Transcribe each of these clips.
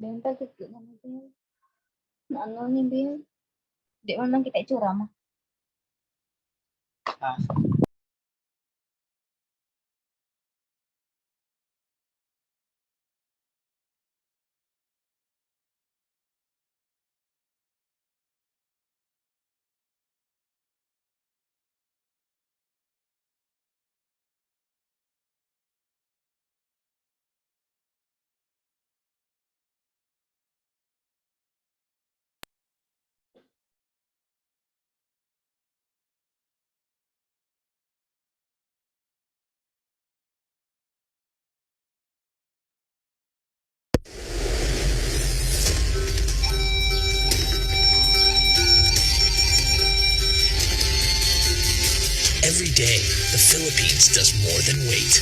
Ben, pagkakit naman din. Ano ni Ben? Di man lang kita itsura mo. Every day, the Philippines does more than wait.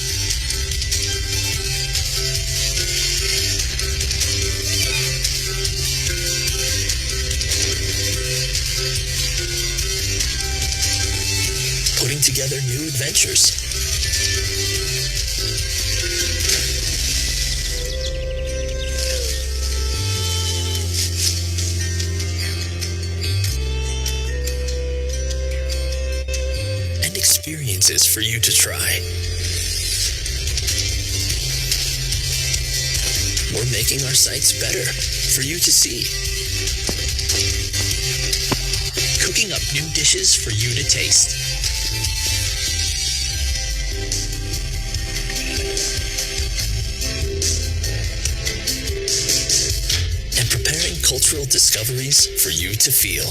Putting together new adventures. Experiences for you to try. We're making our sites better for you to see. Cooking up new dishes for you to taste. And preparing cultural discoveries for you to feel.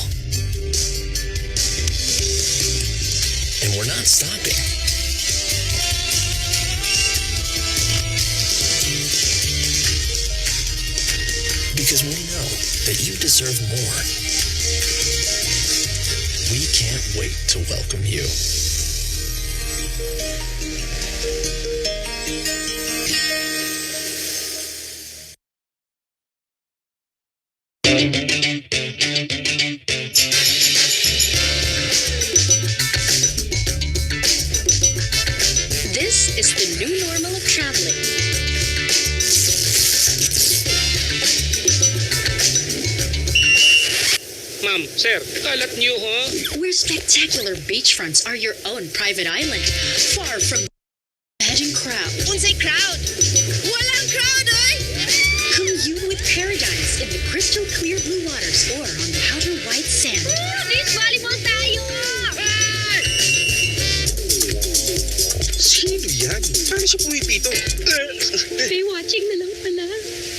And we're not stopping. Because we know that you deserve more. We can't wait to welcome you. This is the new normal of traveling. Ma'am, sir, kalat niyo ho. Where spectacular beachfronts are your own private island, far from heading crowd. Unsay crowd? Walang crowd, oy! Commune with paradise in the crystal clear blue waters or on the outer white sand. Beach volleyball tayo! Sino yan? Paano siya pumipito? May watching na lang pala.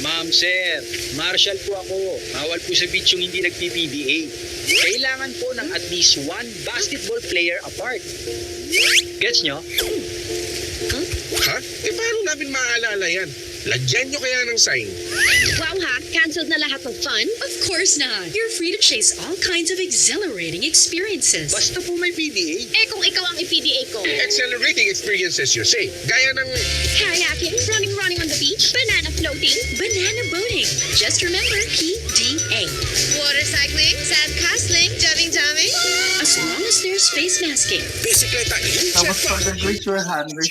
Ma'am, sir, marshal po ako. Bawal po sa beach yung hindi nagpi-PBA. Kailangan po ng at least one basketball player apart. Gets nyo? Ha? Eh paano namin maaalala yan? Lagyan nyo kaya ng sign. Wow ha, cancelled na lahat ng fun? Of course not. You're free to chase all kinds of exhilarating experiences. Basta po may PDA. Eh kung ikaw ang i-PDA ko. Accelerating experiences you say. Gaya ng... Kayaking, running on the beach, banana floating, Banana boating. Just remember PDA. water cycling, sand castling, jamming. As long as there's face masking. Bisikleta. Tapos pag raise your hand doon,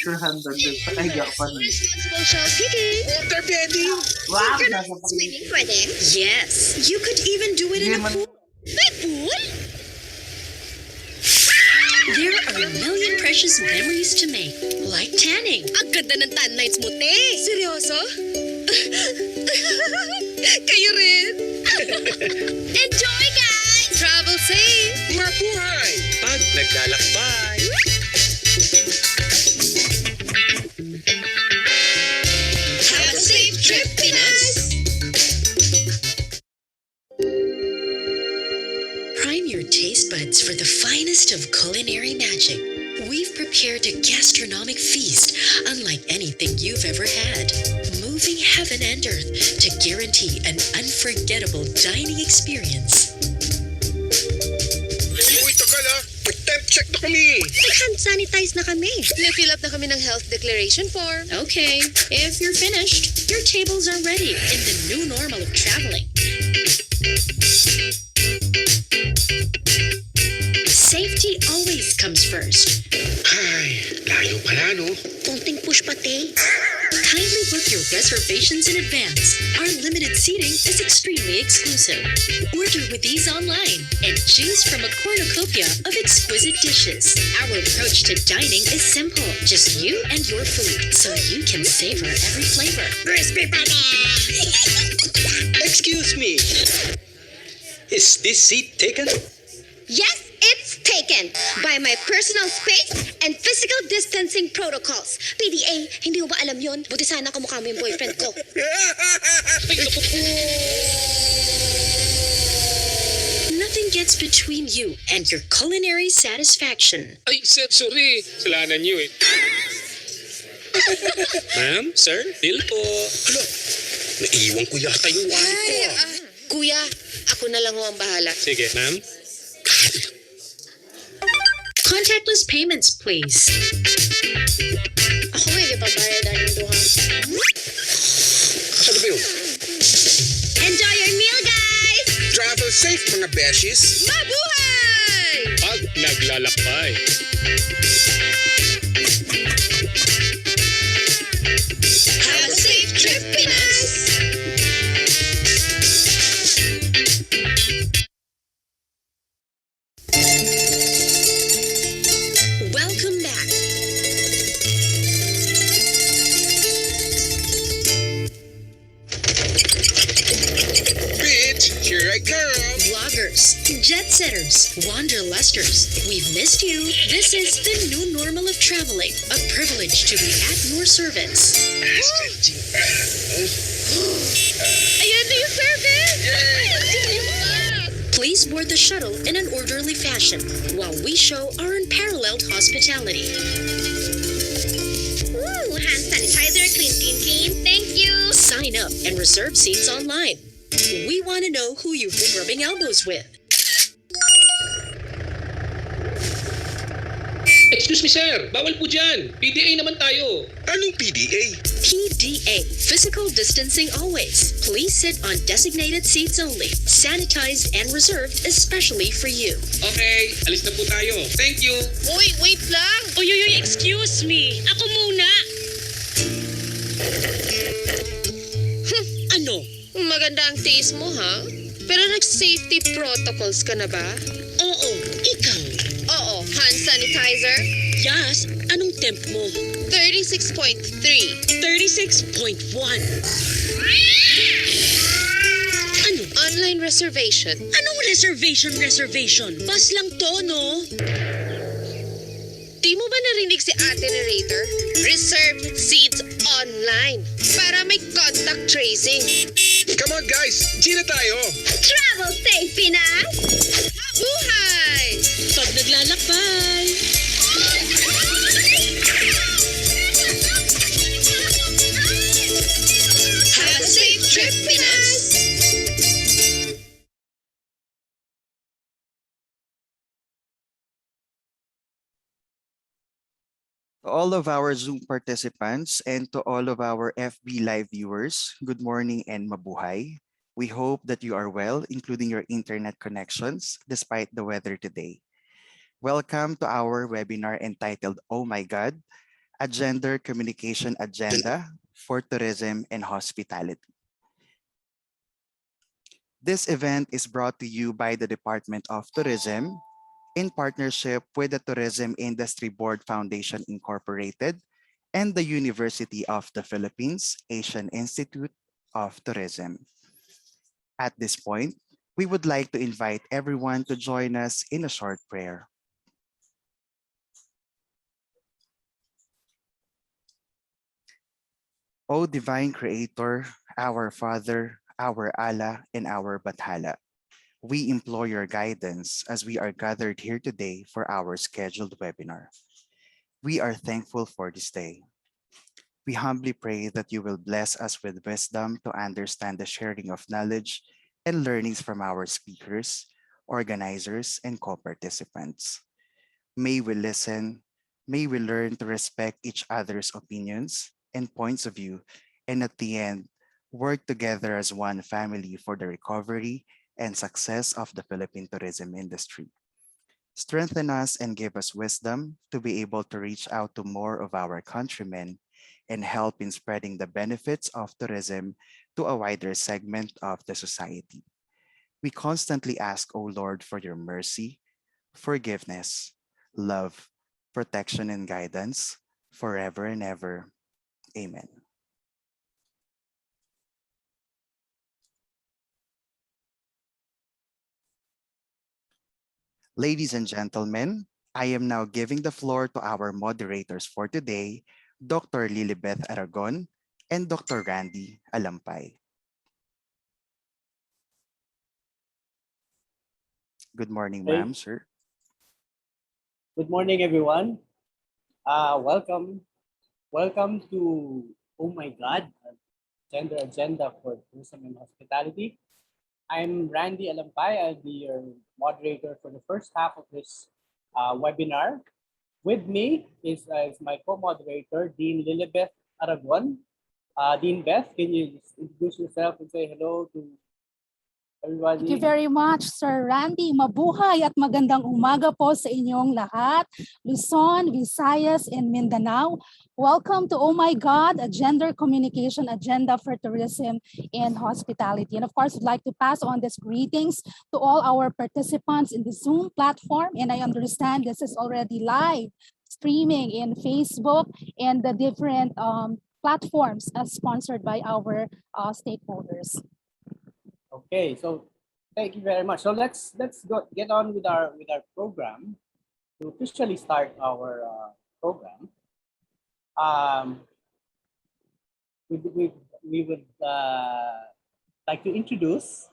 nakahiga ka pa nun. Responsible shelf kicking. Water bedding. Wow, Swimming pwede? Yes, you could even do it in a pool. May pool? There are a million precious memories to make, like tanning. Ang ganda ng tan nights mo, te. Seryoso? Kayo rin. Enjoy, guys! Travel safe! Mabuhay. Pag naglalakbay. Have a safe trip, Pinas! Prime your taste buds for the finest of culinary magic. We've prepared a gastronomic feast unlike anything you've ever had. Moving heaven and earth to guarantee an unforgettable dining experience. Uy, tagal ah. Temp check na kami. Hand sanitize na kami. Na-fill up na kami ng health declaration form. Okay, if you're finished, your tables are ready in the new normal of traveling. Safety always comes first. Ay, layo pala no. Konting push pati. Kindly book your reservations in advance. Our limited seating is extremely exclusive. Order with ease online and choose from a cornucopia of exquisite dishes. Our approach to dining is simple. Just you and your food, so you can savor every flavor. Crispy pati! Excuse me. Is this seat taken? Yes, it's taken by my personal space and physical distancing protocols. PDA, hindi mo ba alam yon? Buti sana kamukha mo yung boyfriend ko. Nothing gets between you and your culinary satisfaction. Ay, sir, sorry. Salanan niyo eh. Ma'am, sir, bill po. Hala, naiwan ko yata yung wallet ko. Kuya, ako na lang ho ang bahala. Sige, ma'am. Contactless payments, please. Ako nga, hindi pa bayadan yung duha. Ano ba yun? Enjoy your meal, guys! Travel safe, mga beshies. Mabuhay! Pag naglalakbay. Have a safe trip, Pinas! Welcome back. Bitch, here I come. Vloggers, jet setters, wanderlusters, we've missed you. This is the new normal of traveling. A privilege to be at your service. Ayan na yung service! Please board the shuttle in an orderly fashion while we show our unparalleled hospitality. Ooh, hand sanitizer, clean, clean, clean. Thank you! Sign up and reserve seats online. We want to know who you've been rubbing elbows with. Excuse me sir, bawal po dyan. PDA naman tayo. Anong PDA? PDA, physical distancing always. Please sit on designated seats only, sanitized and reserved especially for you. Okay, alis na po tayo. Thank you. Uy, wait lang! Uy, excuse me. Ako muna. Ano? Maganda ang tiis mo, ha? Pero nag-safety protocols ka na ba? Oo, ikaw. Oo, hand sanitizer, Yes, anong temp mo? 36.3. 36.1. Ano? Online reservation. Anong reservation? Bus lang to, no? Di mo ba narinig si ate narrator? Reserved seats online para may contact tracing. Come on guys, Gina tayo. Travel safe, Pinas! Mabuhay! Pag naglalakbay. Have a safe trip, Pinas! To all of our Zoom participants and to all of our FB Live viewers, good morning and mabuhay. We hope that you are well, including your internet connections, despite the weather today. Welcome to our webinar entitled, Oh My God, a Gender Communication Agenda for tourism and hospitality. This event is brought to you by the Department of Tourism in partnership with the Tourism Industry Board Foundation Incorporated and the University of the Philippines Asian Institute of Tourism. At this point, we would like to invite everyone to join us in a short prayer. O Divine Creator, our Father, our Allah, and our Bathala, we implore your guidance as we are gathered here today for our scheduled webinar. We are thankful for this day. We humbly pray that you will bless us with wisdom to understand the sharing of knowledge and learnings from our speakers, organizers, and co-participants. May we listen, may we learn to respect each other's opinions and points of view, and at the end, work together as one family for the recovery and success of the Philippine tourism industry. Strengthen us and give us wisdom to be able to reach out to more of our countrymen and help in spreading the benefits of tourism to a wider segment of the society. We constantly ask, O Lord, for your mercy, forgiveness, love, protection, and guidance forever and ever. Amen. Ladies and gentlemen, I am now giving the floor to our moderators for today, Dr. Lilibeth Aragon and Dr. Randy Alampay. Good morning, ma'am, sir. Good morning, everyone. Welcome to Oh My God, Gender Agenda for Tourism and Hospitality. I'm Randy Alampay. I'll be your moderator for the first half of this webinar. With me is my co-moderator, Dean Lilibeth Aragon. Dean Beth, can you introduce yourself and say hello to everybody? Thank you very much, Sir Randy. Mabuhay at magandang umaga po sa inyong lahat. Luzon, Visayas, and Mindanao. Welcome to Oh My God, a gender communication agenda for tourism and hospitality. And of course, I'd like to pass on these greetings to all our participants in the Zoom platform. And I understand this is already live streaming in Facebook and the different platforms sponsored by our stakeholders. Okay, so thank you very much. So let's get on with our program. To officially start our program, we would like to introduce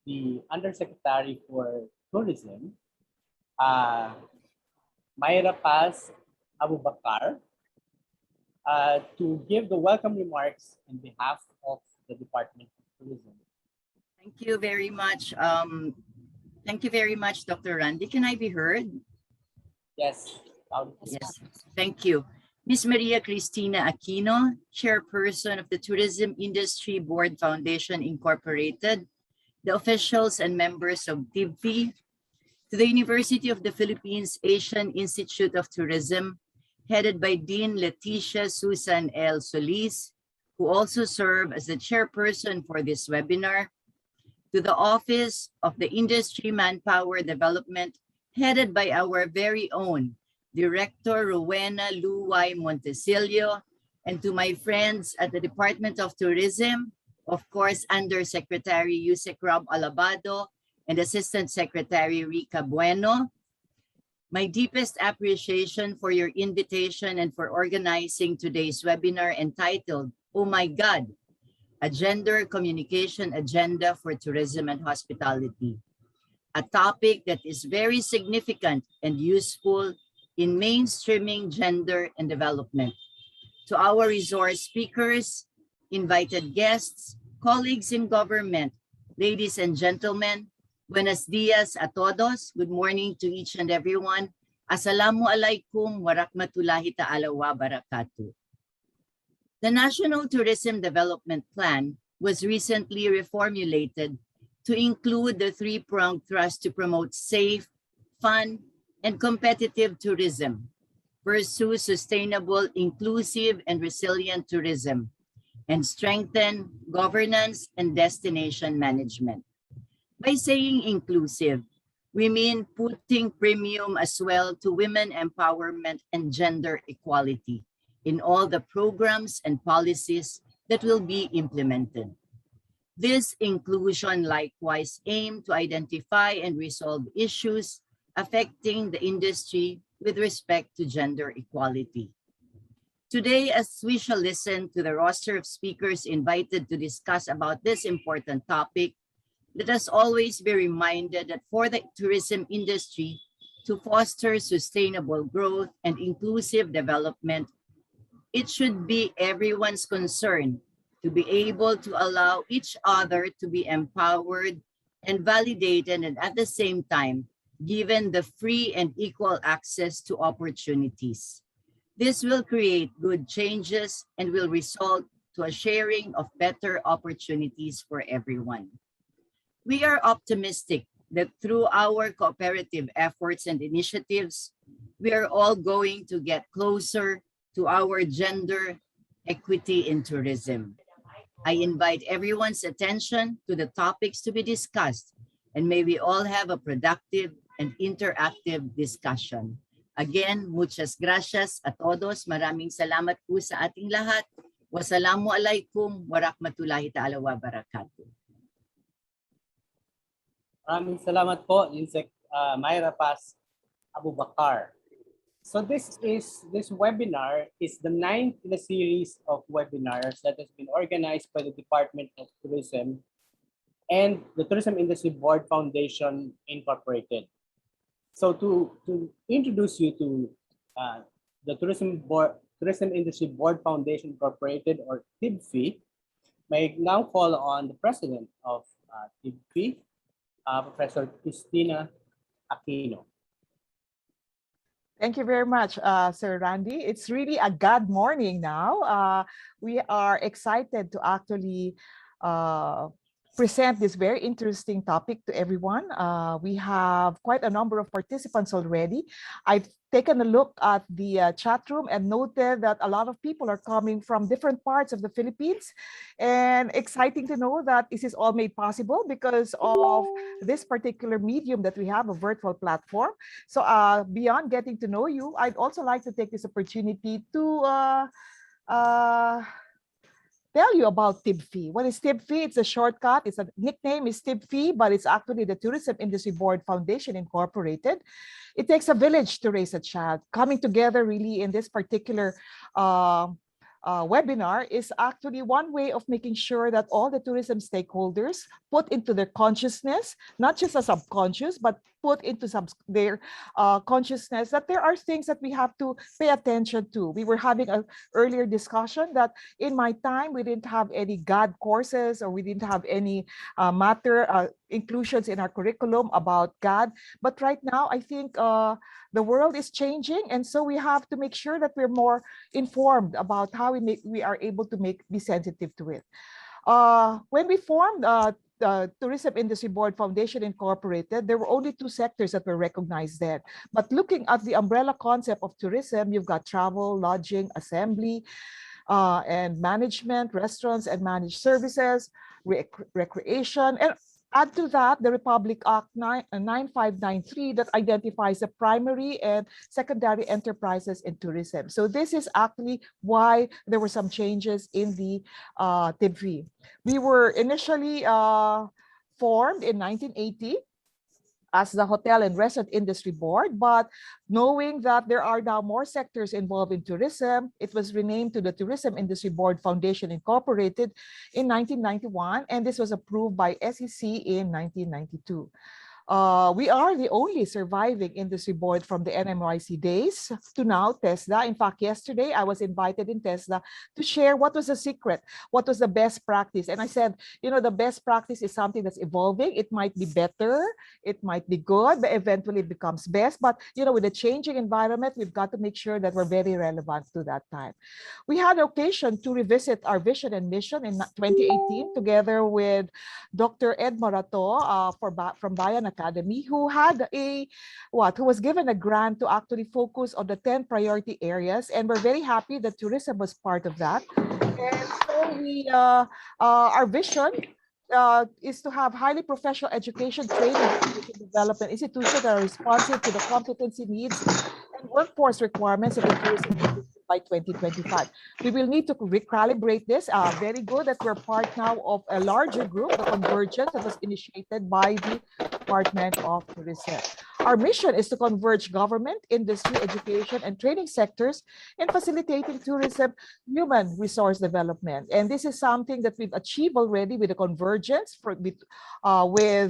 the Undersecretary for Tourism, Mayra Paz Abubakar, to give the welcome remarks on behalf of the Department of Tourism. Thank you very much. Thank you very much, Dr. Randy. Can I be heard? Yes. Yes. Thank you. Ms. Maria Cristina Aquino, Chairperson of the Tourism Industry Board Foundation Incorporated, the officials and members of TIBFI, to the University of the Philippines Asian Institute of Tourism, headed by Dean Leticia Susan L. Solis, who also serve as the chairperson for this webinar, to the Office of the Industry Manpower Development, headed by our very own Director Rowena Luway Montesilio, and to my friends at the Department of Tourism, of course, Undersecretary Yusek Rob Alabado and Assistant Secretary Rica Bueno. My deepest appreciation for your invitation and for organizing today's webinar entitled, Oh My God, a Gender Communication Agenda for Tourism and Hospitality, a topic that is very significant and useful in mainstreaming gender and development. To our resource speakers, invited guests, colleagues in government, ladies and gentlemen, buenos dias a todos. Good morning to each and everyone. Assalamu alaikum wa rahmatullahi ta'ala wa barakatuh. The National Tourism Development Plan was recently reformulated to include the three-pronged thrust to promote safe, fun, and competitive tourism, pursue sustainable, inclusive, and resilient tourism, and strengthen governance and destination management. By saying inclusive, we mean putting premium as well to women empowerment and gender equality in all the programs and policies that will be implemented. This inclusion likewise aims to identify and resolve issues affecting the industry with respect to gender equality. Today, as we shall listen to the roster of speakers invited to discuss about this important topic, let us always be reminded that for the tourism industry to foster sustainable growth and inclusive development, it should be everyone's concern to be able to allow each other to be empowered and validated, and at the same time, given the free and equal access to opportunities. This will create good changes and will result to a sharing of better opportunities for everyone. We are optimistic that through our cooperative efforts and initiatives, we are all going to get closer to our gender equity in tourism. I invite everyone's attention to the topics to be discussed, and may we all have a productive and interactive discussion. Again, muchas gracias a todos. Maraming salamat po sa ating lahat. Wassalamualaikum warahmatullahi ta'ala wabarakatuh. Maraming salamat po, Insek Myra Paz Abubakar. So this webinar is the 9th in a series of webinars that has been organized by the Department of Tourism and the Tourism Industry Board Foundation Incorporated. So to introduce you to the Tourism Industry Board Foundation Incorporated, or TIBFI, may now call on the president of TIBFI, Professor Cristina Aquino. Thank you very much, Sir Randy. It's really a GAD morning now. We are excited to actually present this very interesting topic to everyone. We have quite a number of participants already. I've taken a look at the chat room and noted that a lot of people are coming from different parts of the Philippines, and exciting to know that this is all made possible because of this particular medium that we have, a virtual platform. So beyond getting to know you, I'd also like to take this opportunity to tell you about TIBFI. What is TIBFI? It's a shortcut. It's a nickname is TIBFI, but it's actually the Tourism Industry Board Foundation Incorporated. It takes a village to raise a child. Coming together really in this particular webinar is actually one way of making sure that all the tourism stakeholders put into their consciousness, not just a subconscious, but put into their consciousness that there are things that we have to pay attention to. We were having an earlier discussion that in my time, we didn't have any GAD courses, or we didn't have any inclusions in our curriculum about GAD. But right now, I think the world is changing, and so we have to make sure that we're more informed about how we are able to be sensitive to it. When we formed the Tourism Industry Board Foundation Incorporated, there were only two sectors that were recognized then. But looking at the umbrella concept of tourism, you've got travel, lodging, assembly, and management, restaurants and managed services, recreation, and add to that the Republic Act 9593 that identifies the primary and secondary enterprises in tourism. So this is actually why there were some changes in the TIBFI. We were initially formed in 1980 as the Hotel and Restaurant Industry Board, but knowing that there are now more sectors involved in tourism, it was renamed to the Tourism Industry Board Foundation Incorporated in 1991, and this was approved by SEC in 1992. We are the only surviving industry board from the NMYC days to now, TESDA. In fact, yesterday I was invited in TESDA to share what was the secret, what was the best practice. And I said, you know, the best practice is something that's evolving. It might be better, it might be good, but eventually it becomes best. But, you know, with the changing environment, we've got to make sure that we're very relevant to that time. We had occasion to revisit our vision and mission in 2018 together with Dr. Ed Marato from Bayan Academy, who had who was given a grant to actually focus on the 10 priority areas, and we're very happy that tourism was part of that. And so our vision is to have highly professional education, training, and development institutions that are responsive to the competency needs and workforce requirements of the tourism industry by 2025. We will need to recalibrate this. Very good that we're part now of a larger group, the Convergence, that was initiated by the Department of Tourism. Our mission is to converge government, industry, education, and training sectors in facilitating tourism human resource development. And this is something that we've achieved already with the convergence with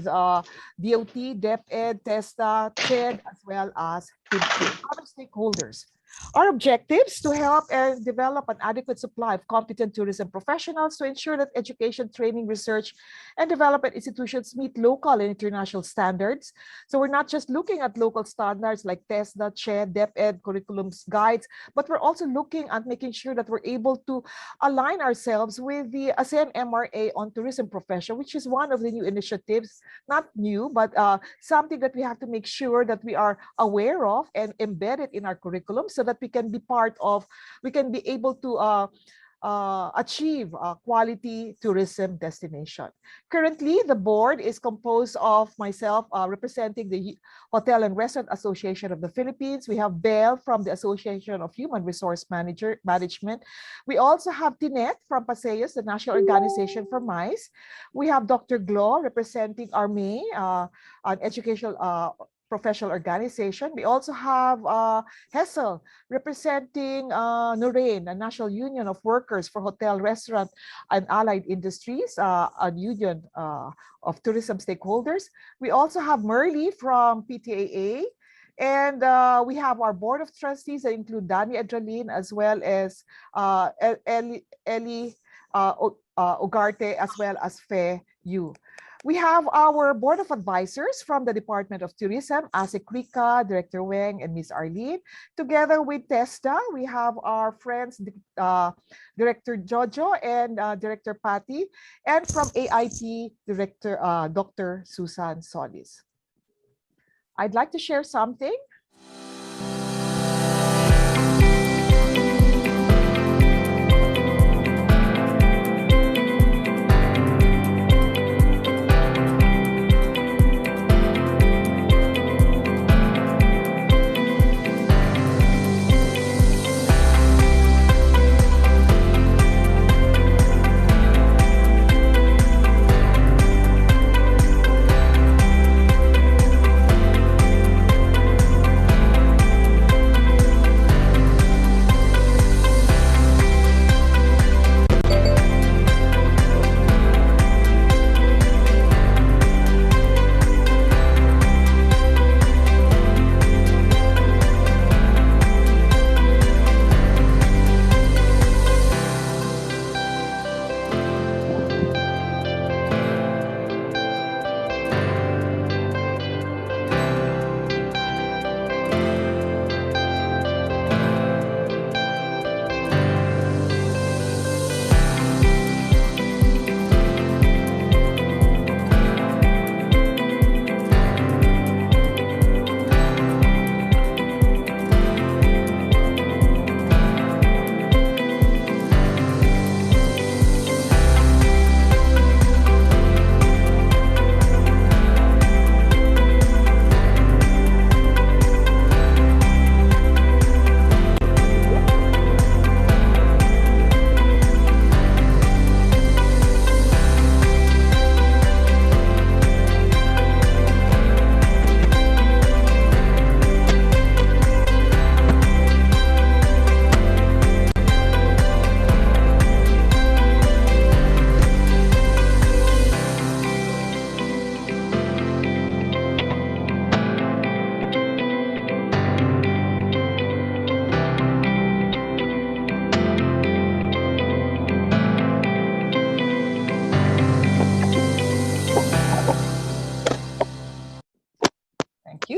DOT, DepEd, TESTA, CHED, as well as other stakeholders. Our objectives to help and develop an adequate supply of competent tourism professionals to ensure that education, training, research, and development institutions meet local and international standards. So we're not just looking at local standards like TESDA, CHED, DepEd, curriculums, guides, but we're also looking at making sure that we're able to align ourselves with the ASEAN MRA on tourism profession, which is one of the new initiatives, not new, but something that we have to make sure that we are aware of and embed it in our curriculum so that we can be able to achieve a quality tourism destination. Currently, the board is composed of myself representing the Hotel and Restaurant Association of the Philippines. We have Belle from the Association of Human Resource Management. We also have Tinette from Paseos, the National Organization for MICE. We have Dr. Glo representing ARME, an educational professional organization. We also have HESL representing NURAIN, a National Union of Workers for Hotel, Restaurant, and Allied Industries, a union of tourism stakeholders. We also have Merly from PTAA. And we have our board of trustees that include Dani Adralin as well as Eli Ugarte as well as Fe Yu. We have our board of advisors from the Department of Tourism, Ase Krika, Director Weng, and Ms. Arlene. Together with TESTA, we have our friends, Director Jojo and Director Patty, and from AIT, Director Dr. Susan Solis. I'd like to share something.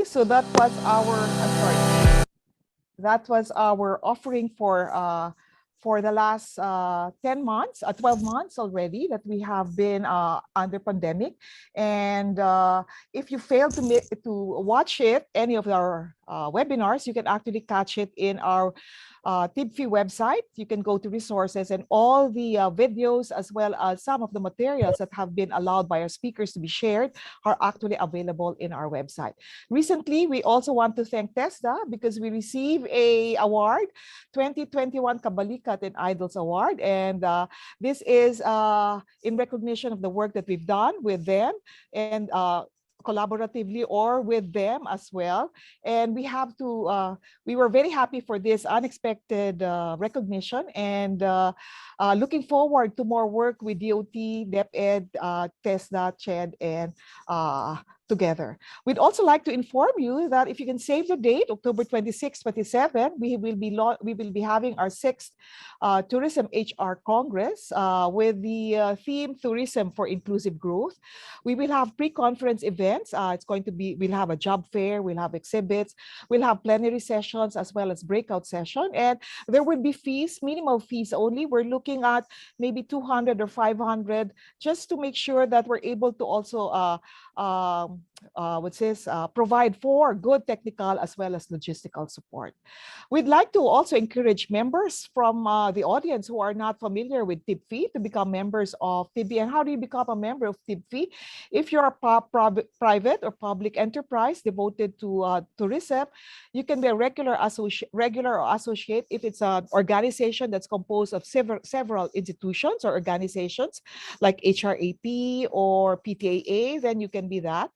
So that was our, that was our offering for for the last 10 months, 12 months already that we have been under pandemic. And if you fail to watch it, any of our webinars, you can actually catch it in our TIBFI website. You can go to resources, and all the videos as well as some of the materials that have been allowed by our speakers to be shared are actually available in our website. Recently, we also want to thank TESDA because we received a award, 2021 Kabalikat and Idols Award. And this is in recognition of the work that we've done with them and collaboratively or with them as well. And we have to, we were very happy for this unexpected recognition, and looking forward to more work with DOT, DepEd, TESDA, CHED, and together. We'd also like to inform you that if you can save the date, October 26, 27, we will be having our 6th Tourism HR Congress with the theme Tourism for Inclusive Growth. We will have pre-conference events. It's going to be, we'll have a job fair, we'll have exhibits, we'll have plenary sessions as well as breakout session, and there will be fees, minimal fees only. We're looking at maybe 200 or 500 just to make sure that we're able to also provide for good technical as well as logistical support. We'd like to also encourage members from the audience who are not familiar with TIBFI to become members of TIBFI. And how do you become a member of TIBFI? If you're a private or public enterprise devoted to tourism, you can be a regular or associate if it's an organization that's composed of several institutions or organizations like HRAP or PTAA, then you can be that.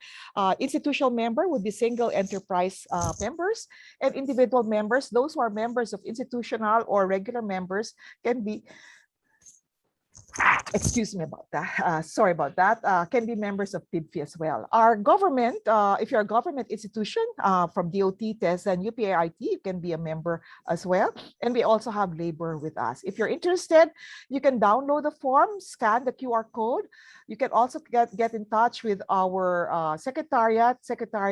Institutional member would be single enterprise members, and individual members, those who are members of institutional or regular members, can be, excuse me about that, sorry about that, can be members of TIBFI as well. Our government, if you're a government institution from DOT, TESDA, and UPAIT, you can be a member as well. And we also have labor with us. If you're interested, you can download the form, scan the QR code. You can also get in touch with our secretariat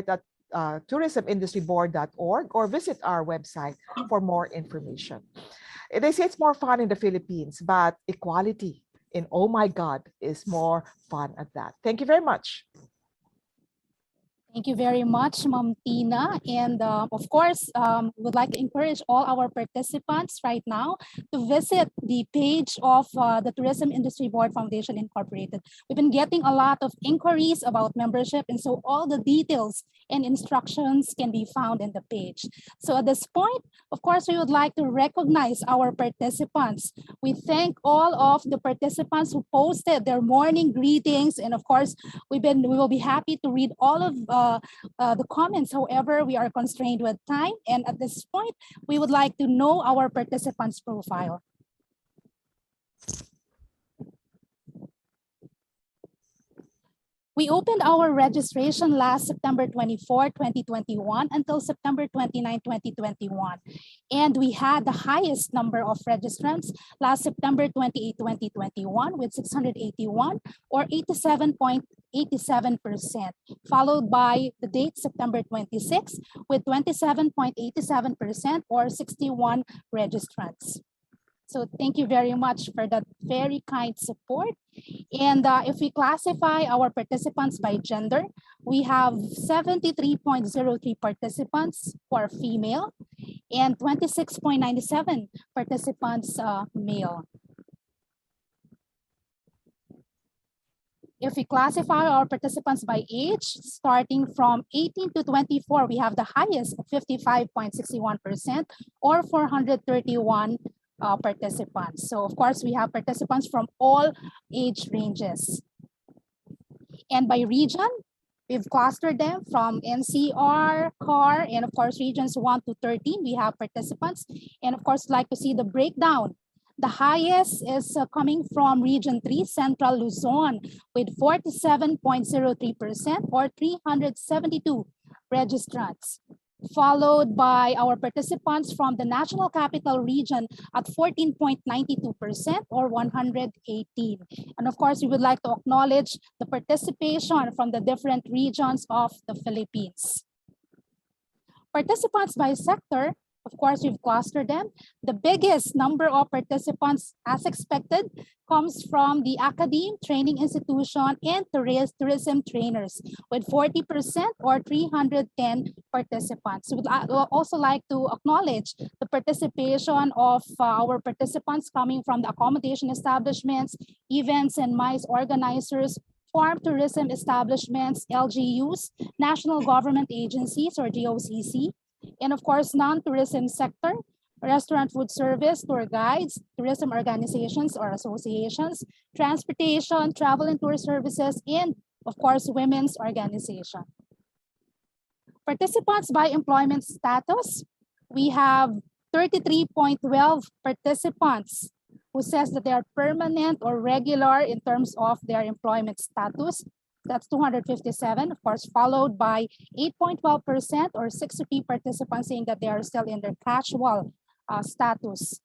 at tourismindustryboard.org, or visit our website for more information. They say it's more fun in the Philippines, but equality in Oh My God is more fun at that. Thank you very much. Thank you very much, Ma'am Tina. And of course, we would like to encourage all our participants right now to visit the page of the Tourism Industry Board Foundation Incorporated. We've been getting a lot of inquiries about membership, and so all the details and instructions can be found in the page. So at this point, of course, we would like to recognize our participants. We thank all of the participants who posted their morning greetings, and of course, we will be happy to read all of the comments. However, we are constrained with time, and at this point, we would like to know our participants' profile. We opened our registration last September 24, 2021 until September 29, 2021. And we had the highest number of registrants last September 28, 2021 with 681 or 87.87%, followed by the date September 26 with 27.87% or 61 registrants. So thank you very much for that very kind support. And if we classify our participants by gender, we have 73.03 participants who are female and 26.97 participants male. If we classify our participants by age, starting from 18 to 24, we have the highest, 55.61% or 431 participants. So of course, we have participants from all age ranges. And by region, we've clustered them from NCR, CAR, and of course, regions 1 to 13, we have participants. And of course, like to see the breakdown. The highest is coming from Region 3, Central Luzon, with 47.03% or 372 registrants, followed by our participants from the National Capital Region at 14.92% or 118. And of course, we would like to acknowledge the participation from the different regions of the Philippines. Participants by sector, Of course, we've clustered them. The biggest number of participants, as expected, comes from the academe, training institution, and tourism trainers, with 40% or 310 participants. We'd also like to acknowledge the participation of our participants coming from the accommodation establishments, events and MICE organizers, farm tourism establishments, LGUs, national government agencies or GOCC, and of course, non-tourism sector, restaurant food service, tour guides, tourism organizations or associations, transportation, travel and tour services, and of course, women's organization. Participants by employment status, we have 33.12 participants who says that they are permanent or regular in terms of their employment status. That's 257, of course, followed by 8.12% or 60 participants saying that they are still in their casual status.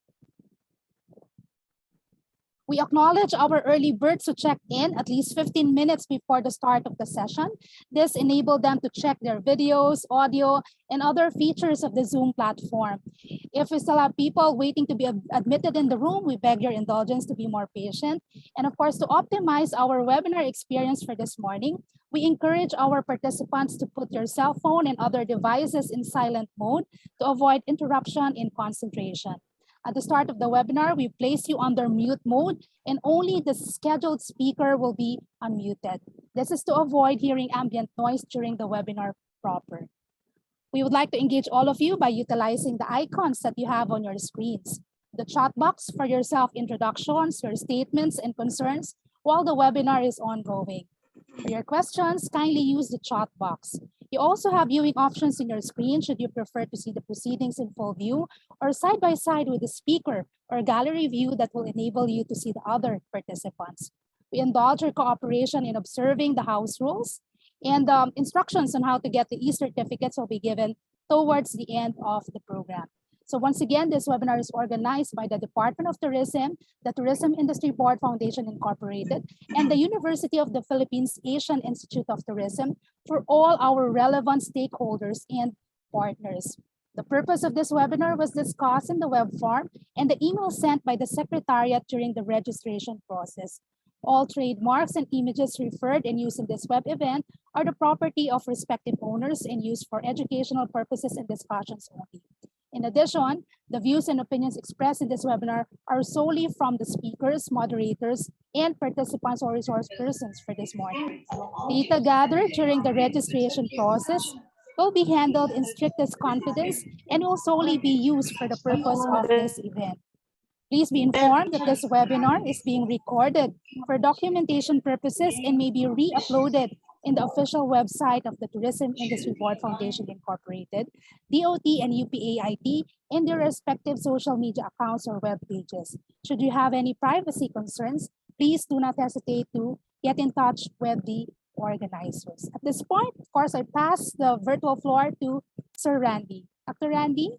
We acknowledge our early birds who checked in at least 15 minutes before the start of the session. This enabled them to check their videos, audio, and other features of the Zoom platform. If we still have people waiting to be admitted in the room, we beg your indulgence to be more patient. And of course, to optimize our webinar experience for this morning, we encourage our participants to put your cell phone and other devices in silent mode to avoid interruption in concentration. At the start of the webinar, we place you under mute mode and only the scheduled speaker will be unmuted. This is to avoid hearing ambient noise during the webinar proper. We would like to engage all of you by utilizing the icons that you have on your screens. The chat box for your self-introductions, your statements and concerns while the webinar is ongoing. For your questions, kindly use the chat box. You also have viewing options in your screen should you prefer to see the proceedings in full view or side by side with the speaker or gallery view that will enable you to see the other participants. We indulge your cooperation in observing the house rules, and instructions on how to get the e-certificates will be given towards the end of the program. So once again, this webinar is organized by the Department of Tourism, the Tourism Industry Board Foundation Incorporated, and the University of the Philippines Asian Institute of Tourism for all our relevant stakeholders and partners. The purpose of this webinar was discussed in the web form and the email sent by the Secretariat during the registration process. All trademarks and images referred and used in this web event are the property of respective owners and used for educational purposes and discussions only. In addition, the views and opinions expressed in this webinar are solely from the speakers, moderators, and participants or resource persons for this morning. Data gathered during the registration process will be handled in strictest confidence and will solely be used for the purpose of this event. Please be informed that this webinar is being recorded for documentation purposes and may be re-uploaded in the official website of the Tourism Industry Board Foundation Incorporated, DOT and UPAIT, in their respective social media accounts or web pages. Should you have any privacy concerns, please do not hesitate to get in touch with the organizers. At this point, of course, I pass the virtual floor to Sir Randy. Dr. Randy?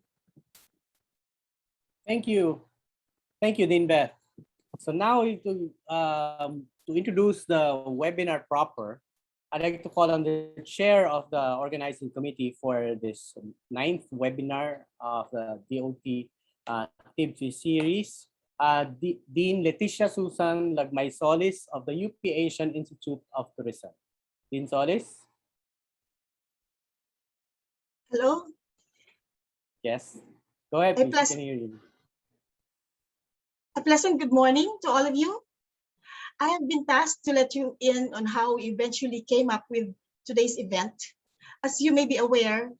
Thank you. Thank you, Dean Beth. So now to introduce the webinar proper, I'd like to call on the chair of the organizing committee for this 9th webinar of the DOT TIBFI series, Dean Leticia Susan Lagmay Solis of the UP Asian Institute of Tourism. Dean Solis? Hello? Yes. Go ahead, please. I can hear you. A pleasant good morning to all of you. I have been tasked to let you in on how we eventually came up with today's event. As you may be aware,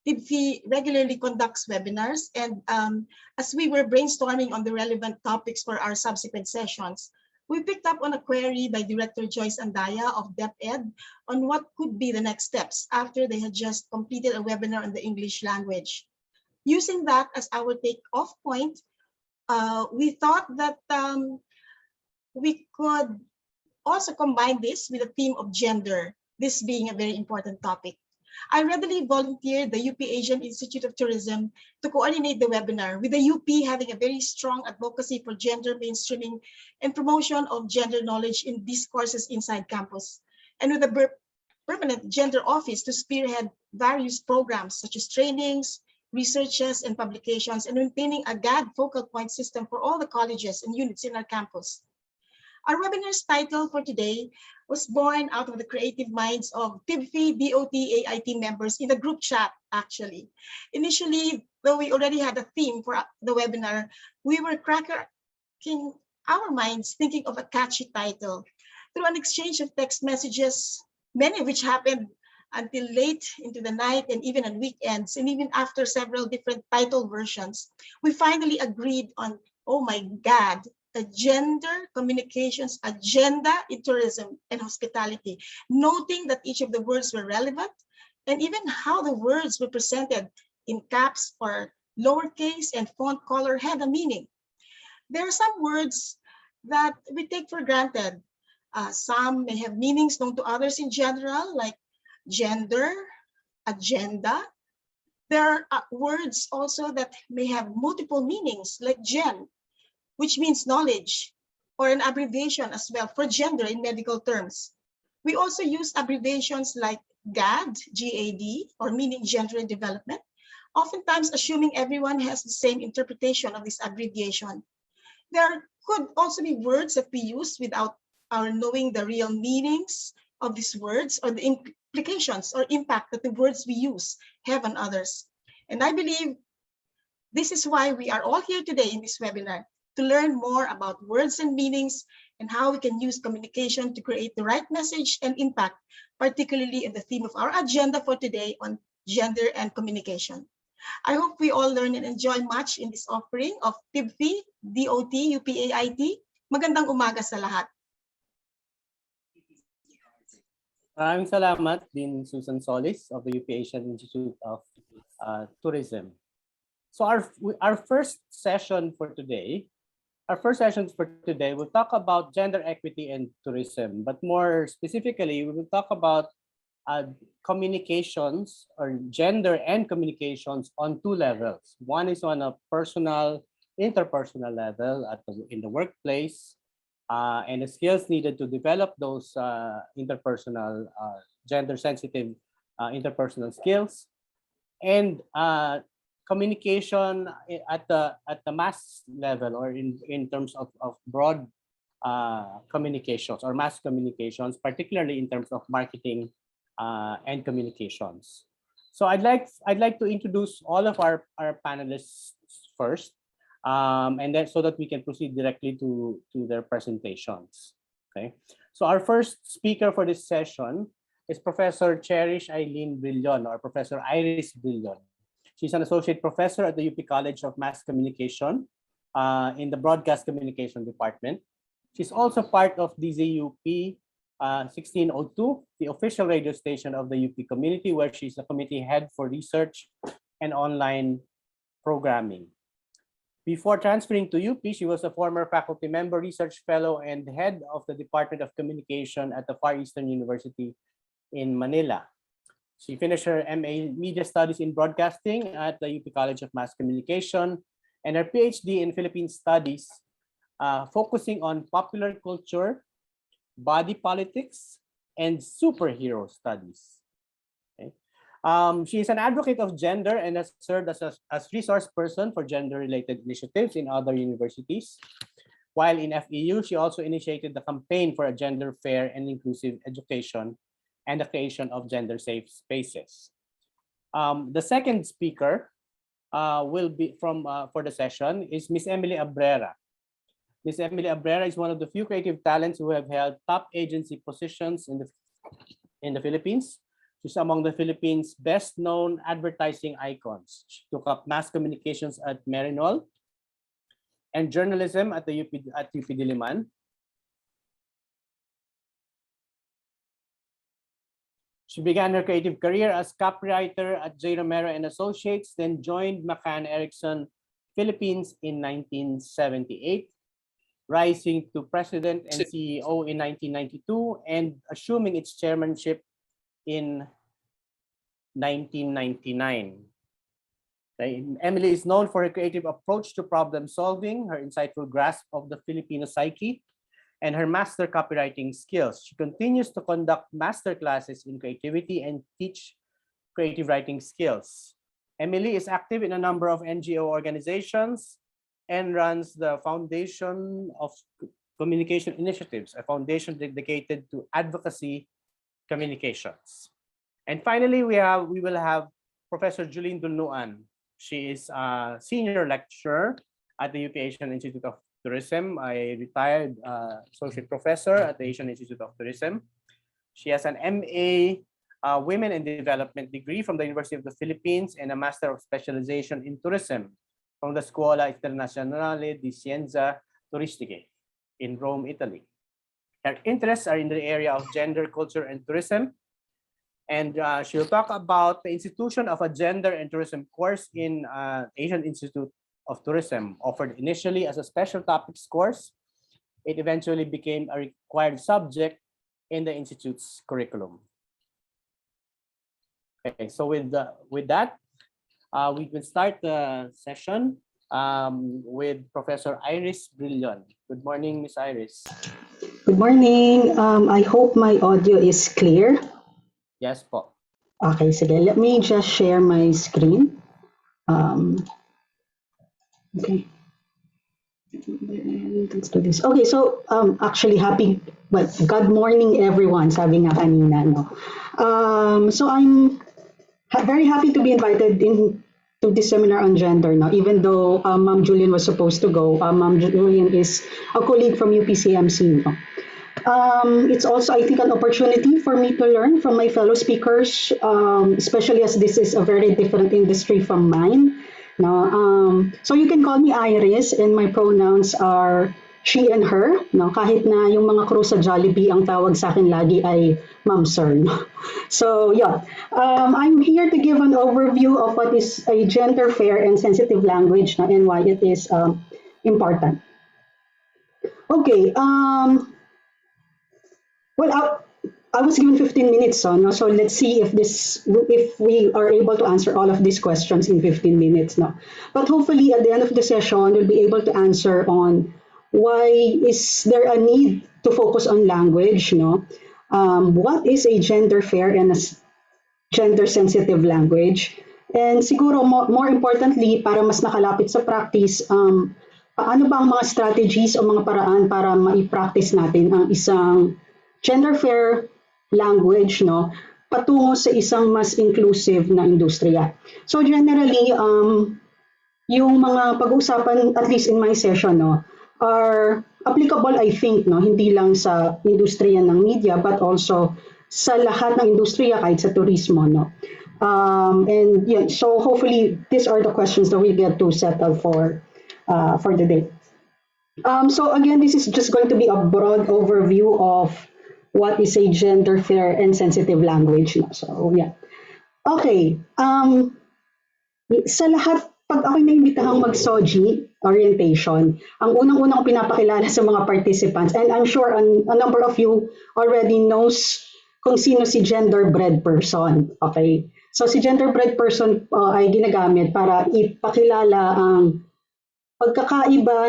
TIBFI regularly conducts webinars, and as we were brainstorming on the relevant topics for our subsequent sessions, we picked up on a query by Director Joyce Andaya of DepEd on what could be the next steps after they had just completed a webinar on the English language. Using that as our take-off point, we thought that we could also combine this with a theme of gender, this being a very important topic. I readily volunteered the UP Asian Institute of Tourism to coordinate the webinar, with the UP having a very strong advocacy for gender mainstreaming and promotion of gender knowledge in these courses inside campus, and with a permanent gender office to spearhead various programs such as trainings, researches, and publications, and maintaining a GAD focal point system for all the colleges and units in our campus. Our webinar's title for today was born out of the creative minds of TIBFI, DOT, AIT members in the group chat, actually. Initially, though we already had a theme for the webinar, we were cracking our minds thinking of a catchy title. Through an exchange of text messages, many of which happened until late into the night and even on weekends, and even after several different title versions, we finally agreed on, oh my God, a gender communications agenda in tourism and hospitality, noting that each of the words were relevant and even how the words were presented in caps or lowercase and font color had a meaning. There are some words that we take for granted. Some may have meanings known to others in general, like gender, agenda. There are words also that may have multiple meanings, like gen, which means knowledge, or an abbreviation as well for gender in medical terms. We also use abbreviations like GAD, G-A-D, or meaning gender and development, oftentimes assuming everyone has the same interpretation of this abbreviation. There could also be words that we use without our knowing the real meanings of these words or the implications or impact that the words we use have on others. And I believe this is why we are all here today in this webinar, to learn more about words and meanings and how we can use communication to create the right message and impact, particularly in the theme of our agenda for today on gender and communication. I hope we all learn and enjoy much in this offering of TIBFI, DOT, UPAIT. Magandang umaga sa lahat. Maraming salamat, Dean Susan Solis of the UP Asian Institute of Tourism. So our first session for today, we'll talk about gender equity and tourism, but more specifically, we will talk about communications or gender and communications on two levels. One is on a personal, interpersonal level in the workplace, and the skills needed to develop those interpersonal, gender-sensitive interpersonal skills, and communication at the mass level, or in terms of broad communications or mass communications, particularly in terms of marketing and communications. So I'd like to introduce all of our panelists first, and then so that we can proceed directly to their presentations. Okay. So our first speaker for this session is Professor Cherish Eileen Brillon, or Professor Iris Brillon. She's an associate professor at the UP College of Mass Communication in the Broadcast Communication Department. She's also part of DZUP 1602, the official radio station of the UP community, where she's the committee head for research and online programming. Before transferring to UP, she was a former faculty member, research fellow, and head of the Department of Communication at the Far Eastern University in Manila. She finished her MA Media Studies in Broadcasting at the UP College of Mass Communication and her PhD in Philippine Studies, focusing on popular culture, body politics, and superhero studies. Okay. She is an advocate of gender and has served as resource person for gender-related initiatives in other universities. While in FEU, she also initiated the campaign for a gender fair and inclusive education and the creation of gender-safe spaces. The second speaker will be for the session is Miss Emily Abrera. Miss Emily Abrera is one of the few creative talents who have held top agency positions in the Philippines. She's among the Philippines' best-known advertising icons. She took up mass communications at Merinol and journalism at the UP Diliman. She began her creative career as copywriter at J. Romero and Associates, then joined McCann Erickson Philippines in 1978, rising to president and CEO in 1992 and assuming its chairmanship in 1999. Okay. Emily is known for her creative approach to problem solving, her insightful grasp of the Filipino psyche, and her master copywriting skills. She continues to conduct master classes in creativity and teach creative writing skills. Emily is active in a number of NGO organizations and runs the Foundation of Communication Initiatives, a foundation dedicated to advocacy communications. And finally, we will have Professor Julene Dulnuan. She is a senior lecturer at the UK Asian Institute of Tourism, a retired associate professor at the Asian Institute of Tourism. She has an MA Women in Development degree from the University of the Philippines and a Master of Specialization in Tourism from the Scuola Internazionale di Scienze Turistiche in Rome, Italy. Her interests are in the area of gender, culture, and tourism. And she'll talk about the institution of a gender and tourism course in Asian Institute of Tourism, offered initially as a special topics course. It eventually became a required subject in the Institute's curriculum. Okay, so with that, we can start the session with Professor Iris Brillion. Good morning, Ms. Iris. Good morning. I hope my audio is clear. Yes po. Okay, sige. Let me just share my screen. Okay. Let's do this. Okay, so actually good morning everyone, sabi nga kanina, no? So I'm very happy to be invited to this seminar on gender, no? Even though Ma'am Julian was supposed to go, Ma'am Julian is a colleague from UPCMC, no? It's also, I think, an opportunity for me to learn from my fellow speakers, especially as this is a very different industry from mine. No, so you can call me Iris, and my pronouns are she and her. No, kahit na yung mga crew sa Jollibee ang tawag sa akin lagi ay Ma'am Sir. No? So yeah, I'm here to give an overview of what is a gender fair and sensitive language, no, and why it is important. Okay. Well, I was given 15 minutes, so let's see if we are able to answer all of these questions in 15 minutes. No, but hopefully at the end of the session, we'll be able to answer on why is there a need to focus on language. No, what is a gender fair and a gender sensitive language, and siguro more importantly, para mas nakalapit sa practice, paano ba ang mga strategies o mga paraan para mai-practice natin ang isang gender fair language, no, patungo sa isang mas inclusive na industriya. So generally, yung mga pag-uusapan, at least in my session, no, are applicable, I think, no, hindi lang sa industriya ng media, but also sa lahat ng industriya, kahit sa turismo, no. And yeah, so hopefully these are the questions that we get to settle for the day. So again, this is just going to be a broad overview of what is a gender fair and sensitive language. So yeah. Okay. Sa lahat, pag ako'y naimbitahang mag-SOGI orientation, ang unang-unang pinapakilala sa mga participants, and I'm sure a number of you already knows kung sino si genderbread person. Okay. So si genderbread person ay ginagamit para ipakilala ang pagkakaiba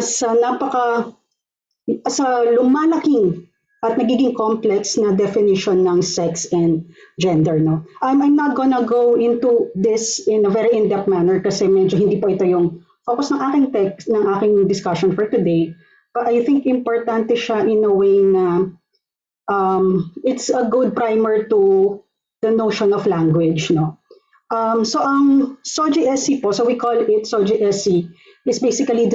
sa lumalaking at nagiging complex na definition ng sex and gender, no. I'm not gonna go into this in a very in-depth manner kasi medyo hindi po ito yung focus ng aking discussion for today. But I think importante siya in a way na it's a good primer to the notion of language, no. So ang SOGI-SC po, so we call it SOGI-SC, is basically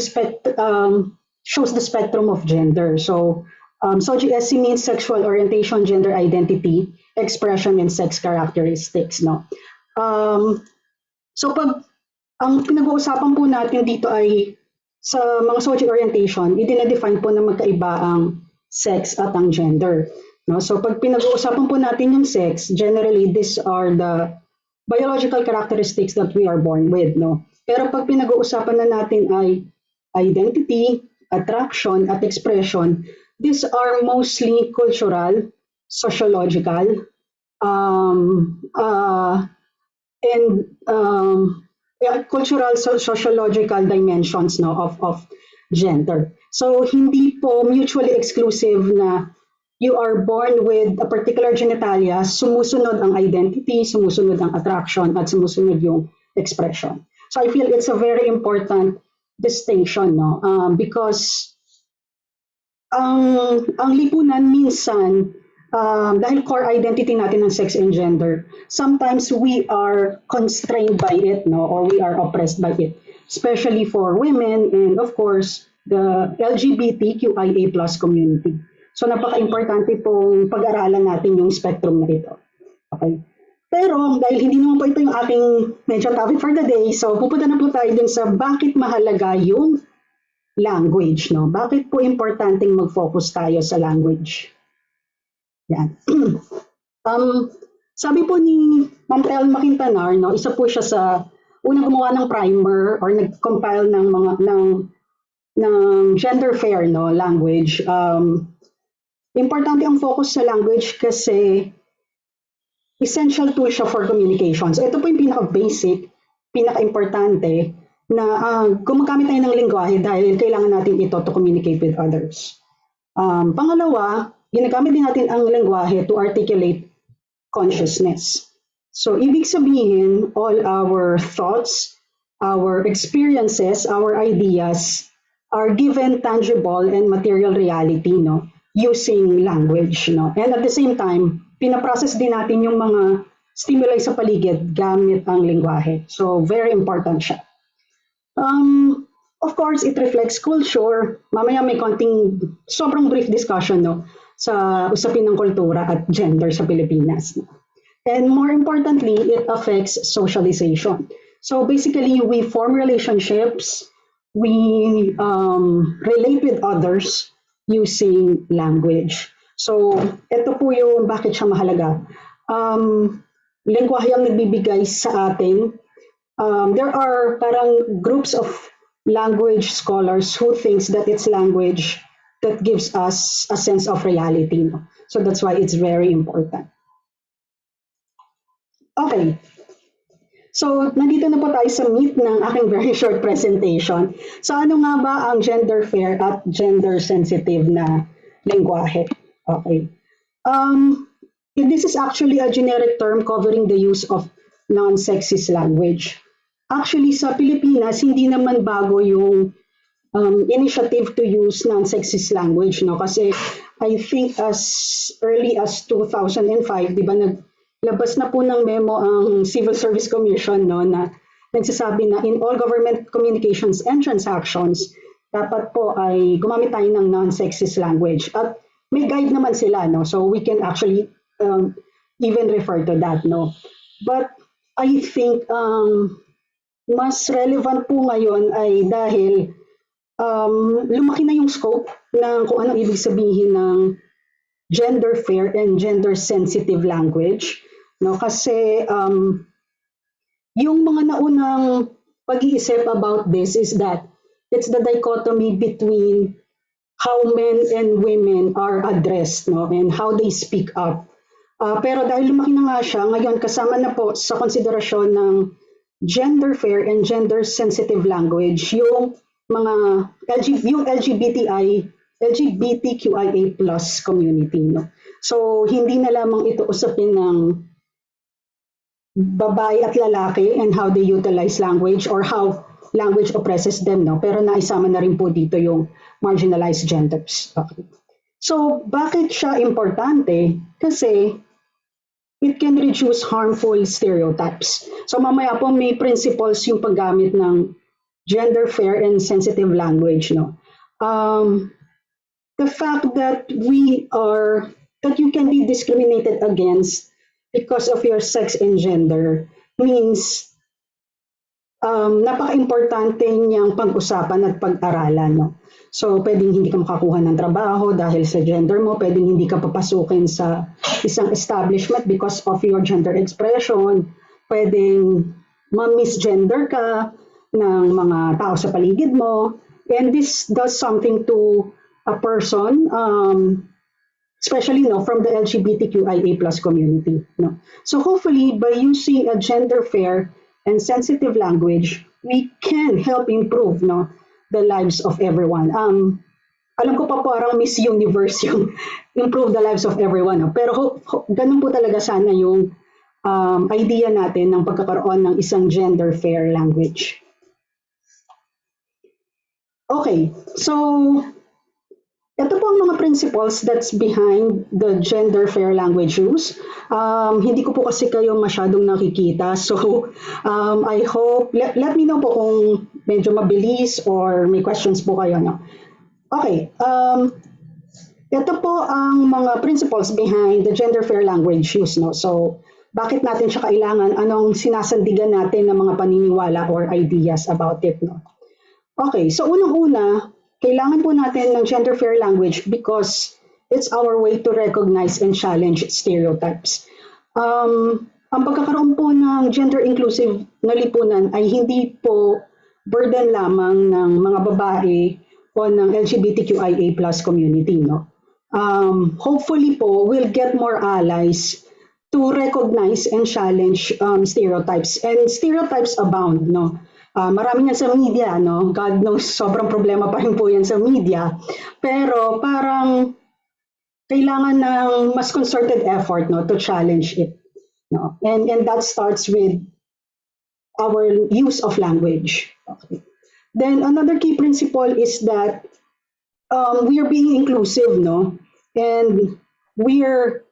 shows the spectrum of gender. So SOGI-SC means sexual orientation, gender identity, expression, and sex characteristics. No? So pag ang pinag-uusapan po natin dito ay sa mga SOGI orientation, i-define po na magkaiba ang sex at ang gender. No? So pag pinag-uusapan po natin yung sex, generally these are the biological characteristics that we are born with. No? Pero pag pinag-uusapan na natin ay identity, attraction, at expression, these are mostly cultural, sociological, cultural, sociological dimensions, no, of gender. So hindi po mutually exclusive na you are born with a particular genitalia, sumusunod ang identity, sumusunod ang attraction, at sumusunod yung expression. So I feel it's a very important distinction, no? Because ang lipunan minsan, dahil core identity natin ng sex and gender, sometimes we are constrained by it, no? Or we are oppressed by it, especially for women and of course, the LGBTQIA plus community. So napaka-importante pong pag-aralan natin yung spectrum na ito. Okay? Pero dahil hindi naman po ito yung aking medyo topic for the day, so pupunta na po tayo dun sa bakit mahalaga yung language, no? Bakit po importanteng mag-focus tayo sa language? Yan. Sabi po ni Ma'am Telma Quintanar, no, isa po siya sa unang gumawa ng primer or nag-compile ng mga ng gender fair, no, language. Importante ang focus sa language kasi essential tool siya for communication. So ito po yung pinaka-basic, pinaka-importante na gumagamit tayo ng lingwahe dahil kailangan natin ito to communicate with others. Pangalawa, ginagamit din natin ang lingwahe to articulate consciousness. So ibig sabihin, all our thoughts, our experiences, our ideas are given tangible and material reality, no, using language, no. And at the same time, pinaprocess din natin yung mga stimuli sa paligid gamit ang lingwahe. So very important siya. Of course, it reflects culture. Mamaya may konting sobrang brief discussion, no, sa usapin ng kultura at gender sa Pilipinas. No? And more importantly, it affects socialization. So basically, we form relationships, we relate with others using language. So ito po yung bakit siya mahalaga. Lengguwahe ang nagbibigay sa atin. There are parang groups of language scholars who thinks that it's language that gives us a sense of reality. No? So that's why it's very important. Okay. So, nandito na po tayo sa meat ng aking very short presentation. So, ano nga ba ang gender fair at gender sensitive na lengguwahe? Okay. This is actually a generic term covering the use of non-sexist language. Actually, sa Pilipinas, hindi naman bago yung initiative to use non-sexist language, no? Kasi I think as early as 2005, di ba, naglabas na po ng memo ang Civil Service Commission, no, na nagsasabi na in all government communications and transactions, dapat po ay gumamit tayo ng non-sexist language. At may guide naman sila, no? So we can actually even refer to that, no? But I think mas relevant po ngayon ay dahil lumaki na yung scope ng kung anong ibig sabihin ng gender fair and gender sensitive language, no? Kasi yung mga naunang pag-iisip about this is that it's the dichotomy between how men and women are addressed, no, and how they speak up. Pero dahil lumaki na nga siya, ngayon kasama na po sa konsiderasyon ng gender fair and gender sensitive language yung mga LGBTQIA plus community, no? So hindi na lamang ito usapin ng babae at lalaki and how they utilize language or how language oppresses them, no? Pero naisama na rin po dito yung marginalized genders. Okay. So bakit siya importante? Kasi it can reduce harmful stereotypes. So mamaya po may principles yung paggamit ng gender fair and sensitive language, no. The fact that that you can be discriminated against because of your sex and gender means napaka-importante niyang pag-usapan at pag-aralan, no. So pwedeng hindi ka makakuha ng trabaho dahil sa gender mo, pwedeng hindi ka papasukin sa isang establishment because of your gender expression, pwedeng ma-misgender ka ng mga tao sa paligid mo, and this does something to a person, especially, no, from the LGBTQIA plus community, no. So hopefully by using a gender fair and sensitive language, we can help improve, no, the lives of everyone. Alam ko pa parang Miss Universe yung improve the lives of everyone, no? Pero ganun po talaga sana yung idea natin ng pagkakaroon ng isang gender-fair language. Okay, so ito po ang mga principles that's behind the gender-fair language use. Hindi ko po kasi kayo masyadong nakikita, so I hope, let me know po kung medyo mabilis or may questions po kayo. No? Okay, ito po ang mga principles behind the gender-fair language use. No? So, bakit natin siya kailangan? Anong sinasandigan natin ng mga paniniwala or ideas about it? No? Okay, so unang-una, kailangan po natin ng gender-fair language because it's our way to recognize and challenge stereotypes. Ang pagkakaroon po ng gender-inclusive na lipunan ay hindi po burden lamang ng mga babae o ng LGBTQIA+ community. No? Hopefully po, we'll get more allies to recognize and challenge stereotypes. And stereotypes abound. No? Marami yan sa media, no? God knows, sobrang problema pa rin po yan sa media. Pero parang kailangan ng mas concerted effort, no, to challenge it. No? And that starts with our use of language. Okay. Then another key principle is that we are being inclusive, no? And we are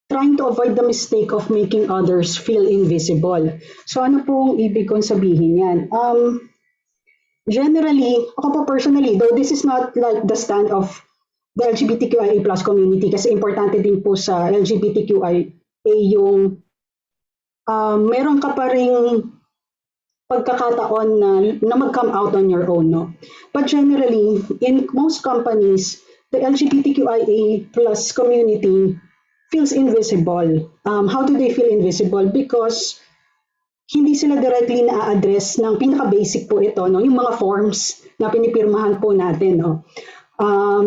trying to avoid the mistake of making others feel invisible. So ano pong ibig kong sabihin yan? Generally, ako po personally, though this is not like the stand of the LGBTQIA+ community kasi importante din po sa LGBTQIA yung meron ka pa ring pagkakataon na mag-come out on your own. No? But generally, in most companies, the LGBTQIA+ community feels invisible. How do they feel invisible? Because hindi sila directly na-address ng pinaka-basic po ito, no? Yung mga forms na pinipirmahan po natin. No?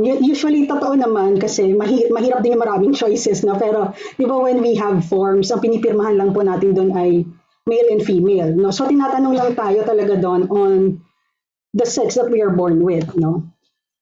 Usually, totoo naman kasi mahirap din yung maraming choices. No? Pero di ba when we have forms, ang pinipirmahan lang po natin doon ay male and female. No? So tinatanong lang tayo talaga doon on the sex that we are born with. No?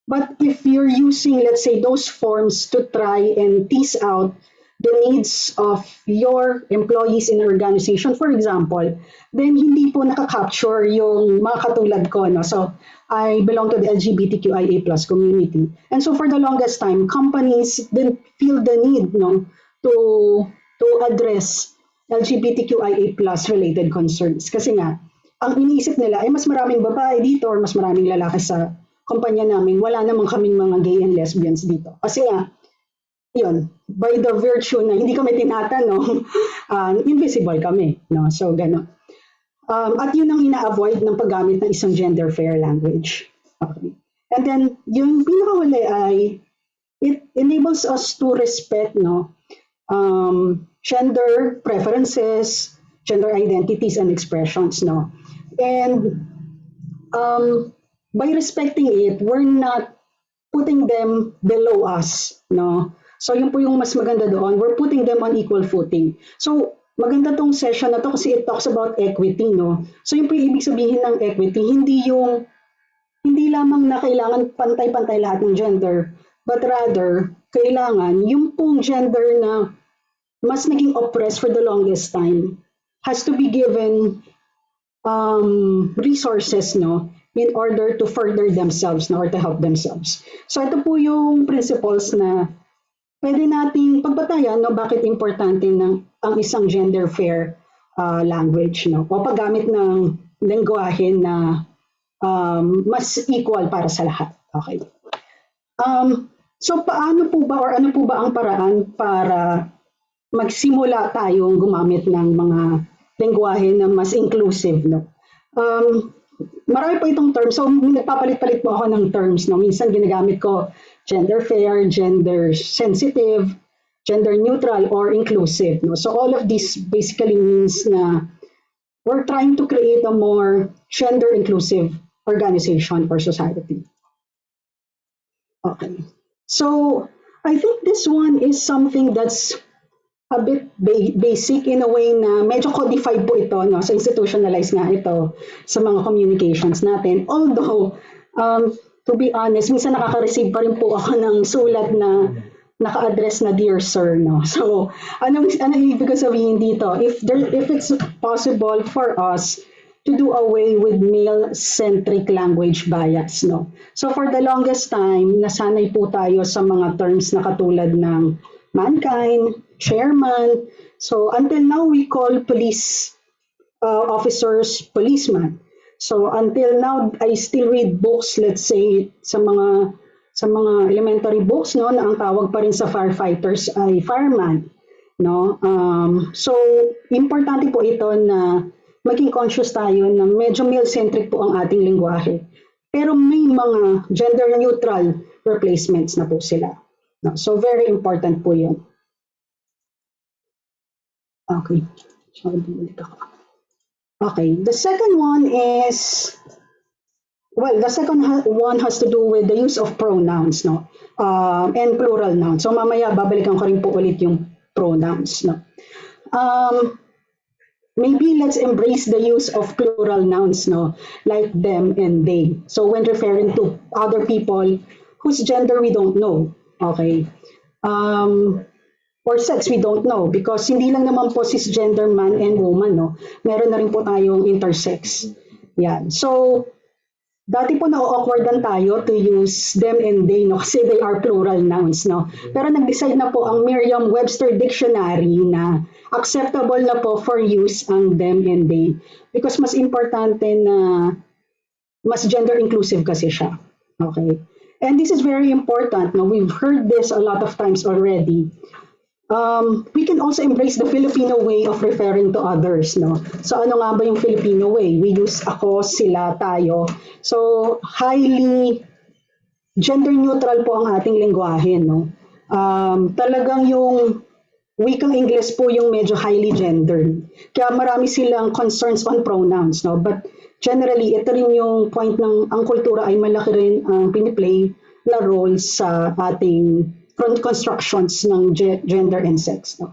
But if you're using, let's say, those forms to try and tease out the needs of your employees in an organization, for example, then hindi po nakaka-capture yung mga katulad ko. No? So, I belong to the LGBTQIA+ community. And so for the longest time, companies didn't feel the need, no, to address LGBTQIA+ related concerns. Kasi nga, ang iniisip nila ay mas maraming babae dito or mas maraming lalaki sa kumpanya namin. Wala namang kaming mga gay and lesbians dito. Kasi nga, yun, by the virtue na hindi kami tinatanong, invisible kami. No? So, gano'n. At yun ang ina-avoid ng paggamit ng isang gender-fair language. Okay. And then, yung pinakahuli ay, it enables us to respect, no, gender preferences, gender identities, and expressions. No? And by respecting it, we're not putting them below us. No? So yun po yung mas maganda doon. We're putting them on equal footing. So maganda tong session na to kasi it talks about equity, no? So yun po yung ibig sabihin ng equity, hindi lamang na kailangan pantay-pantay lahat ng gender, but rather kailangan yung pong gender na mas naging oppressed for the longest time has to be given resources, no, in order to further themselves, no, or to help themselves. So ito po yung principles na pwede nating pagbatayan, no, bakit importante ang isang gender-fair language, no, o paggamit ng lengguwahe na mas equal para sa lahat. Okay. So paano po ba or ano po ba ang paraan para magsimula tayong gumamit ng mga lengguwahe na mas inclusive, no? Marami po itong terms. So nagpapalit-palit po ako ng terms, no? Minsan ginagamit ko gender fair, gender sensitive, gender neutral, or inclusive. No? So all of this basically means na we're trying to create a more gender inclusive organization or society. Okay. So I think this one is something that's a bit basic in a way na medyo codified po ito, no? So institutionalized nga ito sa mga communications natin. Although, to be honest, minsan nakaka-receive pa rin po ako ng sulat na naka-address na dear sir, no? So, ano ibig sabihin dito? If it's possible for us to do away with male-centric language bias, no? So, for the longest time, nasanay po tayo sa mga terms na katulad ng mankind, chairman. So, until now, we call police officers policeman. So until now, I still read books, let's say, sa mga elementary books, no, na ang tawag pa rin sa firefighters ay fireman, no? So importante po ito na maging conscious tayo na medyo male-centric po ang ating lengguwahe. Pero may mga gender-neutral replacements na po sila. No? So very important po yun. Okay. Okay, the second one is, well, the second one has to do with the use of pronouns, no? And plural nouns. So mamaya babalikan ko rin po ulit yung pronouns, no? Maybe let's embrace the use of plural nouns, no? Like them and they. So when referring to other people whose gender we don't know, okay? Or sex, we don't know because hindi lang naman po cisgender man and woman, no? Meron na rin po tayong intersex. Yan. So, dati po na-awkwardan tayo to use them and they, no? Kasi they are plural nouns, no? Pero nag-decide na po ang Merriam-Webster Dictionary na acceptable na po for use ang them and they because mas importante na mas gender inclusive kasi siya. Okay? And this is very important, no? We've heard this a lot of times already. We can also embrace the Filipino way of referring to others, no? So ano nga ba yung Filipino way? We use ako, sila, tayo. So highly gender neutral po ang ating lengguwahe, no? Talagang yung wikang English po yung medyo highly gendered. Kaya marami silang concerns on pronouns, no? But generally, ito rin yung point ng ang kultura ay malaki rin ang piniplay na role sa ating constructions ng gender and sex. No?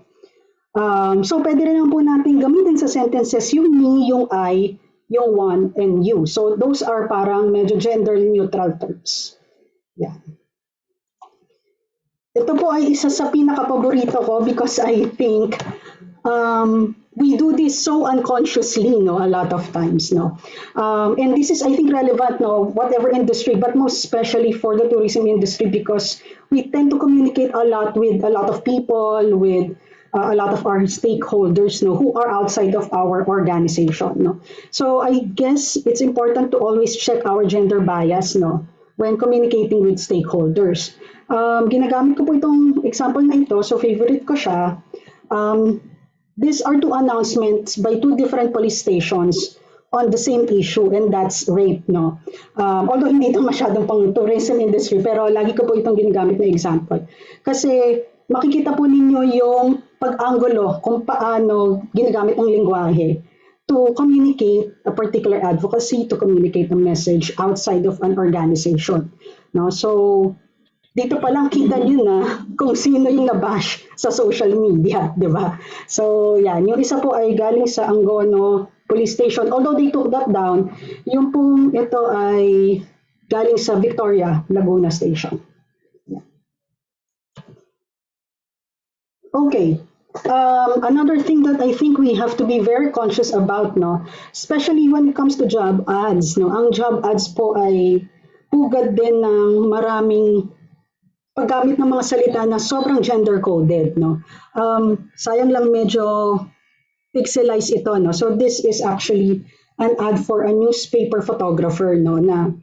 So pwede rin naman po natin gamitin sa sentences yung me, yung I, yung one, and you. So those are parang medyo gender neutral terms. Yeah. Ito po ay isa sa pinaka-paborito ko because I think we do this so unconsciously, no, a lot of times, no. And this is, I think, relevant, no, whatever industry, but most especially for the tourism industry because we tend to communicate a lot with a lot of people, with a lot of our stakeholders, no, who are outside of our organization, no. So I guess it's important to always check our gender bias, no, when communicating with stakeholders. Ginagamit ko po itong example na ito, so favorite ko siya. These are two announcements by two different police stations on the same issue, and that's rape, no? Although hindi ito masyadong pang tourism industry, pero lagi ko po itong ginagamit na example. Kasi makikita po ninyo yung pag-anggulo kung paano ginagamit ang lingwahe to communicate a particular advocacy, to communicate a message outside of an organization, no? So, dito pa lang kita nyo na kung sino yung nabash sa social media, di ba? So, yan. Yung isa po ay galing sa Angono Police Station. Although they took that down, yung pong ito ay galing sa Victoria, Laguna Station. Yan. Okay. Another thing that I think we have to be very conscious about, no, especially when it comes to job ads, no, ang job ads po ay pugad din ng maraming paggamit ng mga salita na sobrang gender-coded, no? Sayang lang medyo pixelized ito, no? So this is actually an ad for a newspaper photographer, no? Na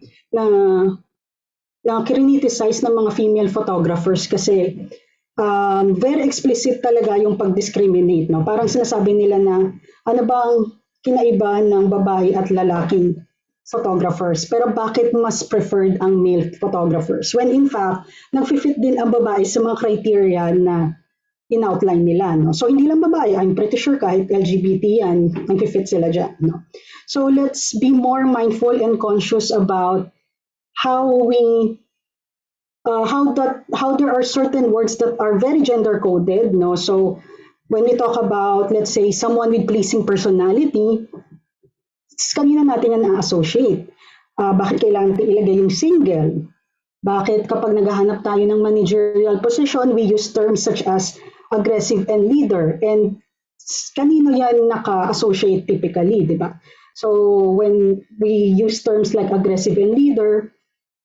kiriniticize ng mga female photographers kasi very explicit talaga yung pag-discriminate, no? Parang sinasabi nila na ano bang kinaiba ng babae at lalaking photographers, pero bakit mas preferred ang male photographers? When in fact, nag-fit din ang babae sa mga criteria na in-outline nila. No? So hindi lang babae, I'm pretty sure kahit LGBT yan, nag-fit sila dyan. No? So let's be more mindful and conscious about how there are certain words that are very gender-coded. No? So when we talk about, let's say, someone with pleasing personality, kanina natin yan na-associate. Bakit kailangan natin ilagay yung single? Bakit kapag naghahanap tayo ng managerial position, we use terms such as aggressive and leader. And kanino yan naka-associate typically, di ba? So when we use terms like aggressive and leader,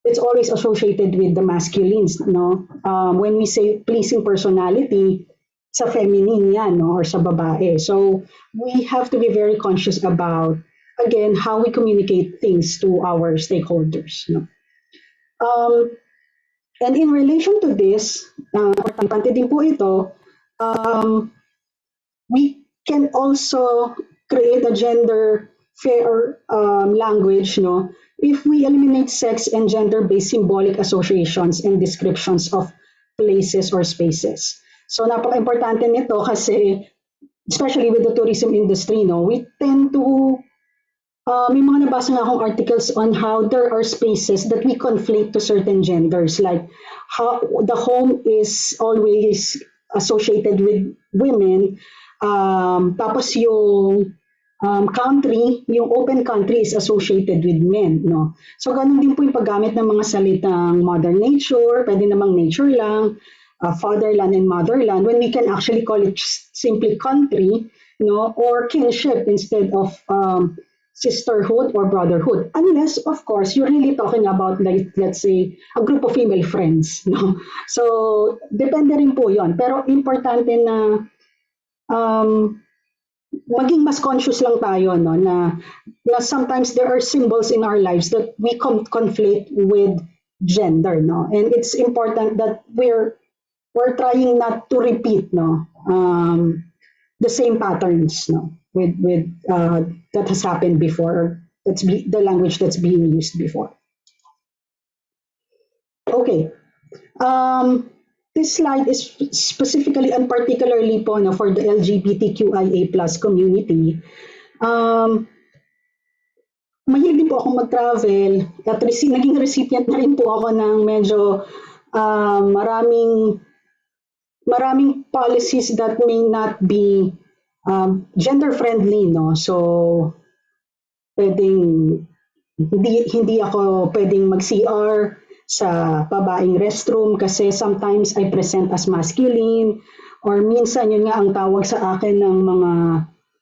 it's always associated with the masculines, no? When we say pleasing personality, sa feminine yan, no? Or sa babae. So we have to be very conscious about, again, how we communicate things to our stakeholders, no? Um, and in relation to this, importante din po ito, we can also create a gender fair language, no, if we eliminate sex and gender-based symbolic associations and descriptions of places or spaces. So napaka-importante nito kasi especially with the tourism industry, no, we tend to may mga nabasa nga akong articles on how there are spaces that we conflate to certain genders, like how the home is always associated with women, tapos yung country, yung open country is associated with men, no? So ganun din po yung paggamit ng mga salitang mother nature, pwede namang nature lang, fatherland and motherland, when we can actually call it simply country, no, or kinship instead of sisterhood or brotherhood, unless of course you're really talking about, like, let's say a group of female friends, no? So depende rin po yon, pero importante na maging mas conscious lang tayo, no, na sometimes there are symbols in our lives that we conflate with gender, no, and it's important that we're trying not to repeat, no, the same patterns, no, with that has happened before. That's the language that's being used before. Okay. This slide is specifically and particularly po, no, for the LGBTQIA+ community. Mahilig din po ako mag-travel at naging recipient na rin po ako ng medyo maraming policies that may not be gender friendly, no? So pwedeng hindi ako pwedeng mag-CR sa babaeng restroom kasi sometimes I present as masculine, or minsan yun nga ang tawag sa akin ng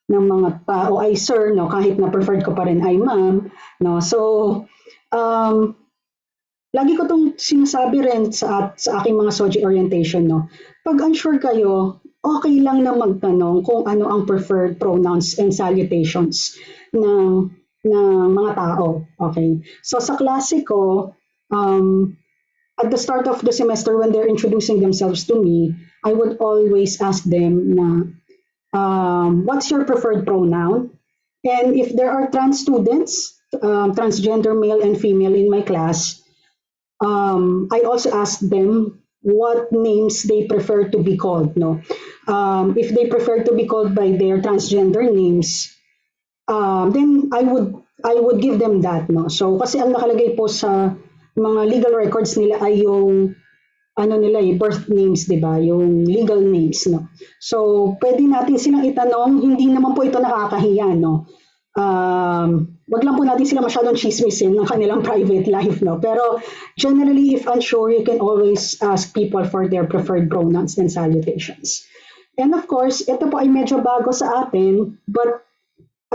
mga tao ay sir, no, kahit na preferred ko pa rin ay ma'am, no. So lagi ko tong sinasabi rin sa aking mga SOGI orientation, no. Pag unsure kayo, okay lang na magtanong kung ano ang preferred pronouns and salutations ng mga tao. Okay. So sa klase ko, at the start of the semester when they're introducing themselves to me, I would always ask them na, what's your preferred pronoun? And if there are trans students, transgender male and female in my class, I also ask them what names they prefer to be called, no? If they prefer to be called by their transgender names, then I would give them that, no. So kasi ang nakalagay po sa mga legal records nila ay yung birth names, 'di ba? Yung legal names, no. So pwede natin silang itanong, hindi naman po ito nakakahiya, no. Wag lang po natin sila masyadong chismisin ng kanilang private life, no. Pero generally, if unsure, you can always ask people for their preferred pronouns and salutations. And of course, ito po ay medyo bago sa atin, but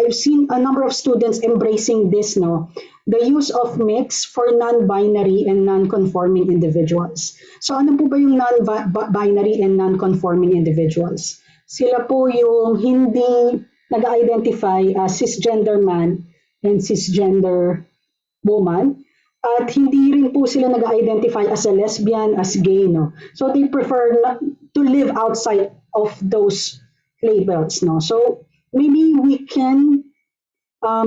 I've seen a number of students embracing this, no, the use of mix for non-binary and non-conforming individuals. So ano po ba yung non-binary and non-conforming individuals? Sila po yung hindi nag-identify as cisgender man and cisgender woman, at hindi rin po sila nag-identify as a lesbian, as gay, no. So they prefer to live outside of those labels, no. So maybe we can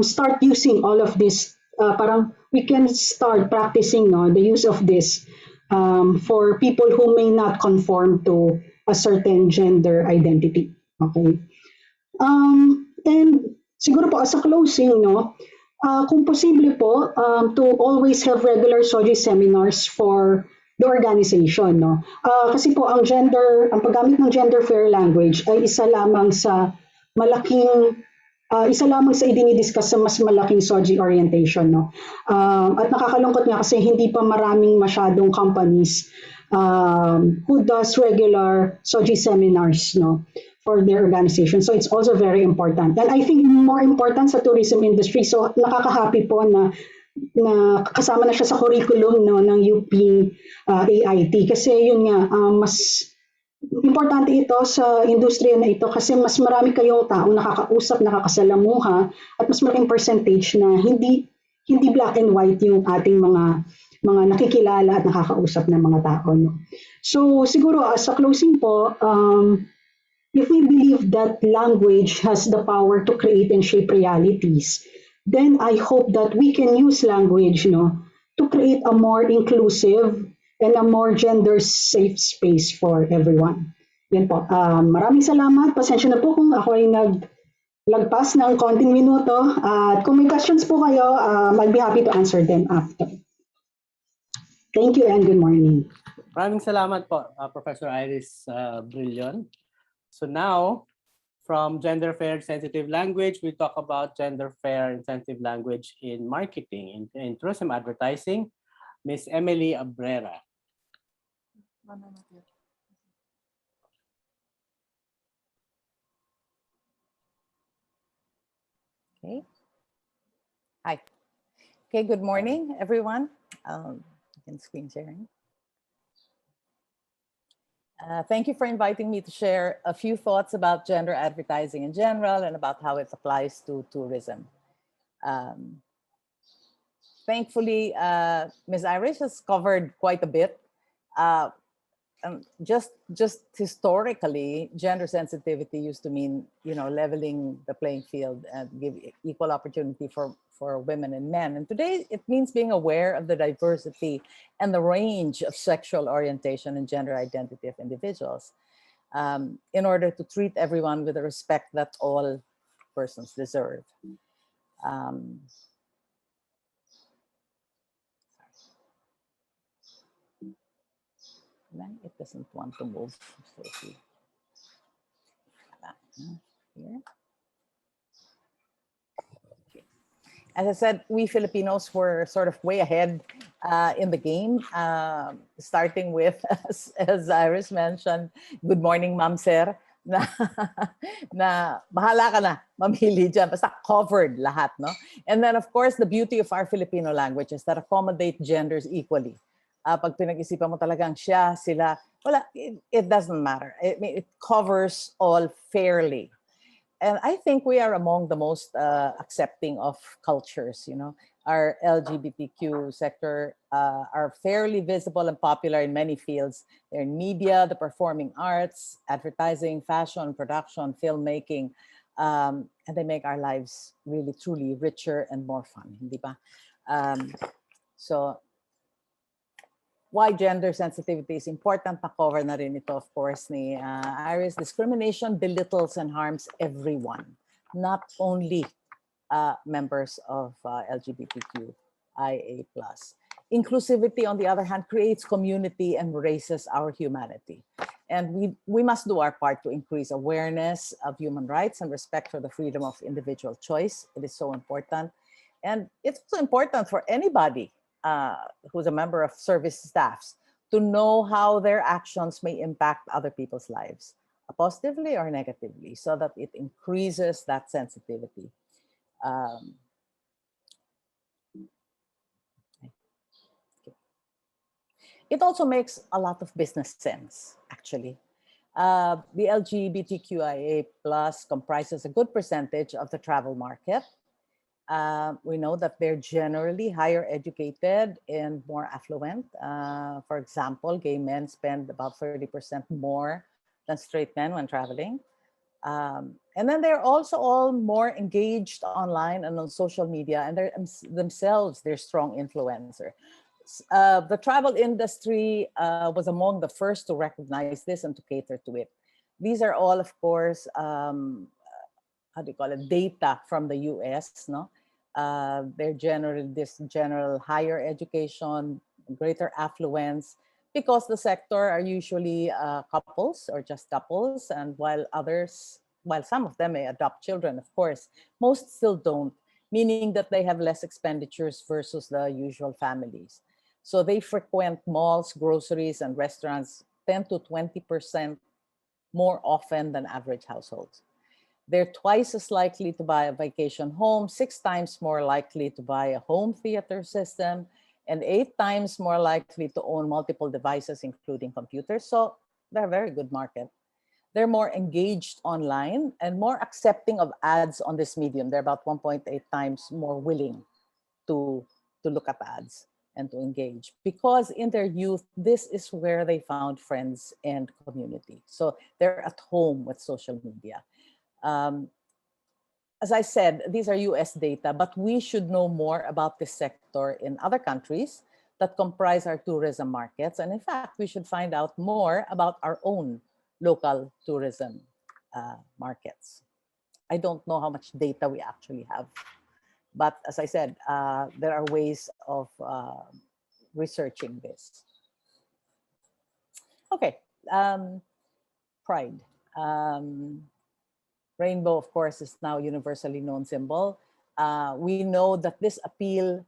start using all of this, parang we can start practicing, no, the use of this for people who may not conform to a certain gender identity. Okay. And siguro po as a closing, no, kung posible po, to always have regular SOGI seminars for the organization, no. Kasi po ang paggamit ng gender fair language ay isa lamang sa malaking isa lamang sa idinidiscuss sa mas malaking SOGI orientation, no? At nakakalungkot nga kasi hindi pa maraming masyadong companies who does regular SOGI seminars, no, for their organization. So it's also very important. And I think more important sa tourism industry. So nakaka-happy po na kasama na siya sa curriculum, no, ng UP AIT kasi yun nga mas importante ito sa industriya na ito kasi mas marami kayong tao nakakausap, nakakasalamuha at mas malaking percentage na hindi black and white yung ating mga nakikilala at nakakausap ng mga tao, no. So siguro as a closing po, if we believe that language has the power to create and shape realities, then I hope that we can use language, no, to create a more inclusive and a more gender-safe space for everyone. Yan po. Maraming salamat. Pasensya na po kung ako ay naglagpas ng konting minuto. At kung may questions po kayo, I'll be happy to answer them after. Thank you and good morning. Maraming salamat po, Professor Iris Brillion. So now, from gender fair sensitive language, we talk about gender fair and sensitive language in marketing, in tourism advertising. Miss Emily Abrera. Okay. Hi. Okay, good morning, everyone. And screen sharing. Thank you for inviting me to share a few thoughts about gender advertising in general and about how it applies to tourism. Thankfully, Ms. Irish has covered quite a bit. Just historically, gender sensitivity used to mean, leveling the playing field and give equal opportunity for women and men. And today it means being aware of the diversity and the range of sexual orientation and gender identity of individuals in order to treat everyone with the respect that all persons deserve. It doesn't want to move. Here. As I said, we Filipinos were sort of way ahead in the game, starting with, as Iris mentioned, good morning, Ma'am Sir, na bahala ka na, mamili dyan, basta covered lahat, no? And then, of course, the beauty of our Filipino language is that accommodate genders equally. Pag pinag-isipan mo talagang siya, sila, wala, it doesn't matter. It covers all fairly. And I think we are among the most accepting of cultures, Our LGBTQ sector are fairly visible and popular in many fields. They're in media, the performing arts, advertising, fashion, production, filmmaking, and they make our lives really, truly richer and more fun, hindi ba? So, why gender sensitivity is important, na-cover na rin ito, of course, ni Iris. Discrimination belittles and harms everyone, not only members of LGBTQIA+. Inclusivity, on the other hand, creates community and raises our humanity. And we must do our part to increase awareness of human rights and respect for the freedom of individual choice. It is so important. And it's also important for anybody who's a member of service staffs to know how their actions may impact other people's lives, positively or negatively, so that it increases that sensitivity. It also makes a lot of business sense, actually. The LGBTQIA+ comprises a good percentage of the travel market. We know that they're generally higher educated and more affluent. For example, gay men spend about 30% more than straight men when traveling. And then they're also all more engaged online and on social media, and they're themselves, they're strong influencer. The travel industry was among the first to recognize this and to cater to it. These are all, of course, data from the US, no? They're general higher education, greater affluence, because the sector are usually couples or just couples, and while others while some of them may adopt children, of course, most still don't, meaning that they have less expenditures versus the usual families. So they frequent malls, groceries, and restaurants 10 to 20% more often than average households. They're twice as likely to buy a vacation home, 6 times more likely to buy a home theater system, and 8 times more likely to own multiple devices, including computers. So they're a very good market. They're more engaged online and more accepting of ads on this medium. They're about 1.8 times more willing to look at ads and to engage, because in their youth, this is where they found friends and community. So they're at home with social media. As I said, these are US data, but we should know more about this sector in other countries that comprise our tourism markets. And in fact, we should find out more about our own local tourism markets. I don't know how much data we actually have, but as I said, there are ways of researching this. Okay, pride. Rainbow, of course, is now a universally known symbol. We know that this appeal,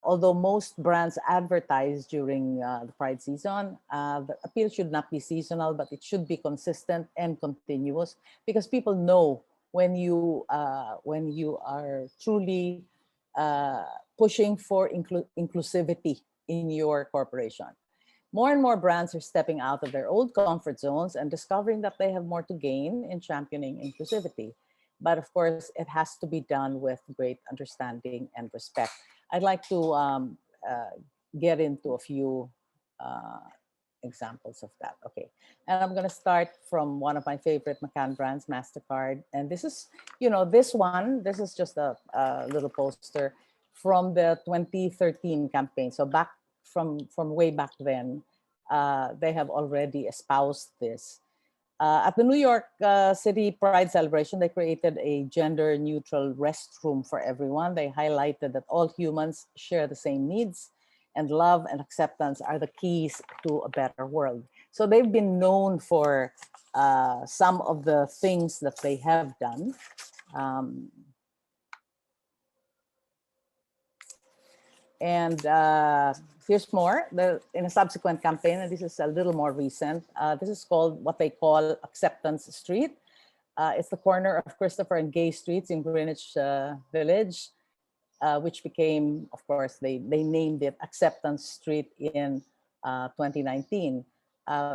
although most brands advertise during the Pride season, the appeal should not be seasonal, but it should be consistent and continuous, because people know when you are truly pushing for inclusivity in your corporation. More and more brands are stepping out of their old comfort zones and discovering that they have more to gain in championing inclusivity. But of course, it has to be done with great understanding and respect. I'd like to get into a few examples of that. Okay, and I'm going to start from one of my favorite McCann brands, MasterCard. And this is, this is just a little poster from the 2013 campaign. So back from way back then, they have already espoused this. At the New York City Pride celebration, they created a gender-neutral restroom for everyone. They highlighted that all humans share the same needs, and love and acceptance are the keys to a better world. So they've been known for some of the things that they have done. And here's more in a subsequent campaign, and this is a little more recent. This is called what they call Acceptance Street. It's the corner of Christopher and Gay Streets in Greenwich Village, which became, of course, they named it Acceptance Street in 2019.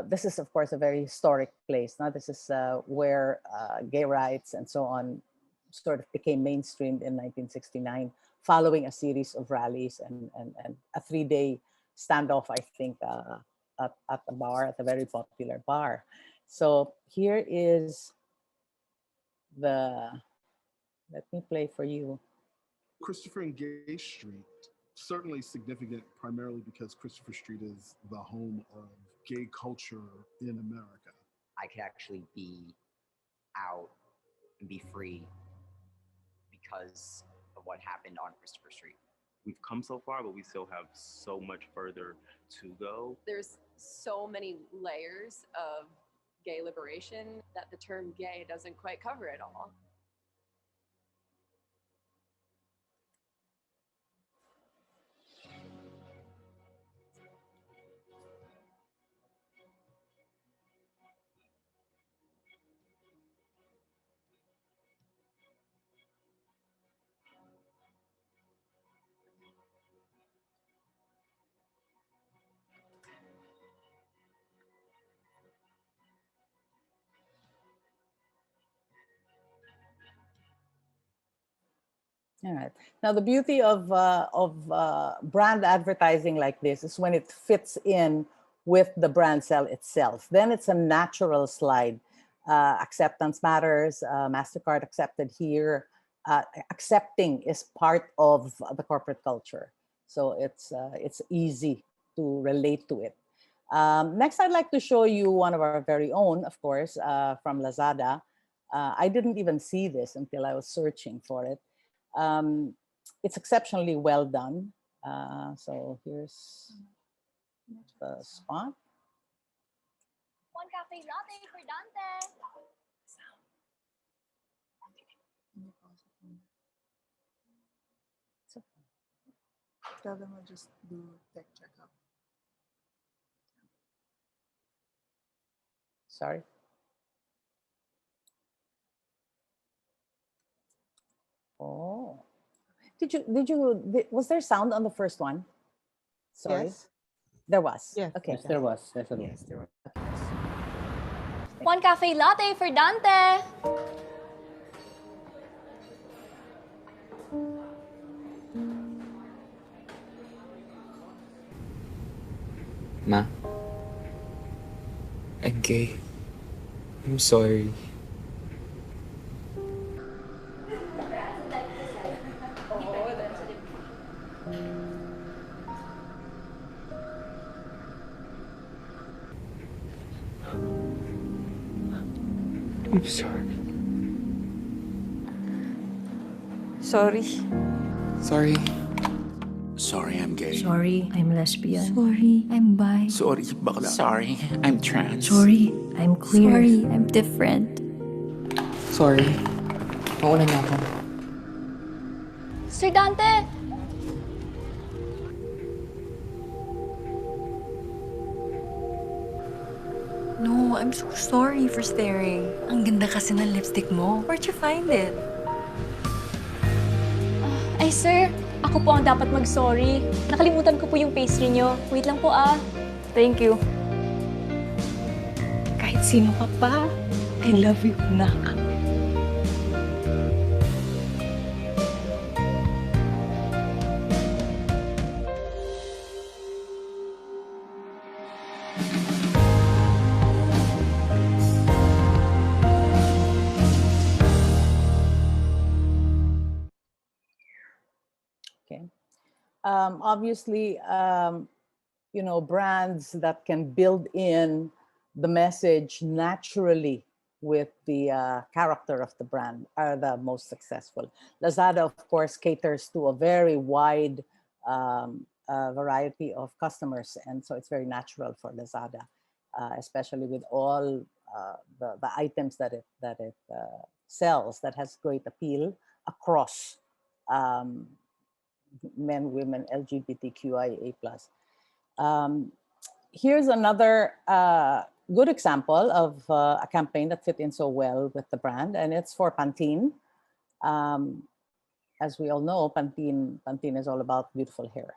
This is, of course, a very historic place. Now, this is where gay rights and so on sort of became mainstreamed in 1969, following a series of rallies and a 3-day standoff, I think, at a bar, at a very popular bar. So here is let me play for you. Christopher and Gay Street, certainly significant primarily because Christopher Street is the home of gay culture in America. I could actually be out and be free because of what happened on Christopher Street. We've come so far, but we still have so much further to go. There's so many layers of gay liberation that the term gay doesn't quite cover it all. All right. Now, the beauty of brand advertising like this is when it fits in with the brand cell itself. Then it's a natural slide. Acceptance matters. MasterCard accepted here. Accepting is part of the corporate culture, so it's easy to relate to it. Next, I'd like to show you one of our very own, of course, from Lazada. I didn't even see this until I was searching for it. It's exceptionally well done. So here's the spot. One cafe latte for Dante. Tell them I'll just do tech checkup. Sorry. Oh. Was there sound on the first one? Sorry. Yes. There was. Yes. Okay. Yes, there was. Yes, there was. Yes, there was. One cafe latte for Dante. Ma, I'm gay. I'm sorry. I'm sorry. Sorry. Sorry. Sorry, I'm gay. Sorry, I'm lesbian. Sorry, I'm bi. Sorry, bakla. Sorry, I'm trans. Sorry, I'm queer. Sorry, I'm different. Sorry. Mauna na ako. Sir Dante! No, I'm so sorry for staring. Ang ganda kasi ng lipstick mo. Where'd you find it? Ay sir, ako po ang dapat mag-sorry. Nakalimutan ko po yung pastry nyo. Wait lang po ah. Thank you. Kahit sino ka pa, I love you, anak. Okay. Obviously, brands that can build in the message naturally with the character of the brand are the most successful. Lazada, of course, caters to a very wide variety of customers, and so it's very natural for Lazada, especially with all the items that it sells that has great appeal across men, women, LGBTQIA+. Here's another good example of a campaign that fit in so well with the brand, and it's for Pantene. As we all know, Pantene is all about beautiful hair.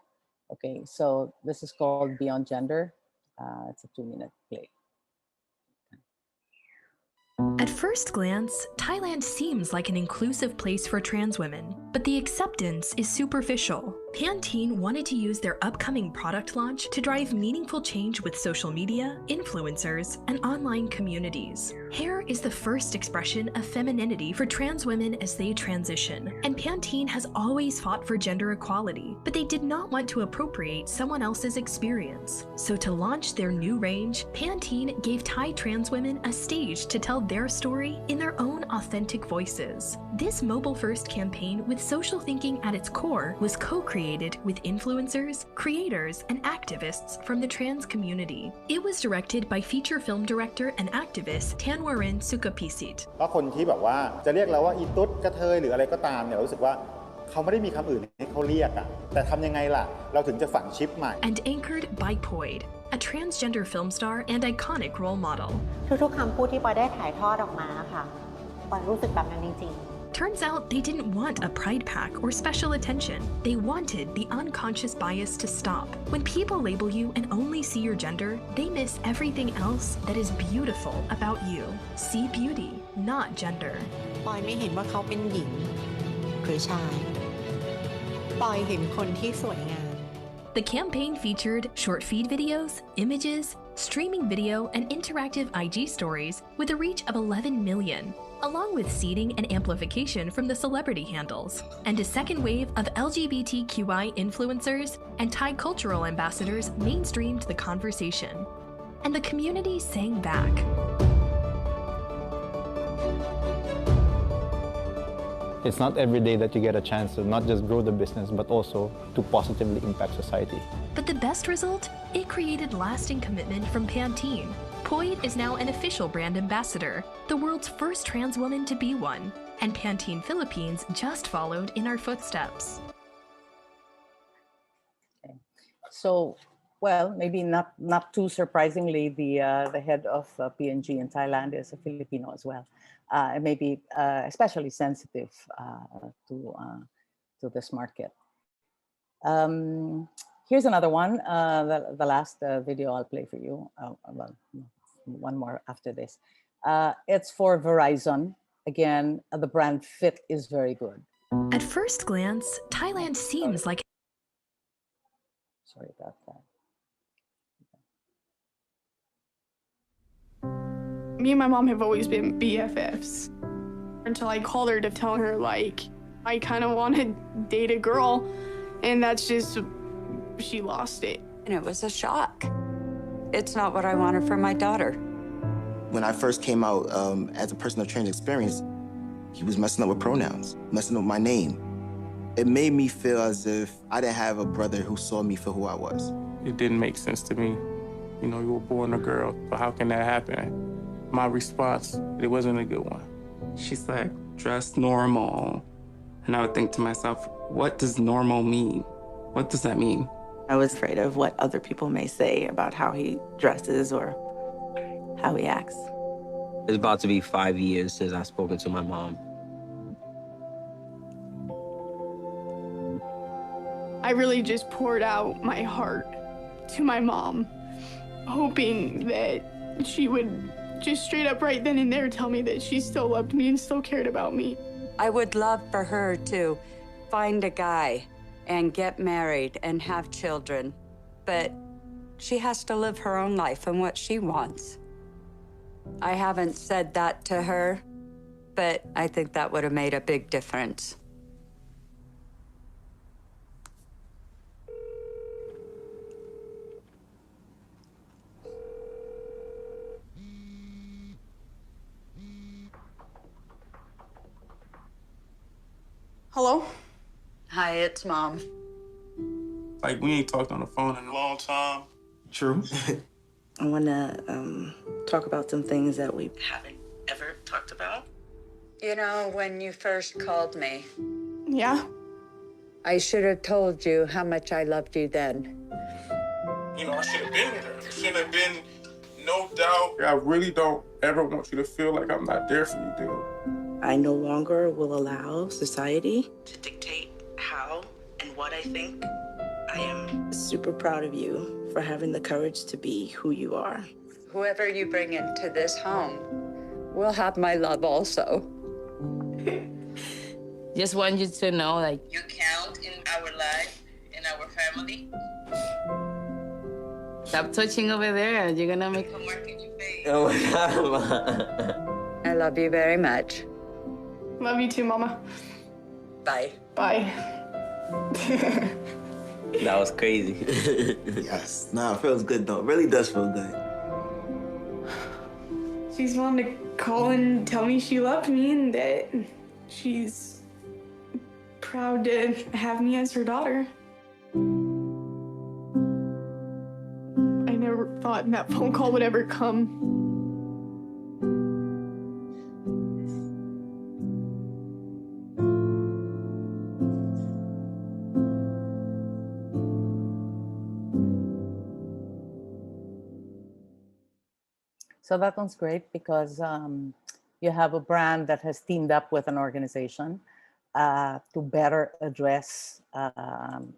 Okay, so this is called Beyond Gender. It's a 2-minute play. At first glance, Thailand seems like an inclusive place for trans women, but the acceptance is superficial. Pantene wanted to use their upcoming product launch to drive meaningful change with social media, influencers, and online communities. Hair is the first expression of femininity for trans women as they transition, and Pantene has always fought for gender equality, but they did not want to appropriate someone else's experience. So to launch their new range, Pantene gave Thai trans women a stage to tell their story in their own authentic voices. This mobile-first campaign with social thinking at its core was co-created with influencers, creators, and activists from the trans community. It was directed by feature film director and activist Tanwarin Sukapisit. ก็คนที่แบบว่าจะเรียกเราว่าอีตุ๊ดกระเทยหรืออะไรก็ตามเนี่ยรู้สึกว่าเขาไม่ได้มีคำอื่นให้เขาเรียกอ่ะแต่ทำยังไงล่ะเราถึงจะฝังชิปใหม่ And anchored by Poid, a transgender film star and iconic role model. ทุกๆคำพูดที่ปอยได้ถ่ายทอดออกมาค่ะปอยรู้สึกแบบนั้นจริงๆ Turns out they didn't want a pride pack or special attention. They wanted the unconscious bias to stop. When people label you and only see your gender, they miss everything else that is beautiful about you. See beauty, not gender. ปอยไม่เห็นว่าเขาเป็นหญิงหรือชายปอยเห็นคนที่สวยงาม The campaign featured short feed videos, images, streaming video, and interactive IG stories with a reach of 11 million, along with seeding and amplification from the celebrity handles, and a second wave of LGBTQI influencers and Thai cultural ambassadors mainstreamed the conversation. And the community sang back. It's not every day that you get a chance to not just grow the business, but also to positively impact society. But the best result? It created lasting commitment from Pantene. Poid is now an official brand ambassador, the world's first trans woman to be one. And Pantene Philippines just followed in our footsteps. So, well, maybe not too surprisingly, the head of P&G in Thailand is a Filipino as well, and maybe especially sensitive to this market. Here's another one. The last video I'll play for you. Well, one more after this. It's for Verizon. Again, the brand fit is very good. At first glance, Thailand seems like... Sorry about that. Me and my mom have always been BFFs until I called her to tell her, like, I kind of want to date a girl, and that's just, she lost it. And it was a shock. It's not what I wanted for my daughter. When I first came out as a person of trans experience, he was messing up with pronouns, messing up my name. It made me feel as if I didn't have a brother who saw me for who I was. It didn't make sense to me. You know, you were born a girl, so how can that happen? My response, it wasn't a good one. She's like, dress normal. And I would think to myself, what does normal mean? What does that mean? I was afraid of what other people may say about how he dresses or how he acts. It's about to be 5 years since I've spoken to my mom. I really just poured out my heart to my mom, hoping that she would just straight up right then and there tell me that she still loved me and still cared about me. I would love for her to find a guy and get married and have children, but she has to live her own life and what she wants. I haven't said that to her, but I think that would have made a big difference. Hello? Hi, it's Mom. Like, we ain't talked on the phone in a long time. True. I want to talk about some things that we haven't ever talked about. You know, when you first called me. Yeah? I should have told you how much I loved you then. You know, I should have been there. There should have been no doubt. I really don't ever want you to feel like I'm not there for you, dude. I no longer will allow society to dictate how and what I think. I am super proud of you for having the courage to be who you are. Whoever you bring into this home will have my love also. Just want you to know, like, you count in our life, in our family. stop touching over there. You're gonna make Come work in your face. Oh my God. I love you very much. Love you too, Mama. Bye. Bye. That was crazy. Yes. Nah, it feels good though. It really does feel good. She's wanted to call and tell me she loved me and that she's proud to have me as her daughter. I never thought that phone call would ever come. So that one's great because you have a brand that has teamed up with an organization to better address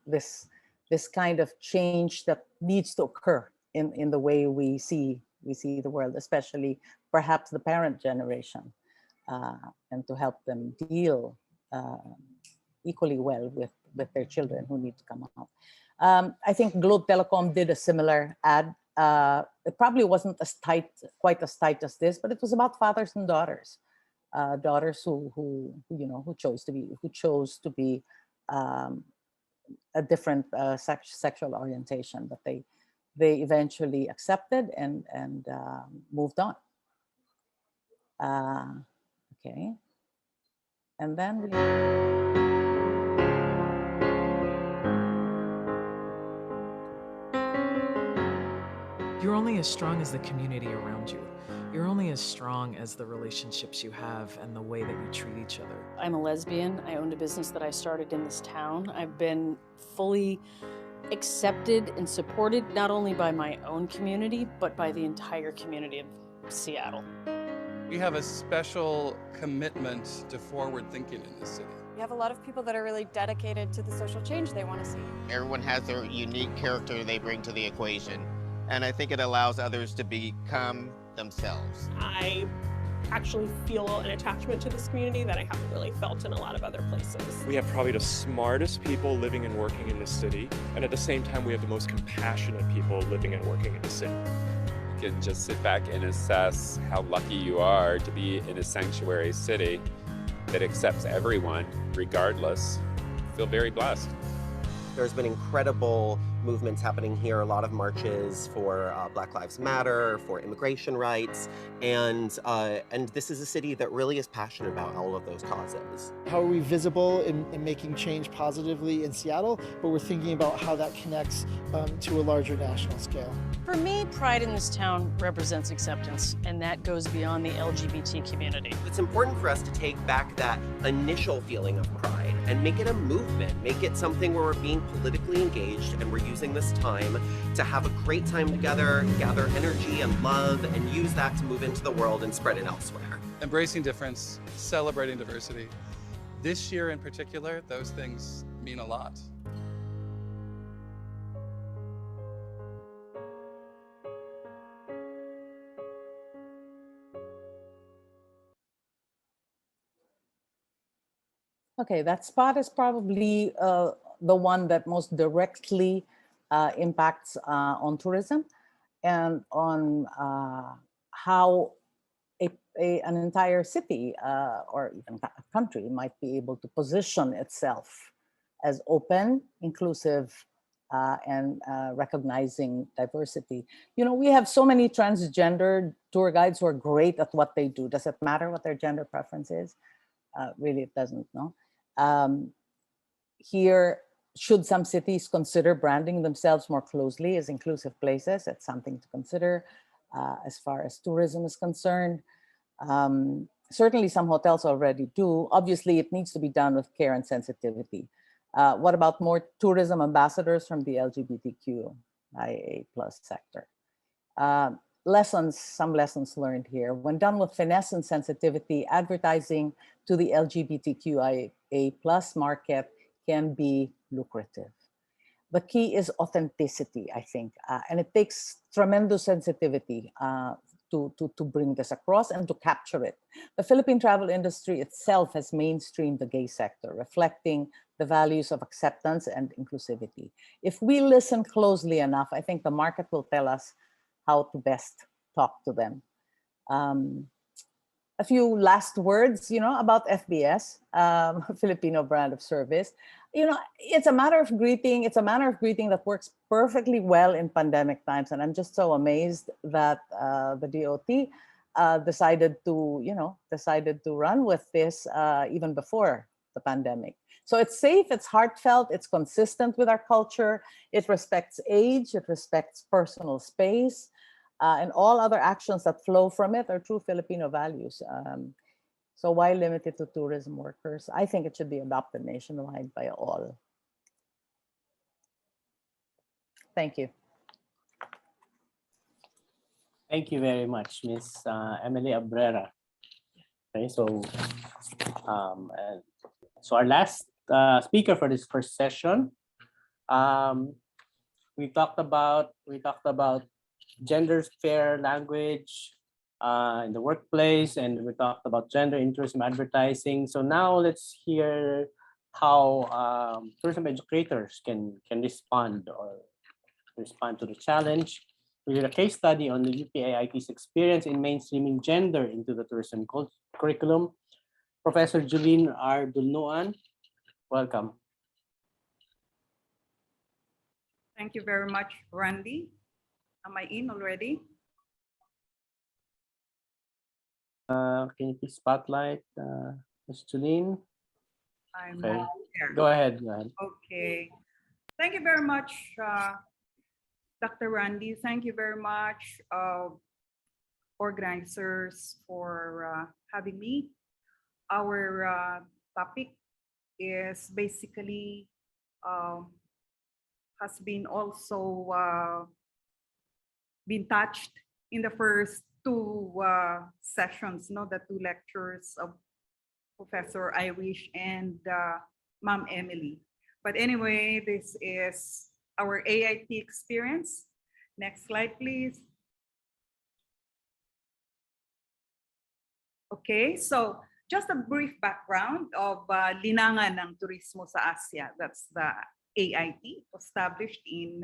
this kind of change that needs to occur in the way we see the world, especially perhaps the parent generation, and to help them deal equally well with their children who need to come out. I think Globe Telecom did a similar ad. It probably wasn't quite as tight as this, but it was about fathers and daughters, daughters who chose to be a different sexual orientation, but they eventually accepted and moved on. Okay, and then You're only only as strong as the community around you. You're only as strong as the relationships you have and the way that you treat each other. I'm a lesbian. I owned a business that I started in this town. I've been fully accepted and supported not only by my own community, but by the entire community of Seattle. We have a special commitment to forward thinking in this city. We have a lot of people that are really dedicated to the social change they want to see. Everyone has their unique character they bring to the equation, and I think it allows others to become themselves. I actually feel an attachment to this community that I haven't really felt in a lot of other places. We have probably the smartest people living and working in this city, and at the same time we have the most compassionate people living and working in the city. You can just sit back and assess how lucky you are to be in a sanctuary city that accepts everyone regardless. I feel very blessed. There's been incredible movements happening here, a lot of marches for Black Lives Matter, for immigration rights, and this is a city that really is passionate about all of those causes. How are we visible in making change positively in Seattle, but we're thinking about how that connects to a larger national scale. For me, pride in this town represents acceptance, and that goes beyond the LGBT community. It's important for us to take back that initial feeling of pride and make it a movement, make it something where we're being politically engaged and we're using this time to have a great time together, gather energy and love, and use that to move into the world and spread it elsewhere. Embracing difference, celebrating diversity. This year in particular, those things mean a lot. Okay, that spot is probably the one that most directly impacts on tourism and on how an entire city or even a country might be able to position itself as open, inclusive, and recognizing diversity. You know, we have so many transgender tour guides who are great at what they do. Does it matter what their gender preference is? Really, it doesn't, no? Here, should some cities consider branding themselves more closely as inclusive places? It's something to consider as far as tourism is concerned. Certainly some hotels already do. Obviously, it needs to be done with care and sensitivity. What about more tourism ambassadors from the LGBTQIA+ sector? Some lessons learned here. When done with finesse and sensitivity, advertising to the LGBTQIA+ market can be lucrative. The key is authenticity, I think, and it takes tremendous sensitivity to bring this across and to capture it. The Philippine travel industry itself has mainstreamed the gay sector, reflecting the values of acceptance and inclusivity. If we listen closely enough, I think the market will tell us how to best talk to them. A few last words, about FBS, Filipino brand of service. It's a matter of greeting. It's a manner of greeting that works perfectly well in pandemic times. And I'm just so amazed that the DOT decided to run with this even before the pandemic. So it's safe, it's heartfelt, it's consistent with our culture. It respects age, it respects personal space, and all other actions that flow from it are true Filipino values. So why limit it to tourism workers? I think it should be adopted nationwide by all. Thank you. Thank you very much, Ms. Emily Abrera. Okay, so our last speaker for this first session, we talked about gender fair language in the workplace, and we talked about gender in tourism advertising. So now let's hear how tourism educators can respond to the challenge. We did a case study on the UPAIT's experience in mainstreaming gender into the tourism curriculum. Professor Julene R. Dulnuan, welcome. Thank you very much, Randy. Am I in already? Can you please spotlight Ms. Julene? I'm okay. There. Go ahead. Okay. Thank you very much, Dr. Randy, thank you very much, organizers, for having me. Our topic is basically has been also been touched in the first two sessions, no, the two lectures of Professor Irish and Ma'am Emily. But anyway, this is our AIT experience. Next slide, please. Okay, so just a brief background of Linangan ng Turismo sa Asia. That's the AIT, established in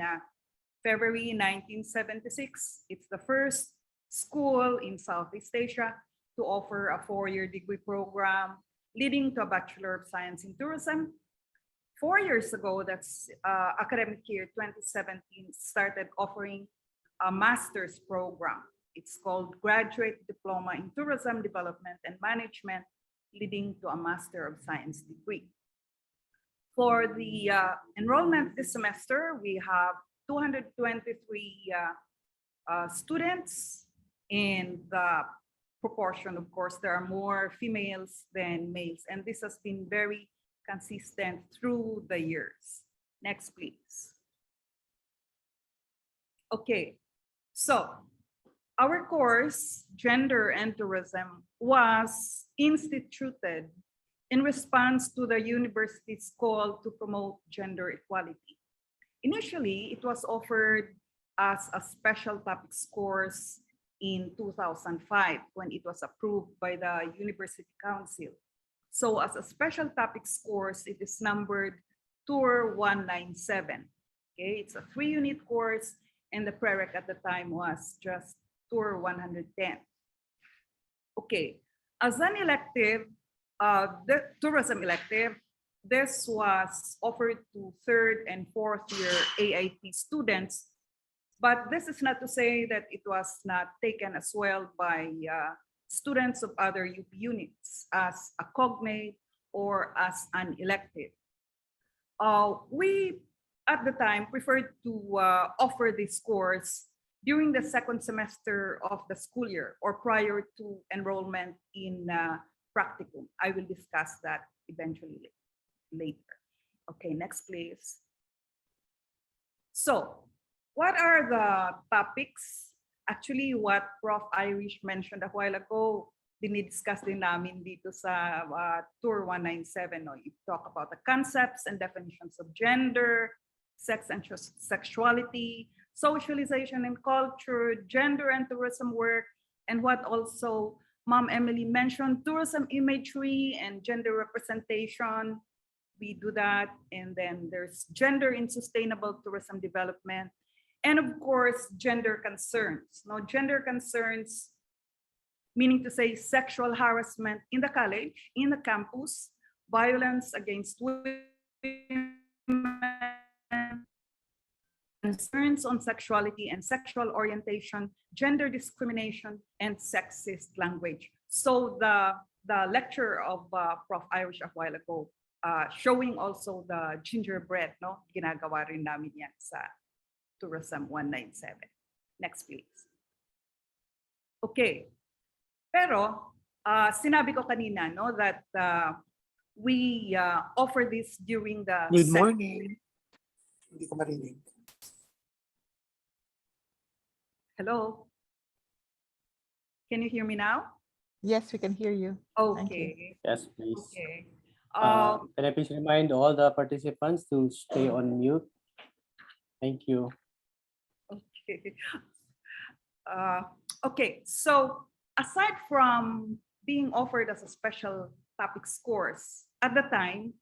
February 1976. It's the first school in Southeast Asia to offer a 4-year degree program leading to a Bachelor of Science in Tourism. 4 years ago, that's academic year 2017, started offering a master's program. It's called Graduate Diploma in Tourism Development and Management, leading to a Master of Science degree. For the enrollment this semester, we have 223 students. In the proportion, of course, there are more females than males, and this has been very consistent through the years. Next, please. Okay, so our course, Gender and Tourism, was instituted in response to the university's call to promote gender equality. Initially, it was offered as a special topics course in 2005 when it was approved by the University Council. So as a special topics course, it is numbered Tour 197. Okay, it's a 3-unit course, and the prereq at the time was just Tour 110. Okay, as an elective, the tourism elective, this was offered to 3rd and 4th year AIT students, but this is not to say that it was not taken as well by students of other UP units as a cognate or as an elective. We, at the time, preferred to offer this course during the 2nd semester of the school year or prior to enrollment in practicum. I will discuss that eventually later. Okay, next please. So, what are the topics? Actually, what Prof. Irish mentioned a while ago, dinidiscuss din namin dito sa Tour 197. No? You talk about the concepts and definitions of gender, sex and sexuality, socialization and culture, gender and tourism work, and what also Mom Emily mentioned, tourism imagery and gender representation. We do that. And then there's gender in sustainable tourism development. And of course, gender concerns. Now, gender concerns, meaning to say sexual harassment in the college, in the campus, violence against women, concerns on sexuality and sexual orientation, gender discrimination, and sexist language. So the lecture of Prof. Irish a while ago, showing also the gingerbread, no? Ginagawa rin namin yan sa Tourism 197. Next, please. Okay. Pero, sinabi ko kanina, no, that we offer this during the... Good morning. Hindi ko marinig. Hello? Can you hear me now? Yes, we can hear you. Okay. Yes, please. Okay. Can I please remind all the participants to stay on mute? Thank you. Okay. Okay, so aside from being offered as a special topics course, at the time,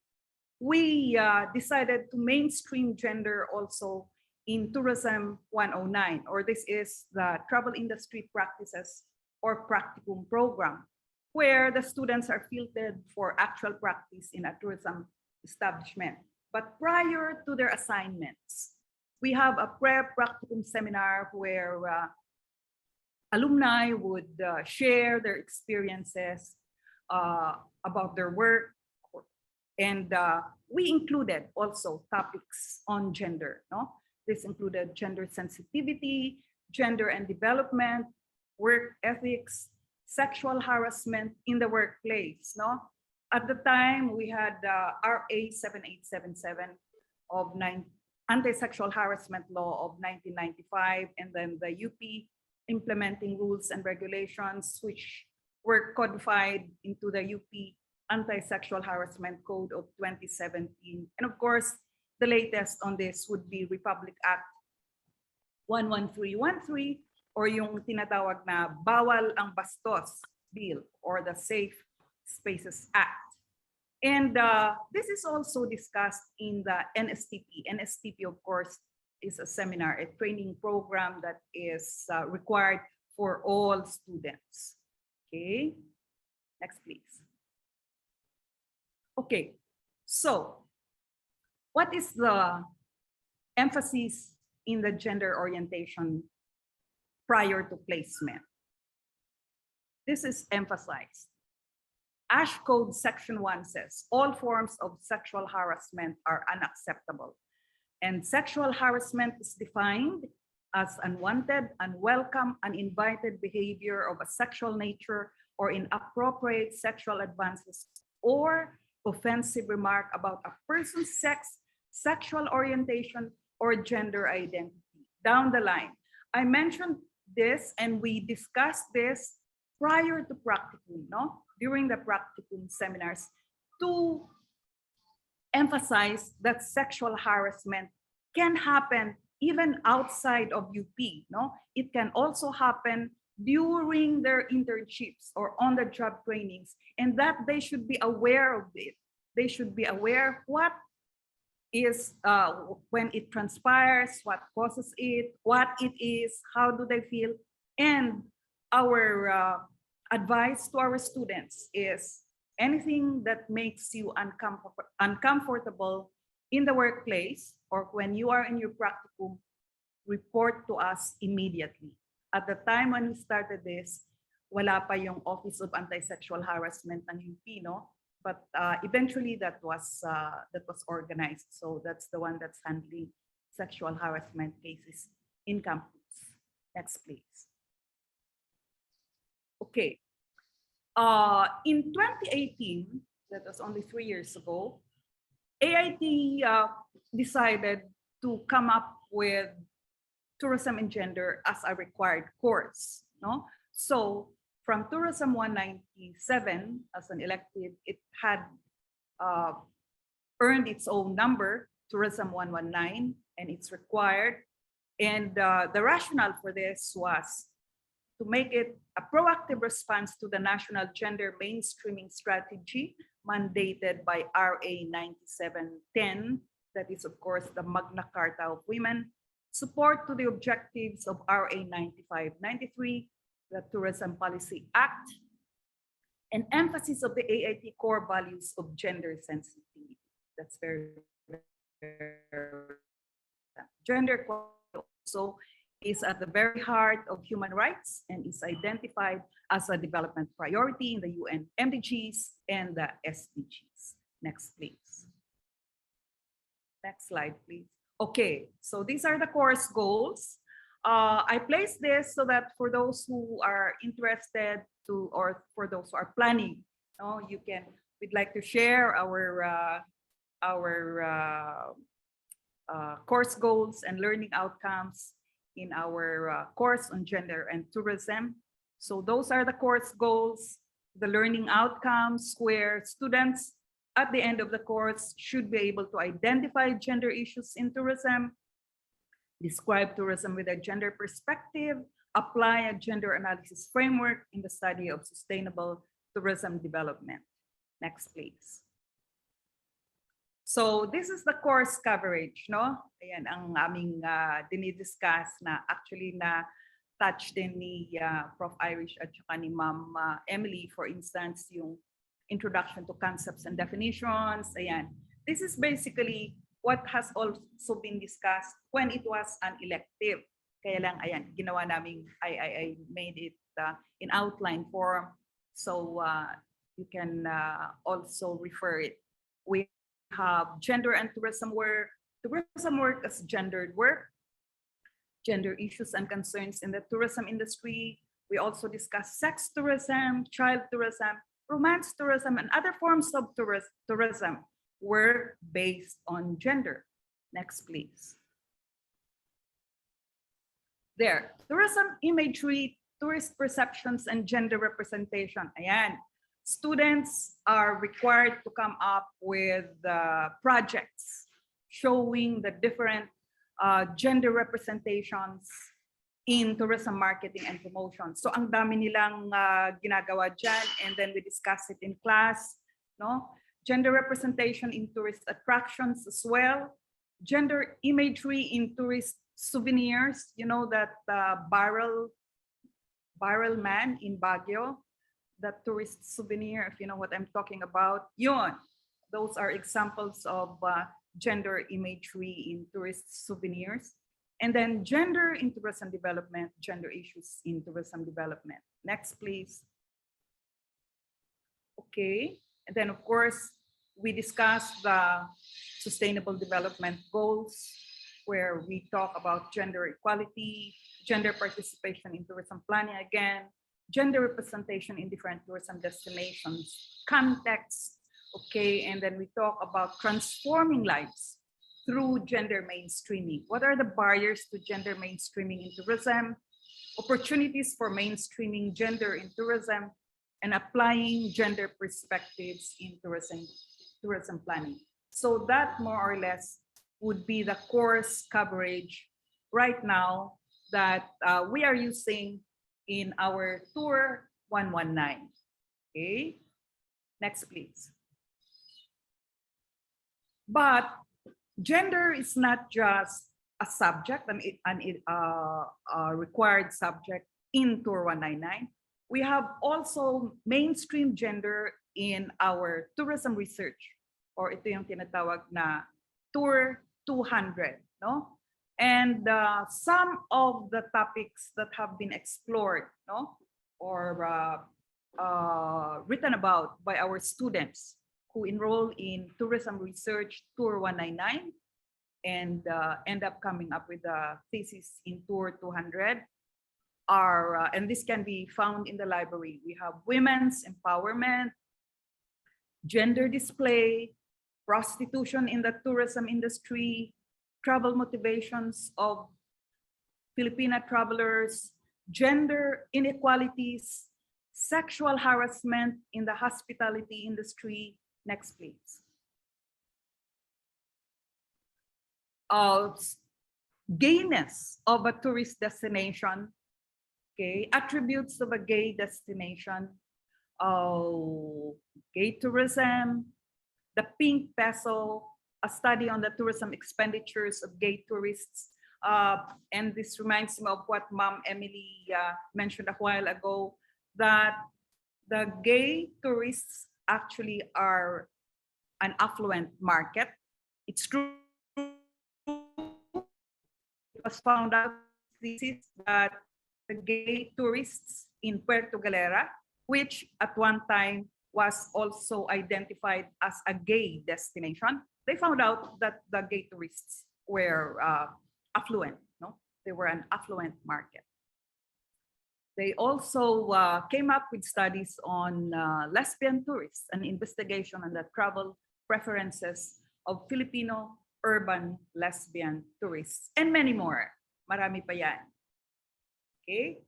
we decided to mainstream gender also in Tourism 109, or this is the Travel Industry Practices or Practicum program, where the students are filtered for actual practice in a tourism establishment. But prior to their assignments, we have a pre-practicum seminar where alumni would share their experiences about their work. And we included also topics on gender, no? This included gender sensitivity, gender and development, work ethics, sexual harassment in the workplace. No? At the time, we had RA 7877 of Anti-Sexual Harassment Law of 1995, and then the UP implementing rules and regulations which were codified into the UP Anti-Sexual Harassment Code of 2017. And of course, the latest on this would be Republic Act 11313, or yung tinatawag na Bawal ang Bastos Bill, or the Safe Spaces Act. And this is also discussed in the NSTP. NSTP, of course, is a seminar, a training program that is required for all students. Okay, next please. Okay, so what is the emphasis in the gender orientation prior to placement? This is emphasized. Ash Code Section 1 says, all forms of sexual harassment are unacceptable. And sexual harassment is defined as unwanted, unwelcome, uninvited behavior of a sexual nature or inappropriate sexual advances or offensive remark about a person's sex, sexual orientation, or gender identity. Down the line, I mentioned this and we discussed this prior to practicum, no? During the practicum seminars, to emphasize that sexual harassment can happen even outside of UP, no? It can also happen during their internships or on-the-job trainings, and that they should be aware of it. They should be aware what is, when it transpires, what causes it, what it is, how do they feel. And our advice to our students is anything that makes you uncomfortable in the workplace or when you are in your practicum, report to us immediately. At the time when we started this, wala pa yung Office of Anti-Sexual Harassment ng UP, no? But eventually that was organized. So that's the one that's handling sexual harassment cases in campus. Next, please. Okay. In 2018, that was only 3 years ago, AIT decided to come up with tourism and gender as a required course. No? So from Tourism 197 as an elective, it had earned its own number, Tourism 119, and it's required. And the rationale for this was to make it a proactive response to the National Gender Mainstreaming Strategy mandated by RA 9710, that is of course the Magna Carta of Women, support to the objectives of RA 9593, the Tourism Policy Act, and emphasis of the AIT core values of gender sensitivity. That's very, very gender equality also is at the very heart of human rights and is identified as a development priority in the UN MDGs and the SDGs. Next, please. Next slide, please. Okay, so these are the course goals. I placed this so that for those who are interested to, or for those who are planning, we'd like to share our course goals and learning outcomes in our course on gender and tourism. So those are the course goals, the learning outcomes where students at the end of the course should be able to identify gender issues in tourism, describe tourism with a gender perspective, apply a gender analysis framework in the study of sustainable tourism development. Next, please. So this is the course coverage, no? Ayan ang aming dinidiscuss na actually na touch din ni Prof. Irish at saka ni Ma'am Emily, for instance, yung introduction to concepts and definitions. Ayan. This is basically what has also been discussed when it was an elective. Kaya lang, ayan, ginawa namin, I made it in outline form. So you can also refer it. We have gender and tourism work as gendered work, gender issues and concerns in the tourism industry. We also discuss sex tourism, child tourism, romance tourism, and other forms of tourism were based on gender. Next, please. There, tourism imagery, tourist perceptions, and gender representation. Ayan. Students are required to come up with projects showing the different gender representations in tourism marketing and promotion. So ang dami nilang ginagawa dyan, and then we discuss it in class. No? Gender representation in tourist attractions as well. Gender imagery in tourist souvenirs. You know that viral man in Baguio, that tourist souvenir, if you know what I'm talking about. Yun. Those are examples of gender imagery in tourist souvenirs. And then gender in tourism development, gender issues in tourism development. Next, please. Okay. And then, of course, we discussed the sustainable development goals, where we talk about gender equality, gender participation in tourism planning again, gender representation in different tourism destinations, context, okay, and then we talk about transforming lives through gender mainstreaming. What are the barriers to gender mainstreaming in tourism? Opportunities for mainstreaming gender in tourism, and applying gender perspectives in tourism planning. So that more or less would be the course coverage right now that we are using in our Tour 119. Okay, next please. But gender is not just a subject, a required subject in Tour 199. We have also mainstream gender in our tourism research, or ito yung tinatawag na Tour 200, no? And some of the topics that have been explored, no, or written about by our students who enroll in tourism research Tour 199 and end up coming up with a thesis in Tour 200 are, and this can be found in the library. We have women's empowerment, gender display, prostitution in the tourism industry, travel motivations of Filipina travelers, gender inequalities, sexual harassment in the hospitality industry. Next, please. Gayness of a tourist destination, okay, attributes of a gay destination, gay tourism, the pink peso, a study on the tourism expenditures of gay tourists. And this reminds me of what Ma'am Emily mentioned a while ago, that the gay tourists actually are an affluent market. It's true. It was found out that the gay tourists in Puerto Galera, which at one time was also identified as a gay destination, they found out that the gay tourists were affluent. No, they were an affluent market. They also came up with studies on lesbian tourists, an investigation on the travel preferences of Filipino urban lesbian tourists, and many more. Marami pa yan. Okay?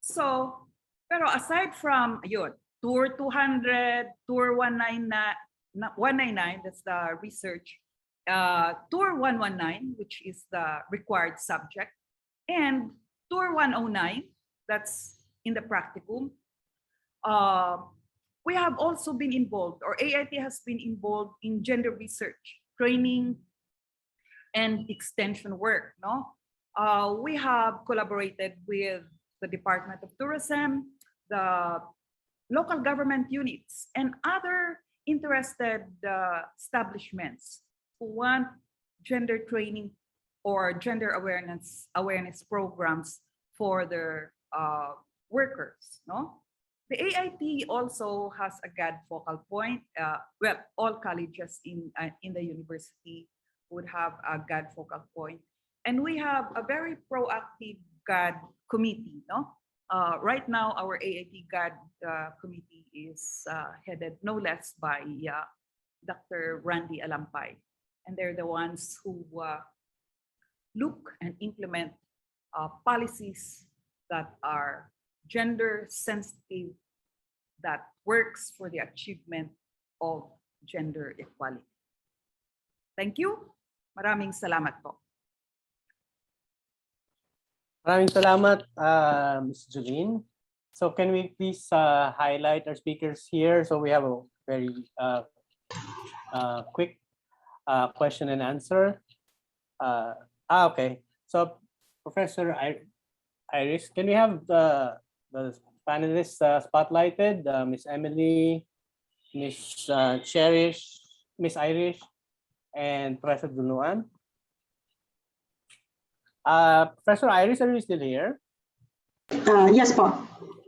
So, pero aside from, yun, Tour 200, Tour 199, that's the research, Tour 119, which is the required subject, and Tour 109, that's in the practicum. We have also been involved, or AIT has been involved in gender research, training, and extension work. No, we have collaborated with the Department of Tourism, the local government units, and other interested establishments who want gender training or gender awareness programs for their workers. No, the AIT also has a GAD focal point. Well, all colleges in the university would have a GAD focal point. And we have a very proactive GAD committee, no? Right now, our AIT GAD committee is headed no less by Dr. Randy Alampay. And they're the ones who look and implement policies that are gender sensitive, that works for the achievement of gender equality. Thank you. Maraming salamat po. Maraming salamat, Ms. Julene. So can we please highlight our speakers here? So we have a very quick question and answer. Okay. So Professor Iris, can we have the panelists spotlighted? Miss Emily, Miss Cherish, Miss Irish, and Professor Dunuan. Professor Iris, are you still here? Yes po.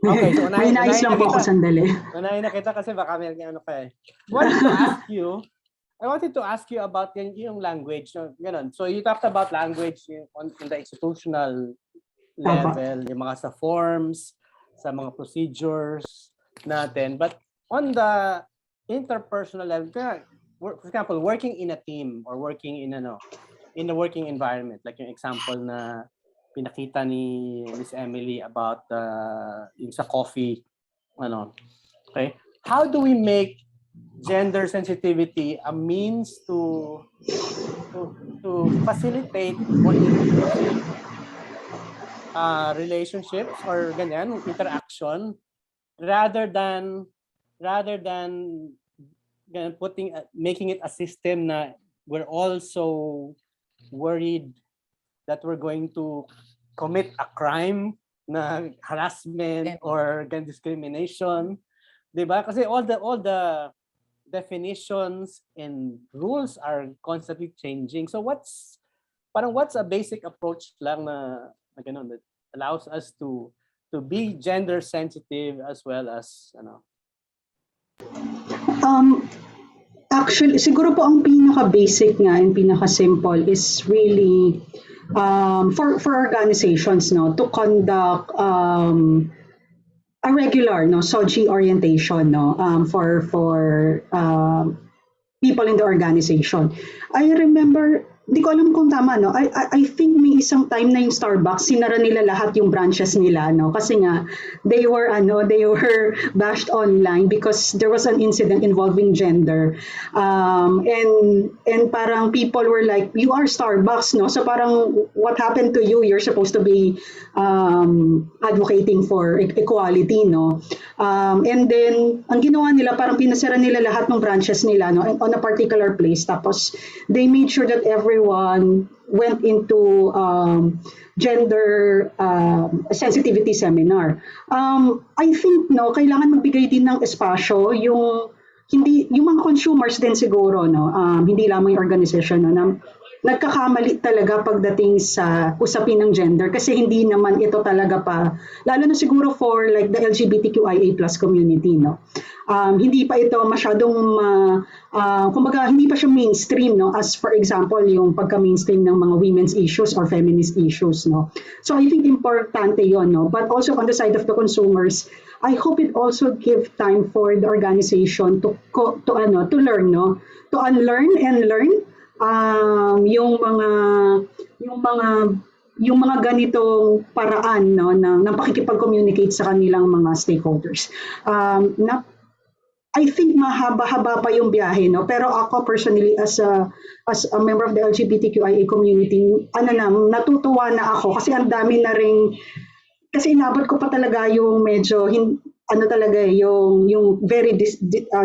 Okay, so may nais lang po ako sandali. Unahin na kita kasi baka may ano ka eh. I wanted to ask you about yung language. So you talked about language in the institutional level, yung mga sa forms, sa mga procedures natin. But on the interpersonal level, for example, working in a team or working in a working environment, like yung example na pinakita ni Miss Emily about yung sa coffee, okay? How do we make gender sensitivity a means to facilitate more inclusive relationships or ganyan, interaction, rather than making it a system na we're also worried that we're going to commit a crime na harassment or discrimination, diba? Kasi all the definitions and rules are constantly changing. So what's a basic approach lang na that allows us to be gender sensitive as well as Actually, siguro po ang pinaka-basic nga and pinaka-simple is really for organizations to conduct a regular SOGI orientation for people in the organization. I remember, di ko alam kung tama, I think may isang time na yung Starbucks, sinara nila lahat yung branches nila, kasi nga, they were bashed online because there was an incident involving gender. And parang people were like, you are Starbucks, so parang, what happened to you? You're supposed to be advocating for equality, and then, ang ginawa nila, parang pinasara nila lahat ng branches nila, on a particular place, tapos, they made sure that everyone went into gender sensitivity seminar. I think kailangan magbigay din ng espasyo yung mga consumers din siguro hindi lamang yung organization na nagkakamali talaga pagdating sa usapin ng gender kasi hindi naman ito talaga pa lalo na siguro for like the LGBTQIA+ community hindi pa ito masyadong kumbaga hindi pa siya mainstream as for example yung pagka-mainstream ng mga women's issues or feminist issues so I think importante yon but also on the side of the consumers I hope it also give time for the organization to learn to unlearn and learn yung mga ganitong paraan ng pakikipag-communicate sa kanilang mga stakeholders. I think mahaba-haba pa yung biyahe pero ako personally as a member of the LGBTQIA community natutuwa na ako kasi ang dami na ring kasi inabot ko pa talaga yung medyo talaga yung very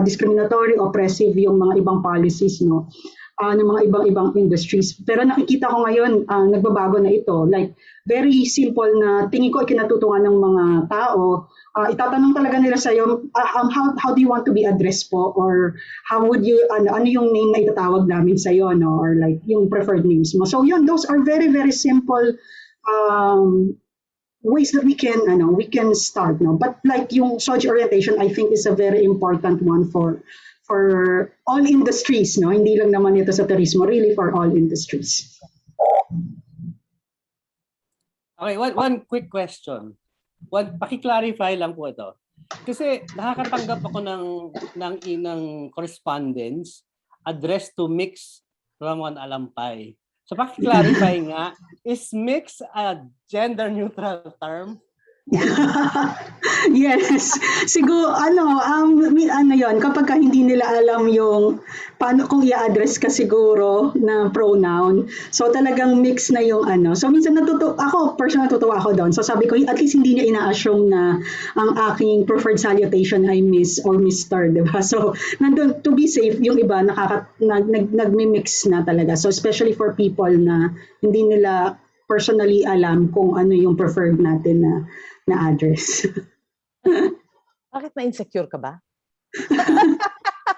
discriminatory, oppressive yung mga ibang policies ng mga ibang industries. Pero nakikita ko ngayon, nagbabago na ito. Like, very simple na tingin ko ay kinatutuwa ng mga tao. Itatanong talaga nila sa'yo, how do you want to be addressed po? Or how would you, ano yung name na itatawag namin sa'yo? Or like, yung preferred names mo. So yun, those are very, very simple ways that we can start. But like yung SOGI orientation, I think is a very important one for all industries, hindi lang naman ito sa turismo, really for all industries. Okay, one quick question. Paki-clarify lang po ito. Kasi nakakatanggap ako ng correspondence addressed to Mix Ramon Alampay. So paki-clarify nga, is mix a gender neutral term? Yes. Siguro, yon kapag ka hindi nila alam yung paano kung i-address ka siguro na pronoun. So talagang mix na yung ano. So minsan ako, personal natutuwa ako doon. So sabi ko, at least hindi niya ina-assume na ang aking preferred salutation ay Miss or Mr. Diba? So nandun, to be safe, yung iba nagmi-mix na talaga. So especially for people na hindi nila personally alam kung ano yung preferred natin na address. Bakit na-insecure ka ba?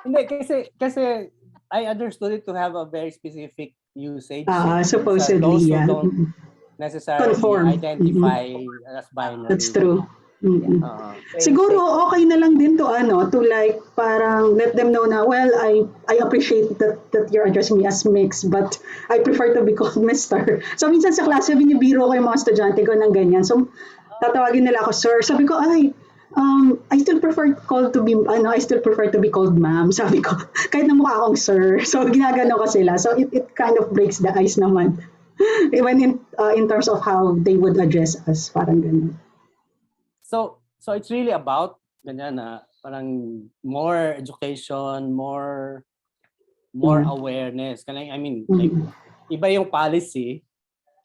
Hindi, kasi I understood it to have a very specific usage. Supposedly, those who yeah. don't necessarily Conform. identify as binary. That's true. Siguro okay na lang din to like parang let them know na I appreciate that you're addressing me as mix but I prefer to be called Mr. So minsan sa klase binibiro ko yung mga estudyante ko ng ganyan. So tatawagin nila ako sir. Sabi ko I still prefer to be called ma'am. Sabi ko kahit na mukha akong sir. So ginagano ko sila. So it kind of breaks the ice naman. Even in terms of how they would address us, parang ganun. So it's really about ganyan na parang more education, more awareness. I mean, like iba yung policy.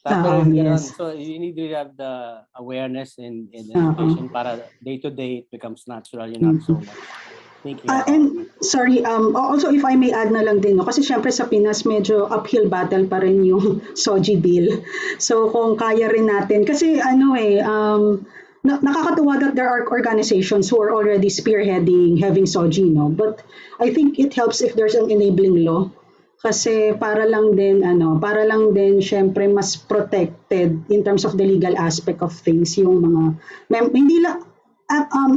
Tapos yes. So you need to have the awareness and education para day to day it becomes natural, not so much. Thank you. And sorry, also if I may add na lang din, kasi syempre sa Pinas medyo uphill battle pa rin yung SOGI bill. So kung kaya rin natin, kasi nakakatuwa that there are organizations who are already spearheading having SOGI, but I think it helps if there's an enabling law. Kasi para lang din syempre mas protected in terms of the legal aspect of things yung mga hindi lang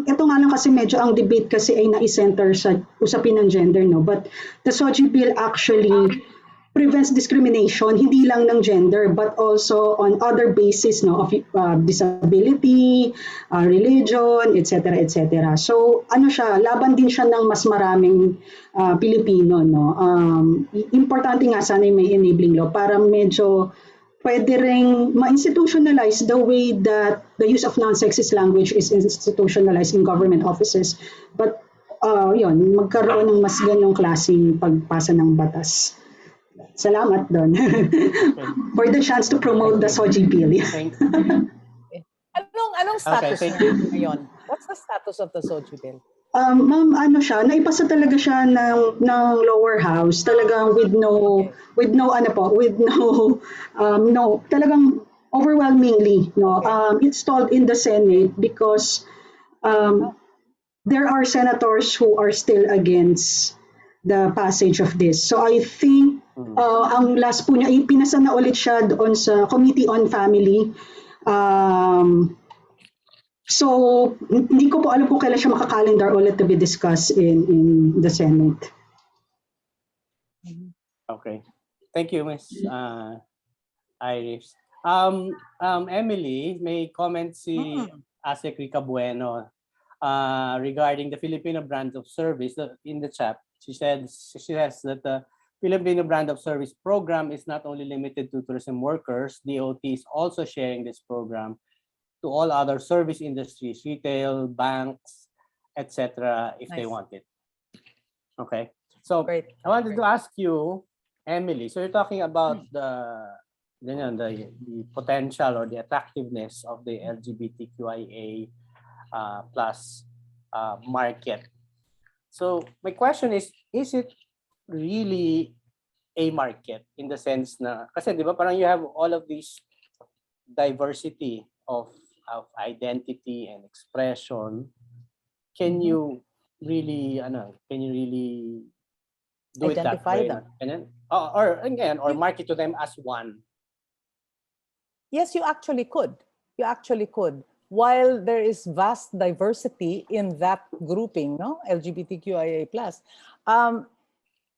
ito nga lang kasi medyo ang debate kasi ay na-center sa usapin ng gender, but the SOGI bill actually prevents discrimination hindi lang ng gender but also on other basis of disability, religion, etc. etc. So laban din siya ng mas maraming Pilipino, importante nga sana may enabling law para medyo pwede ring ma-institutionalize the way that the use of non-sexist language is institutionalized in government offices. But magkaroon ng mas ganyong klaseng pagpasa ng batas. Salamat doon for the chance to promote the SOGI bill. Anong status ngayon? What's the status of the SOGI bill? Ma'am, naipasa talaga siya ng lower house, talagang talagang overwhelmingly, it's stalled in the Senate because there are senators who are still against the passage of this. So I think ang last po niya, pinasa na ulit siya doon sa Committee on Family. So, hindi ko po alam kung kailan siya makakalendar ulit to be discussed in the Senate. Okay. Thank you, Ms. Iris. Emily, may comment si Asek Rica Bueno regarding the Filipino brand of service in the chat. She says that the Filipino brand of service program is not only limited to tourism workers, DOT is also sharing this program to all other service industries, retail, banks, etc., if they want it. Okay. So I wanted to ask you, Emily, so you're talking about the potential or the attractiveness of the LGBTQIA plus market. So my question is it really a market in the sense na, kasi di ba parang you have all of these diversity of identity and expression. Can you really do identify it that way? them? Or market to them as one? Yes, you actually could. While there is vast diversity in that grouping, LGBTQIA+,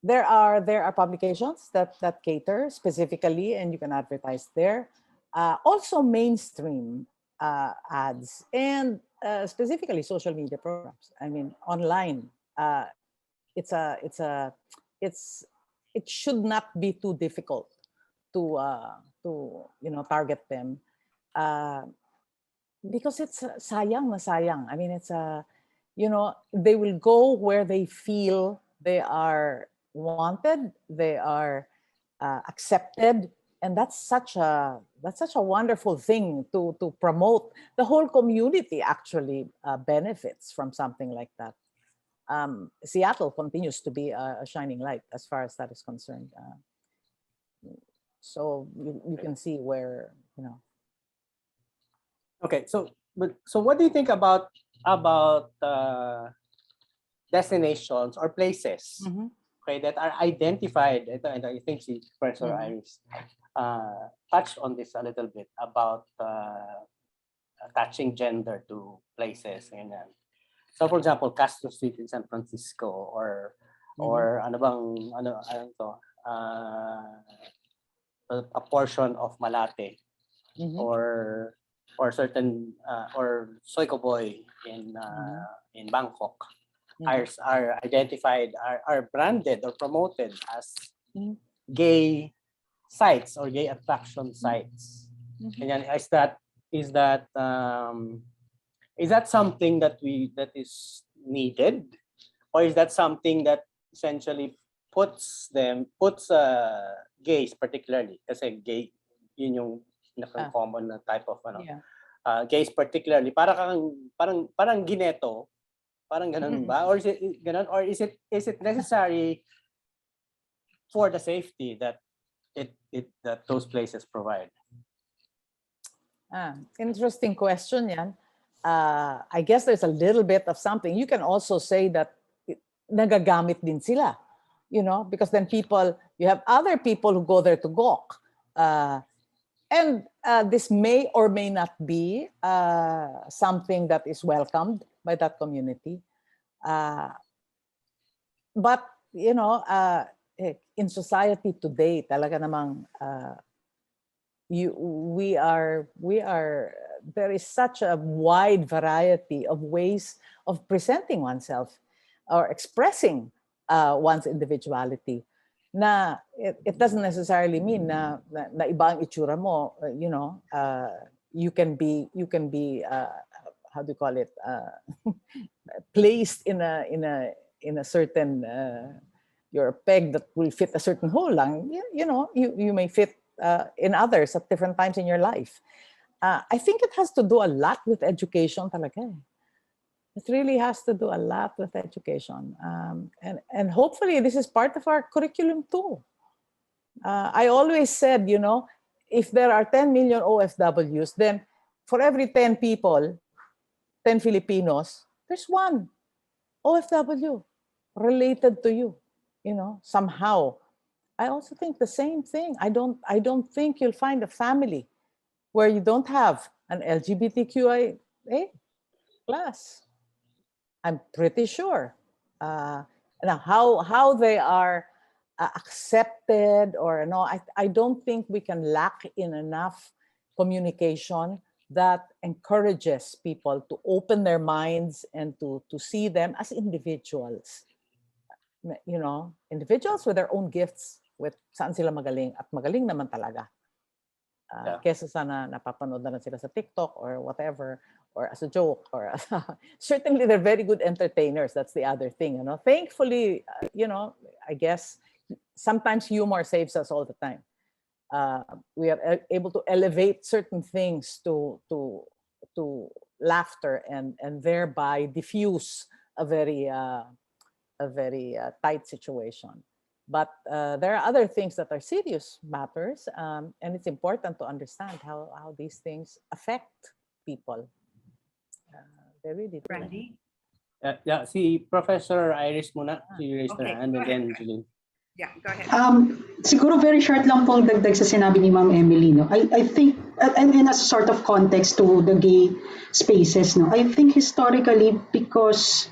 there are publications that cater specifically, and you can advertise there. Also mainstream ads, and specifically social media programs. I mean, online. It's it should not be too difficult to target them, because it's sayang na sayang. I mean, it's they will go where they feel they are wanted, they are accepted, and that's such a wonderful thing to promote. The whole community actually benefits from something like that. Seattle continues to be a shining light as far as that is concerned. So you can see where, Okay, so what do you think about destinations or places, okay, that are identified? And I think Professor Iris touched on this a little bit about attaching gender to places. And so, for example, Castro Street in San Francisco, or ano to, a portion of Malate, or certain or Soikoboy in Bangkok are identified, are branded or promoted as gay sites or gay attraction sites. And is that something that is needed, or is that something that essentially puts gays particularly, kasi gay yun yung common na type of gays particularly, parang gineto, parang ganun ba, or is it ganun, or is it necessary for the safety that that those places provide? Interesting question yan. I guess there's a little bit of something. You can also say that nagagamit din sila, because then you have other people who go there to gawk. And this may or may not be something that is welcomed by that community. But, in society today, talaga namang there is such a wide variety of ways of presenting oneself or expressing one's individuality. Na it doesn't necessarily mean na iba ang itsura mo. You can be how do you call it, placed in a certain you're a peg that will fit a certain hole lang. You may fit in others at different times in your life. I think it has to do a lot with education talaga. It really has to do a lot with education. And hopefully this is part of our curriculum too. I always said, if there are 10 million OFWs, then for every 10 people, 10 Filipinos, there's one OFW related to you, somehow. I also think the same thing. I don't think you'll find a family where you don't have an LGBTQIA plus. I'm pretty sure. Now, how they are accepted or no, I don't think we can lack in enough communication that encourages people to open their minds and to see them as individuals. Individuals with their own gifts, with saan sila magaling, at magaling naman talaga. Kesa sana napapanood na lang sila sa TikTok or whatever, or as a joke, or certainly they're very good entertainers. That's the other thing, Thankfully, I guess sometimes humor saves us all the time. We are able to elevate certain things to laughter and thereby diffuse a very tight situation. But there are other things that are serious matters, and it's important to understand how these things affect people. They really do. Randy? Si Professor Iris muna, si raised her hand, and then Jeline. Yeah, go ahead. Siguro very short lang pong dagdag sa sinabi ni Ma'am Emily, no. I think, and in a sort of context to the gay spaces, no. I think historically, because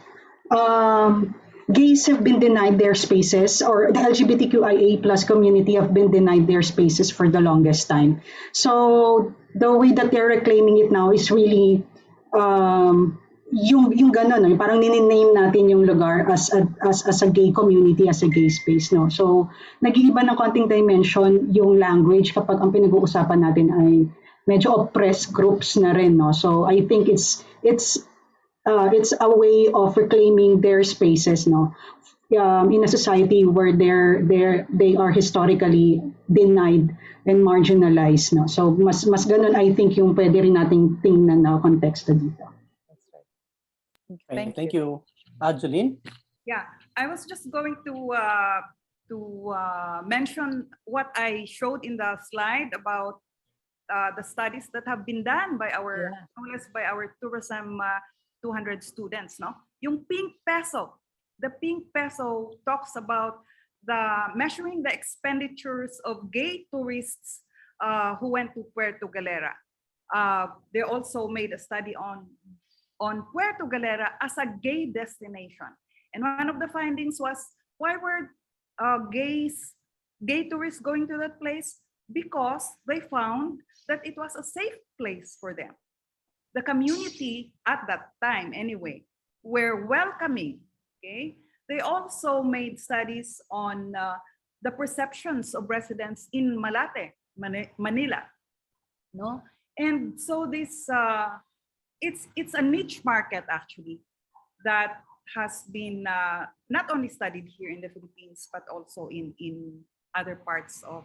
gays have been denied their spaces, or the LGBTQIA plus community have been denied their spaces for the longest time. So the way that they're reclaiming it now is really yung gano'n, no? Parang niname natin yung lugar as a gay community, as a gay space, no? So nag-iiba ng konting dimension yung language kapag ang pinag-uusapan natin ay medyo oppressed groups na rin, no? So I think it's a way of reclaiming their spaces, no? In a society where they are historically denied and marginalized, no? So mas ganun, I think, yung pwede rin nating tingnan na konteksto dito. Thank you. Jolene? Yeah, I was just going to mention what I showed in the slide about the studies that have been done by our by our tourism 200 students. No, yung pink peso. The pink peso talks about the measuring the expenditures of gay tourists who went to Puerto Galera. They also made a study on Puerto Galera as a gay destination. And one of the findings was, why were gay tourists going to that place? Because they found that it was a safe place for them. The community at that time, anyway, were welcoming. Okay, they also made studies on the perceptions of residents in Malate, Manila. No, and so this it's a niche market actually that has been not only studied here in the Philippines but also in other parts of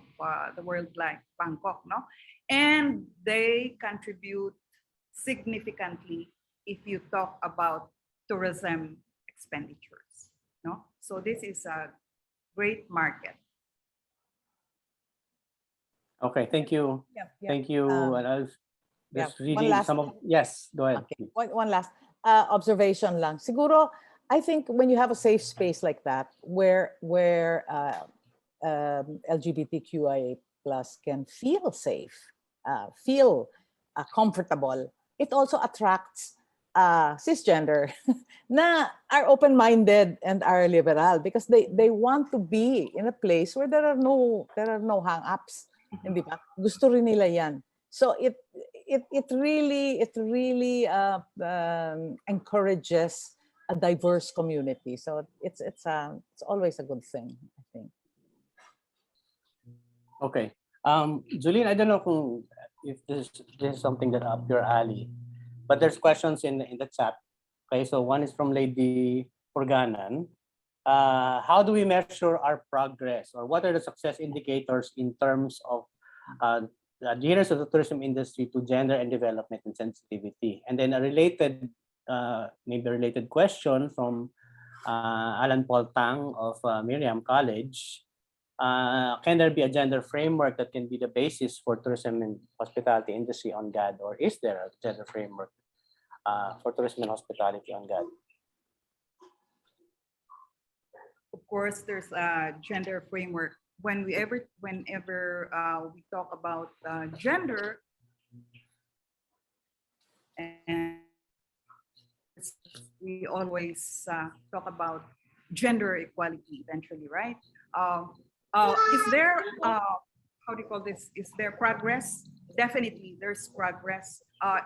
the world like Bangkok, no, and they contribute significantly if you talk about tourism expenditures, no? So this is a great market. Okay, thank you. Thank you. And I was just reading last, some of, yes, go ahead. Okay. One last observation lang. Siguro, I think when you have a safe space like that, where LGBTQIA plus can feel safe, feel comfortable, it also attracts cisgender na are open-minded and are liberal because they want to be in a place where there are no hang-ups, hindi ba? Gusto rin nila yan. So it really encourages a diverse community. So it's always a good thing, I think. Okay. Jolene, I don't know if this is something that up your alley, but there's questions in the chat. Okay, so one is from Lady Purganan. How do we measure our progress, or what are the success indicators in terms of the adherence of the tourism industry to gender and development and sensitivity? And then a related, maybe a related question from Alan Paul Tang of Miriam College. Can there be a gender framework that can be the basis for tourism and hospitality industry on GAD, or is there a gender framework for tourism and hospitality on GAD? Of course, there's a gender framework. Whenever we talk about gender, and we always talk about gender equality eventually, right? Is there, how do you call this? Is there progress? Definitely, there's progress.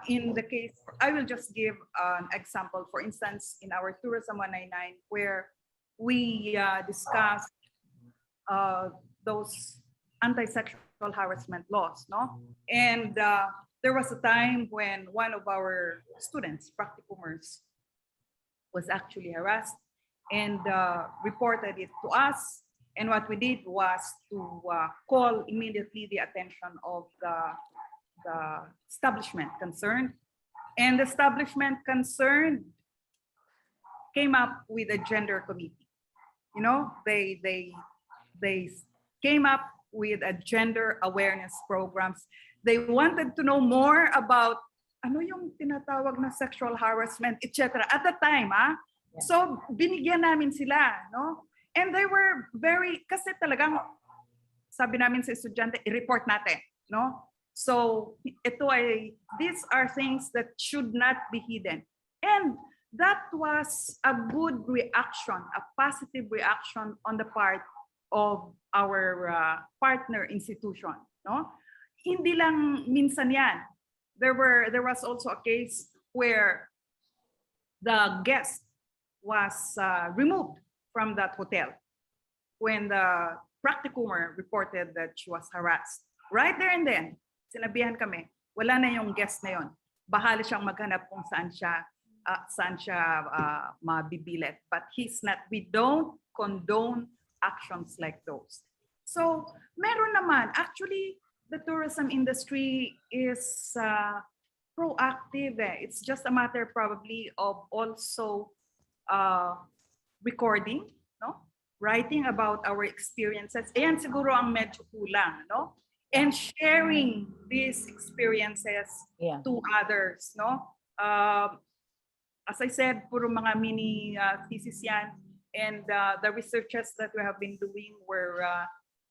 In the case, I will just give an example. For instance, in our Tourism 199, where we discussed those anti-sexual harassment laws, no? And there was a time when one of our students, practicumers, was actually harassed and reported it to us. And what we did was to call immediately the attention of the establishment concerned. And the establishment concerned came up with a gender committee. You know, they came up with a gender awareness programs. They wanted to know more about ano yung tinatawag na sexual harassment, etc. At the time, so binigyan namin sila, no? And they were very, kasi talagang sabi namin sa estudyante, i-report natin, no? So ito ay, these are things that should not be hidden. And that was a good reaction, a positive reaction on the part of our partner institution. No? Hindi lang minsan yan. There was also a case where the guest was removed from that hotel when the practicumer reported that she was harassed. Right there and then, sinabihan kami, wala na yung guest na yon. Bahala siyang maghanap kung saan siya mabibilit. But we don't condone actions like those. So, meron naman. Actually, the tourism industry is proactive. It's just a matter probably of also recording, no? Writing about our experiences. Ayan siguro ang medyo kulang, no? And sharing these experiences to others, no? As I said, puro mga mini thesis yan. And the researches that we have been doing were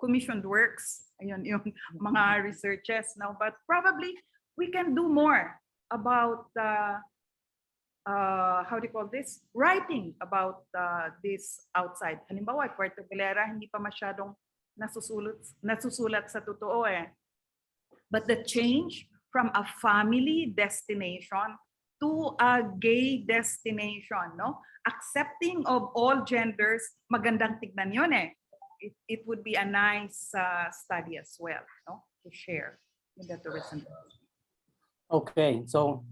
commissioned works. Ayun, yung mga researches, no? But probably we can do more about how do you call this? Writing about this outside. Halimbawa, Puerto Galera, hindi pa masyadong nasusulat sa totoo eh. But the change from a family destination to a gay destination, no? Accepting of all genders, magandang tignan yun eh. It would be a nice study as well, no? To share in the tourism. Okay, so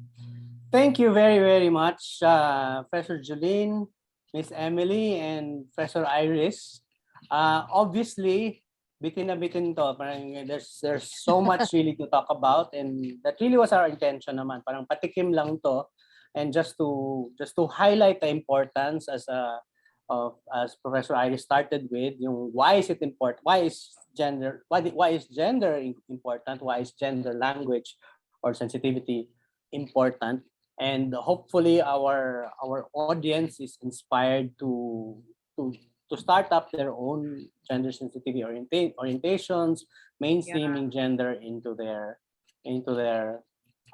thank you very, very much, Professor Julene, Miss Emily, and Professor Iris. Obviously, bitin na bitin to. Parang there's so much really to talk about, and that really was our intention naman. Parang patikim lang to, and just to highlight the importance as Professor Iris started with, yung why is it important? Why is gender important? Why is gender language or sensitivity important? And hopefully our audience is inspired to start up their own gender sensitivity orientations, mainstreaming gender into their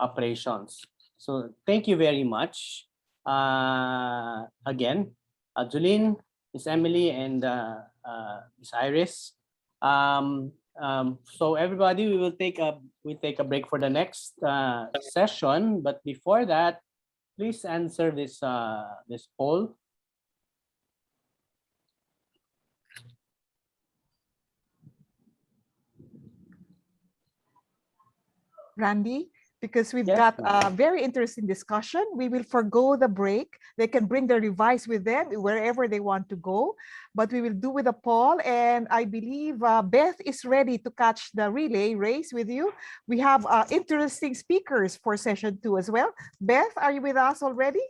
operations. So thank you very much. Again, Julene, Miss Emily, and Miss Iris. So everybody, we take a break for the next session. But before that, please answer this poll. Randy, because we've got a very interesting discussion. We will forgo the break. They can bring the revise with them wherever they want to go, but we will do with a poll. And I believe Beth is ready to catch the relay race with you. We have interesting speakers for session 2 as well. Beth, are you with us already?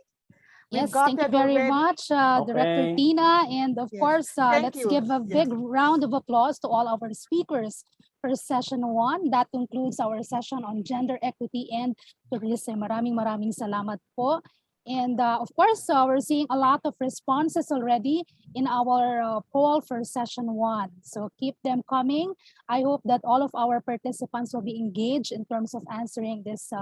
Yes, thank you very much, Director Tina. And of course, let's give a big round of applause to all our speakers for session 1. That concludes our session on gender equity and tourism. Maraming salamat po. And of course, we're seeing a lot of responses already in our poll for session 1. So keep them coming. I hope that all of our participants will be engaged in terms of answering this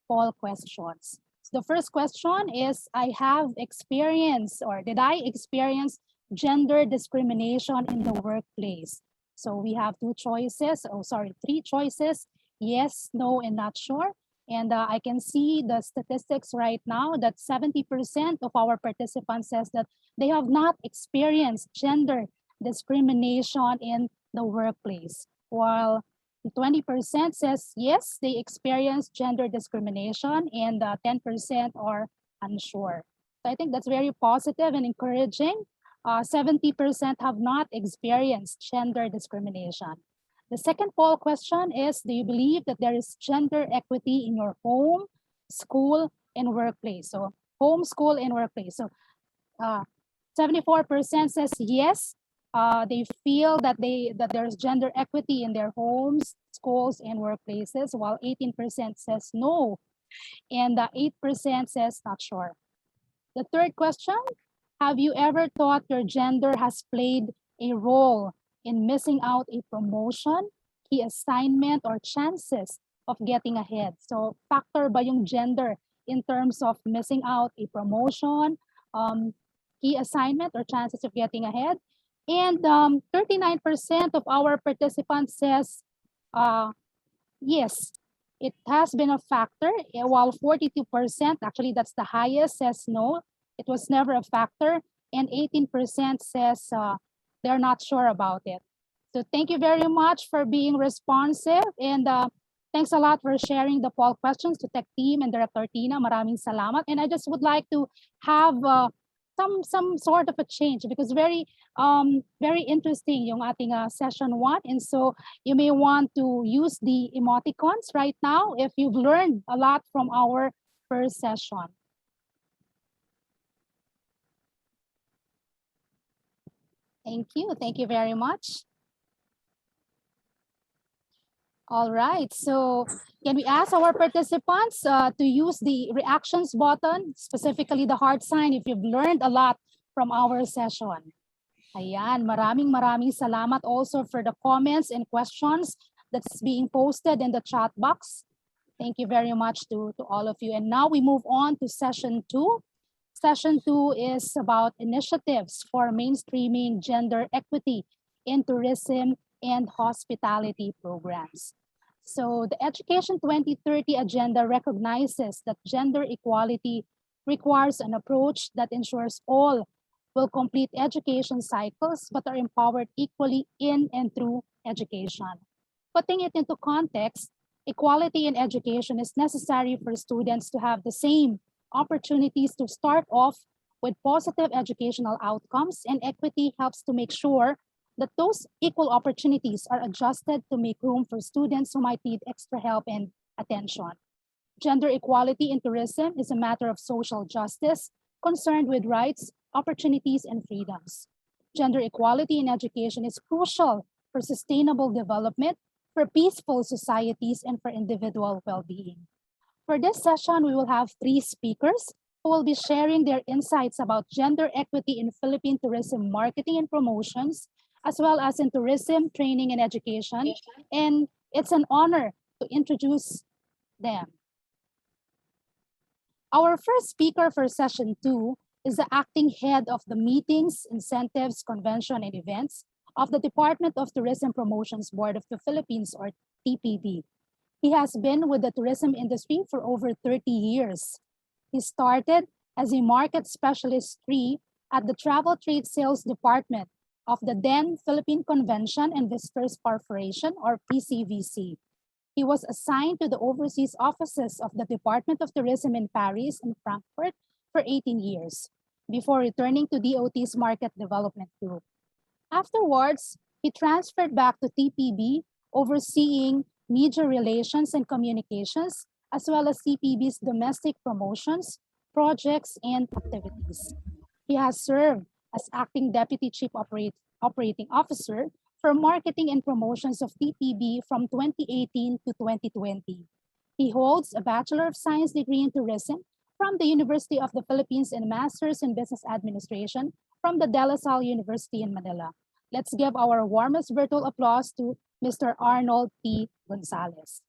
poll questions. The first question is, I have experienced, or did I experience gender discrimination in the workplace? So we have three choices. Yes, no, and not sure. And I can see the statistics right now that 70% of our participants says that they have not experienced gender discrimination in the workplace, while 20% says yes, they experience gender discrimination, and 10% are unsure. So I think that's very positive and encouraging. 70% have not experienced gender discrimination. The second poll question is, do you believe that there is gender equity in your home, school, and workplace? So home, school, and workplace. So 74% says yes. They feel that there's gender equity in their homes, schools, and workplaces, while 18% says no, and 8% says not sure. The third question, have you ever thought your gender has played a role in missing out a promotion, key assignment, or chances of getting ahead? So factor ba yung gender in terms of missing out a promotion, key assignment, or chances of getting ahead. And 39% of our participants says, yes, it has been a factor, while 42%, actually that's the highest, says no, it was never a factor, and 18% says they're not sure about it. So thank you very much for being responsive, and thanks a lot for sharing the poll questions to Tech Team and Director Tina. Maraming salamat. And I just would like to have some sort of a change, because very interesting yung ating session 1, and so you may want to use the emoticons right now if you've learned a lot from our first session. Thank you very much. All right, so can we ask our participants to use the reactions button, specifically the heart sign, if you've learned a lot from our session? Ayan, maraming salamat also for the comments and questions that's being posted in the chat box. Thank you very much to all of you. And now we move on to session 2. Session 2 is about initiatives for mainstreaming gender equity in tourism and hospitality programs. So the Education 2030 agenda recognizes that gender equality requires an approach that ensures all will complete education cycles but are empowered equally in and through education. Putting it into context, equality in education is necessary for students to have the same opportunities to start off with positive educational outcomes, and equity helps to make sure that those equal opportunities are adjusted to make room for students who might need extra help and attention. Gender equality in tourism is a matter of social justice concerned with rights, opportunities, and freedoms. Gender equality in education is crucial for sustainable development, for peaceful societies, and for individual well-being. For this session, we will have 3 speakers who will be sharing their insights about gender equity in Philippine tourism marketing and promotions, as well as in tourism, training, and education. And it's an honor to introduce them. Our first speaker for session 2 is the acting head of the Meetings, Incentives, Convention, and Events of the Department of Tourism Promotions Board of the Philippines, or TPB. He has been with the tourism industry for over 30 years. He started as a market specialist 3 at the Travel Trade Sales Department of the then Philippine Convention and Visitors Corporation, or PCVC. He was assigned to the overseas offices of the Department of Tourism in Paris and Frankfurt for 18 years, before returning to DOT's Market Development Group. Afterwards, he transferred back to TPB, overseeing media relations and communications, as well as TPB's domestic promotions, projects, and activities. He has served as acting Deputy Chief Operating Officer for Marketing and Promotions of TPB from 2018 to 2020. He holds a Bachelor of Science degree in Tourism from the University of the Philippines and Masters in Business Administration from the De La Salle University in Manila. Let's give our warmest virtual applause to Mr. Arnold P. Gonzalez.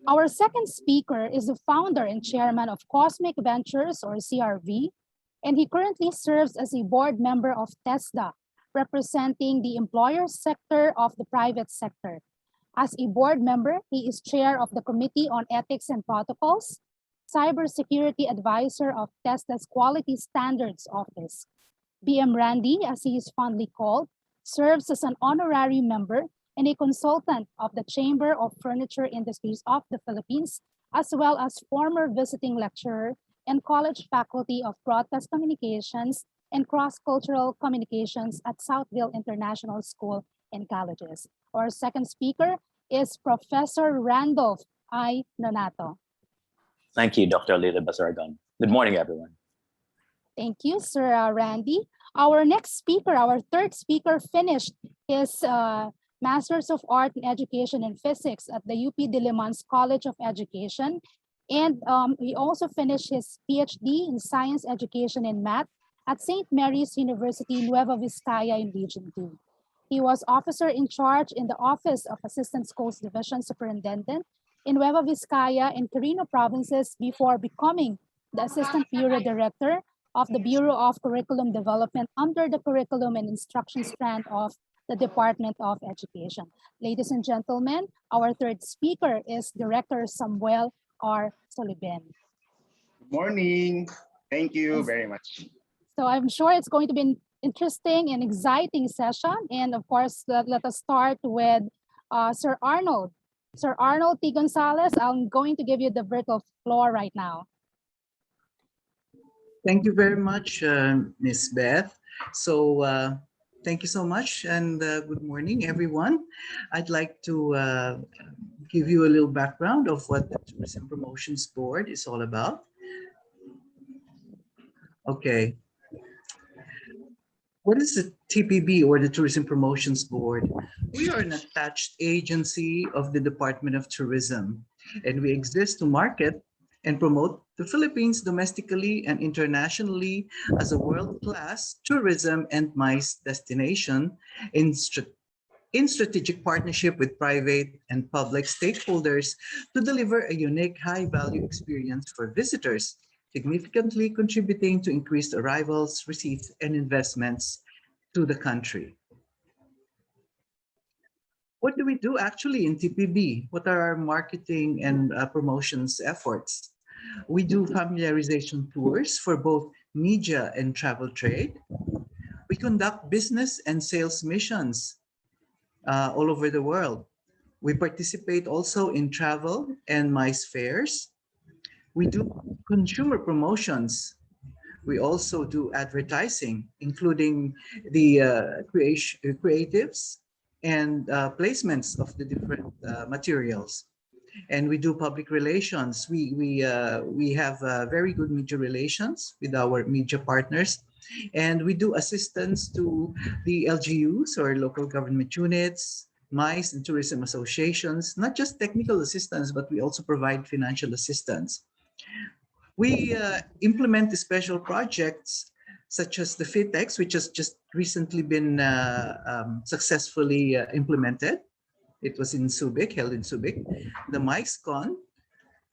Our second speaker is the founder and chairman of Cosmic Ventures, or CRV, and he currently serves as a board member of TESDA, representing the employer sector of the private sector. As a board member, he is chair of the Committee on Ethics and Protocols, cybersecurity advisor of TESDA's Quality Standards Office. BM Randy, as he is fondly called, serves as an honorary member and a consultant of the Chamber of Furniture Industries of the Philippines, as well as former visiting lecturer and college faculty of Broadcast Communications and Cross-Cultural Communications at Southville International School and Colleges. Our second speaker is Professor Randolph I. Nonato. Thank you, Dr. Lita Basargan. Good morning, everyone. Thank you, Sir Randy. Our next speaker, our third speaker, finished his Masters of Art in Education and Physics at the UP Diliman's College of Education. And he also finished his PhD in Science Education and Math at St. Mary's University, Nueva Vizcaya in Region 2. He was officer in charge in the Office of Assistant Schools Division Superintendent in Nueva Vizcaya and Quirino provinces before becoming the Assistant Bureau Director of the Bureau of Curriculum Development under the Curriculum and Instruction strand of the Department of Education. Ladies and gentlemen, our third speaker is Director Samuel R. Soliben. Good morning. Thank you very much. So I'm sure it's going to be an interesting and exciting session. And of course, let us start with Sir Arnold. Sir Arnold T. Gonzalez, I'm going to give you the virtual floor right now. Thank you very much, Ms. Beth. So thank you so much, and good morning, everyone. I'd like to give you a little background of what the Tourism Promotions Board is all about. Okay. What is the TPB, or the Tourism Promotions Board? We are an attached agency of the Department of Tourism, and we exist to market and promote the Philippines domestically and internationally as a world-class tourism and MICE destination in strategic partnership with private and public stakeholders to deliver a unique high-value experience for visitors, significantly contributing to increased arrivals, receipts, and investments to the country. What do we do actually in TPB? What are our marketing and promotions efforts? We do familiarization tours for both media and travel trade. We conduct business and sales missions all over the world. We participate also in travel and MICE fairs. We do consumer promotions. We also do advertising, including the creatives and placements of the different materials. And we do public relations. We have very good media relations with our media partners. And we do assistance to the LGUs, or local government units, MICE and tourism associations, not just technical assistance, but we also provide financial assistance. We implement special projects such as the FITEX, which has just recently been successfully implemented. It was in Subic, held in Subic, the MICECon,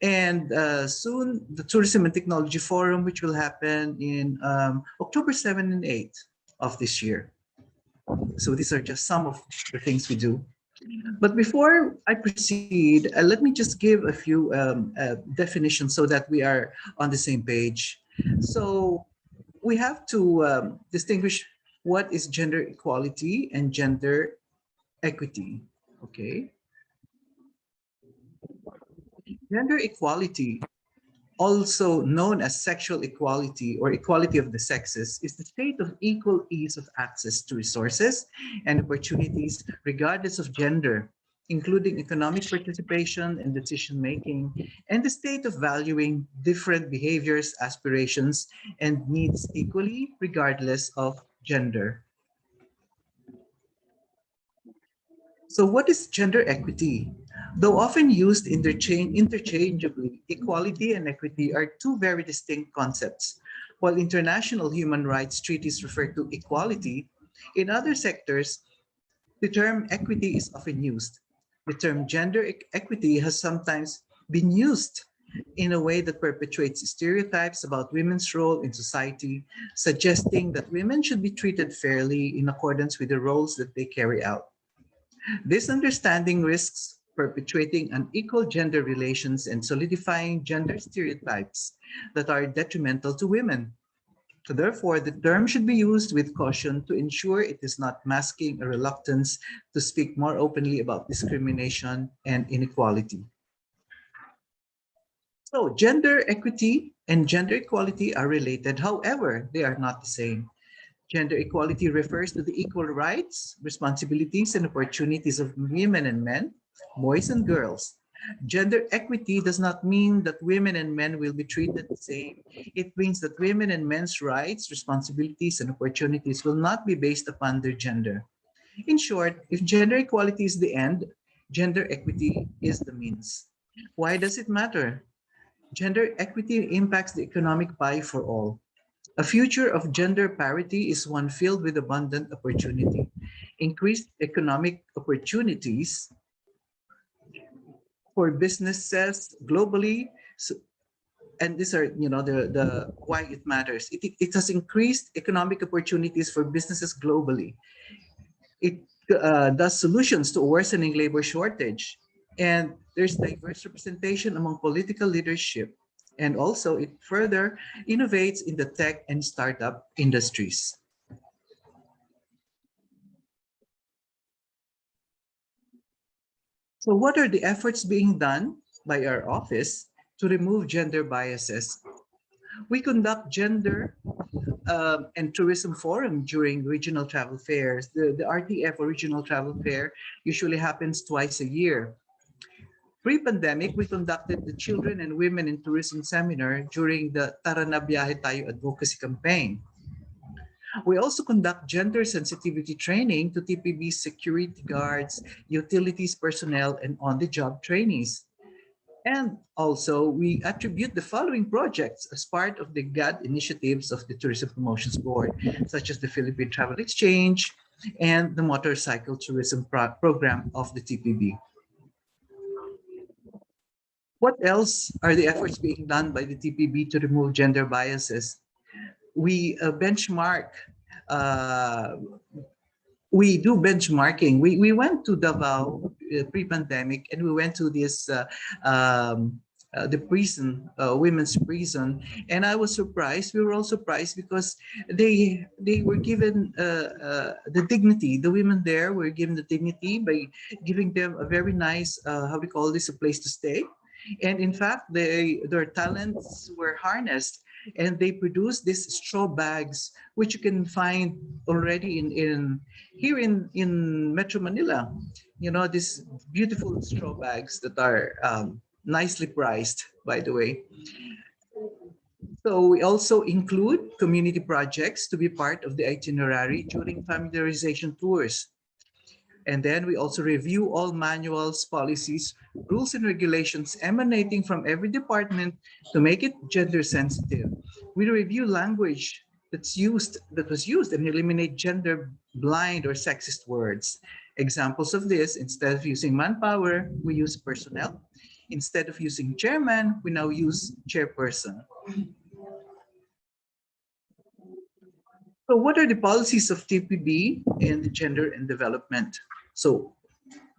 and soon the Tourism and Technology Forum, which will happen in October 7 and 8 of this year. So these are just some of the things we do. But before I proceed, let me just give a few definitions so that we are on the same page. So we have to distinguish what is gender equality and gender equity, okay? Gender equality, also known as sexual equality or equality of the sexes, is the state of equal ease of access to resources and opportunities regardless of gender, including economic participation and decision-making, and the state of valuing different behaviors, aspirations, and needs equally regardless of gender. So what is gender equity? Though often used interchangeably, equality and equity are two very distinct concepts. While international human rights treaties refer to equality, in other sectors, the term equity is often used. The term gender equity has sometimes been used in a way that perpetuates stereotypes about women's role in society, suggesting that women should be treated fairly in accordance with the roles that they carry out. This understanding risks perpetuating unequal gender relations and solidifying gender stereotypes that are detrimental to women. So therefore, the term should be used with caution to ensure it is not masking a reluctance to speak more openly about discrimination and inequality. So gender equity and gender equality are related. However, they are not the same. Gender equality refers to the equal rights, responsibilities, and opportunities of women and men, boys and girls. Gender equity does not mean that women and men will be treated the same. It means that women and men's rights, responsibilities, and opportunities will not be based upon their gender. In short, if gender equality is the end, gender equity is the means. Why does it matter? Gender equity impacts the economic pie for all. A future of gender parity is one filled with abundant opportunity. Increased economic opportunities for businesses globally. And these are, the why it matters. It has increased economic opportunities for businesses globally. It does solutions to a worsening labor shortage. And there's diverse representation among political leadership. And also it further innovates in the tech and startup industries. So what are the efforts being done by our office to remove gender biases? We conduct gender and tourism forum during regional travel fairs. The RTF, or Regional Travel Fair, usually happens twice a year. Pre-pandemic, we conducted the Children and Women in Tourism Seminar during the Tara na Biyahe Tayo advocacy campaign. We also conduct gender sensitivity training to TPB security guards, utilities personnel, and on-the-job trainees. And also, we attribute the following projects as part of the GAD initiatives of the Tourism Promotions Board, such as the Philippine Travel Exchange and the Motorcycle Tourism Program of the TPB. What else are the efforts being done by the TPB to remove gender biases? We benchmark. We do benchmarking. We went to Davao pre-pandemic, and we went to this the prison, women's prison, and I was surprised. We were all surprised because they were given the dignity. The women there were given the dignity by giving them a very nice, how we call this, a place to stay. And in fact, their talents were harnessed, and they produced these straw bags, which you can find already here in Metro Manila. These beautiful straw bags that are nicely priced, by the way. So we also include community projects to be part of the itinerary during familiarization tours. And then we also review all manuals, policies, rules, and regulations emanating from every department to make it gender sensitive. We review language that was used and eliminate gender blind or sexist words. Examples of this: instead of using manpower, we use personnel. Instead of using chairman, we now use chairperson. So what are the policies of TPB in the gender and development? So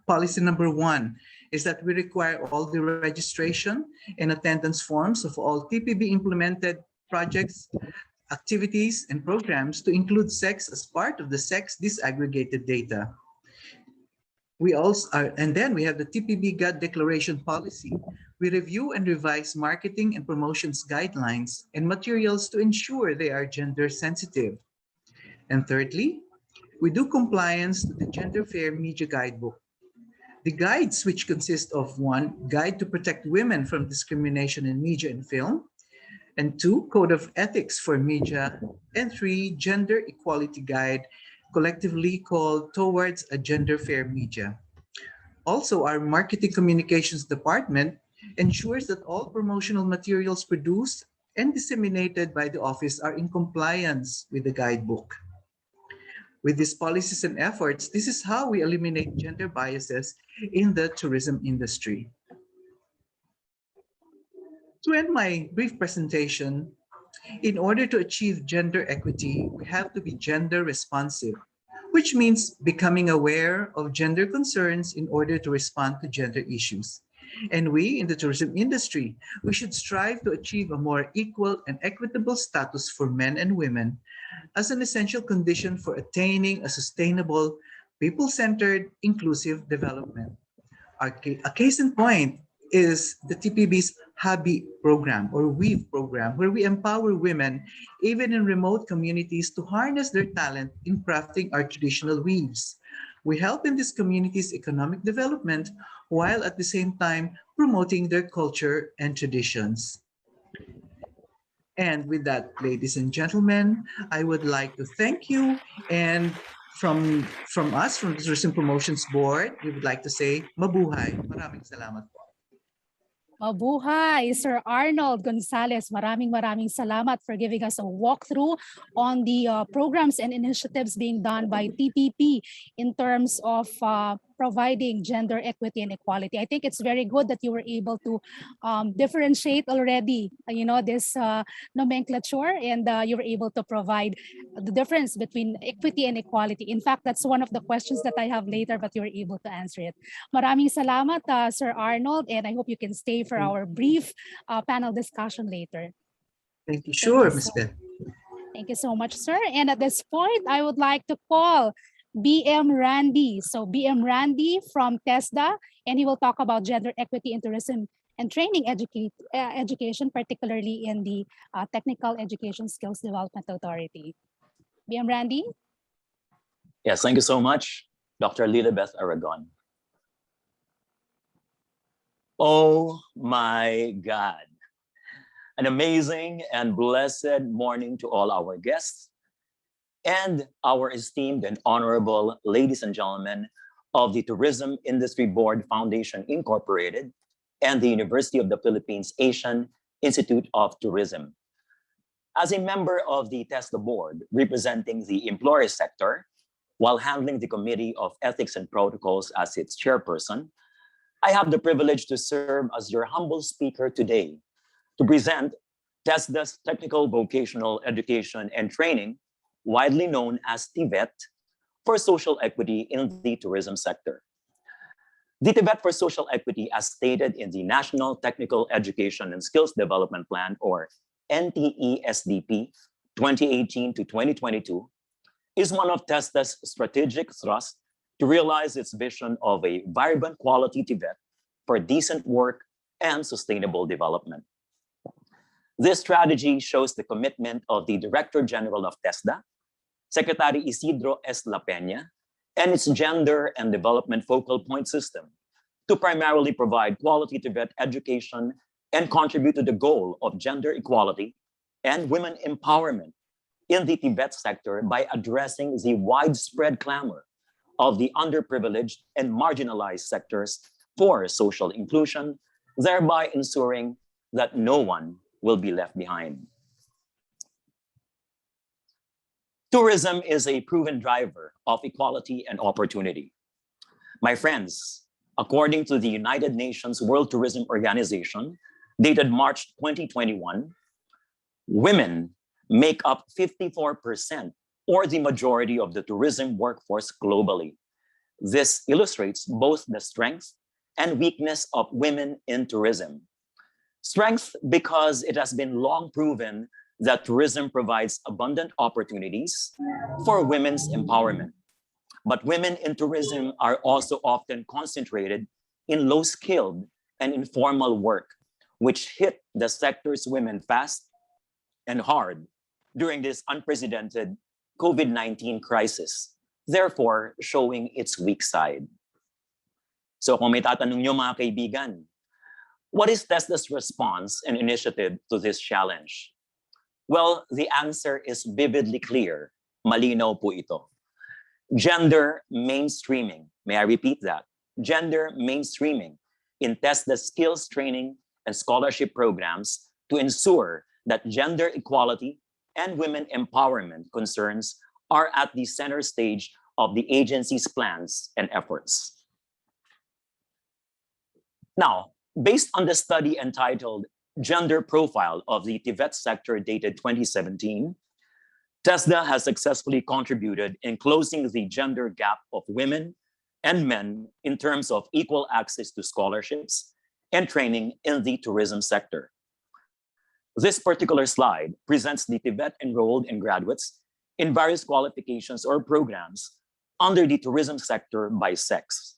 policy number 1 is that we require all the registration and attendance forms of all TPB implemented projects, activities, and programs to include sex as part of the sex disaggregated data. We also and then we have the TPB GAD declaration policy. We review and revise marketing and promotions guidelines and materials to ensure they are gender sensitive. And thirdly, we do compliance to the Gender Fair Media Guidebook. The guides, which consist of 1, Guide to Protect Women from Discrimination in Media and Film, and 2, Code of Ethics for Media, and 3, Gender Equality Guide, collectively called Towards a Gender Fair Media. Also, our Marketing Communications Department ensures that all promotional materials produced and disseminated by the office are in compliance with the guidebook. With these policies and efforts, this is how we eliminate gender biases in the tourism industry. To end my brief presentation, in order to achieve gender equity, we have to be gender responsive, which means becoming aware of gender concerns in order to respond to gender issues. And we, in the tourism industry, we should strive to achieve a more equal and equitable status for men and women as an essential condition for attaining a sustainable, people-centered, inclusive development. A case in point is the TPB's Hobby program, or Weave program, where we empower women, even in remote communities, to harness their talent in crafting our traditional weaves. We help in these communities' economic development while at the same time promoting their culture and traditions. And with that, ladies and gentlemen, I would like to thank you. And from us, from the Tourism Promotions Board, we would like to say, mabuhay. Maraming salamat po. Mabuhay, Sir Arnold Gonzalez. Maraming salamat for giving us a walkthrough on the programs and initiatives being done by TPP in terms of providing gender equity and equality. I think it's very good that you were able to differentiate already, this nomenclature, and you were able to provide the difference between equity and equality. In fact, that's one of the questions that I have later, but you were able to answer it. Maraming salamat, Sir Arnold, and I hope you can stay for our brief panel discussion later. Thank you. Sure, Ms. Beth. Thank you so much, sir. And at this point, I would like to call BM Randy. So BM Randy from TESDA, and he will talk about gender equity in tourism and training education, particularly in the Technical Education Skills Development Authority. BM Randy? Yes, thank you so much, Dr. Lilibeth Aragon. Oh my God. An amazing and blessed morning to all our guests and our esteemed and honorable ladies and gentlemen of the Tourism Industry Board Foundation Incorporated and the University of the Philippines Asian Institute of Tourism. As a member of the TESDA board representing the employer sector, while handling the Committee of Ethics and Protocols as its chairperson, I have the privilege to serve as your humble speaker today to present TESDA's Technical Vocational Education and Training, widely known as TIVET, for social equity in the tourism sector. The TIVET for social equity, as stated in the National Technical Education and Skills Development Plan, or NTE-SDP 2018 to 2022, is one of TESDA's strategic thrusts to realize its vision of a vibrant quality TIVET for decent work and sustainable development. This strategy shows the commitment of the Director General of TESDA, Secretary Isidro S. La Peña, and its Gender and Development Focal Point System to primarily provide quality TIVET education and contribute to the goal of gender equality and women empowerment in the TIVET sector by addressing the widespread clamor of the underprivileged and marginalized sectors for social inclusion, thereby ensuring that no one will be left behind. Tourism is a proven driver of equality and opportunity. My friends, according to the United Nations World Tourism Organization, dated March 2021, women make up 54%, or the majority of the tourism workforce globally. This illustrates both the strength and weakness of women in tourism. Strength because it has been long proven that tourism provides abundant opportunities for women's empowerment. But women in tourism are also often concentrated in low-skilled and informal work, which hit the sector's women fast and hard during this unprecedented COVID-19 crisis, therefore showing its weak side. So kung may tatanong nyo mga kaibigan, what is TESDA's response and initiative to this challenge? Well, the answer is vividly clear. Malinaw po ito. Gender mainstreaming. May I repeat that? Gender mainstreaming in TESDA skills training and scholarship programs to ensure that gender equality and women empowerment concerns are at the center stage of the agency's plans and efforts. Now, based on the study entitled Gender Profile of the TIVET Sector dated 2017, TESDA has successfully contributed in closing the gender gap of women and men in terms of equal access to scholarships and training in the tourism sector. This particular slide presents the TIVET enrolled and graduates in various qualifications or programs under the tourism sector by sex.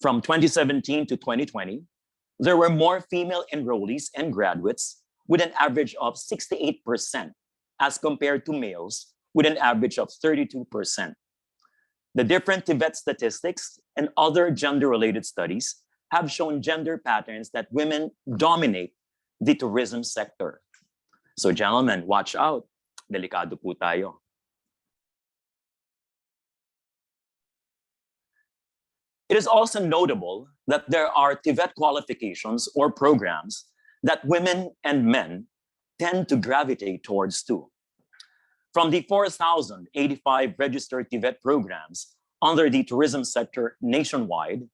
From 2017 to 2020, there were more female enrollees and graduates with an average of 68% as compared to males with an average of 32%. The different TIVET statistics and other gender-related studies have shown gender patterns that women dominate the tourism sector. So gentlemen, watch out. Delikado po tayo. It is also notable that there are TIVET qualifications or programs that women and men tend to gravitate towards too. From the 4,085 registered TIVET programs under the tourism sector nationwide,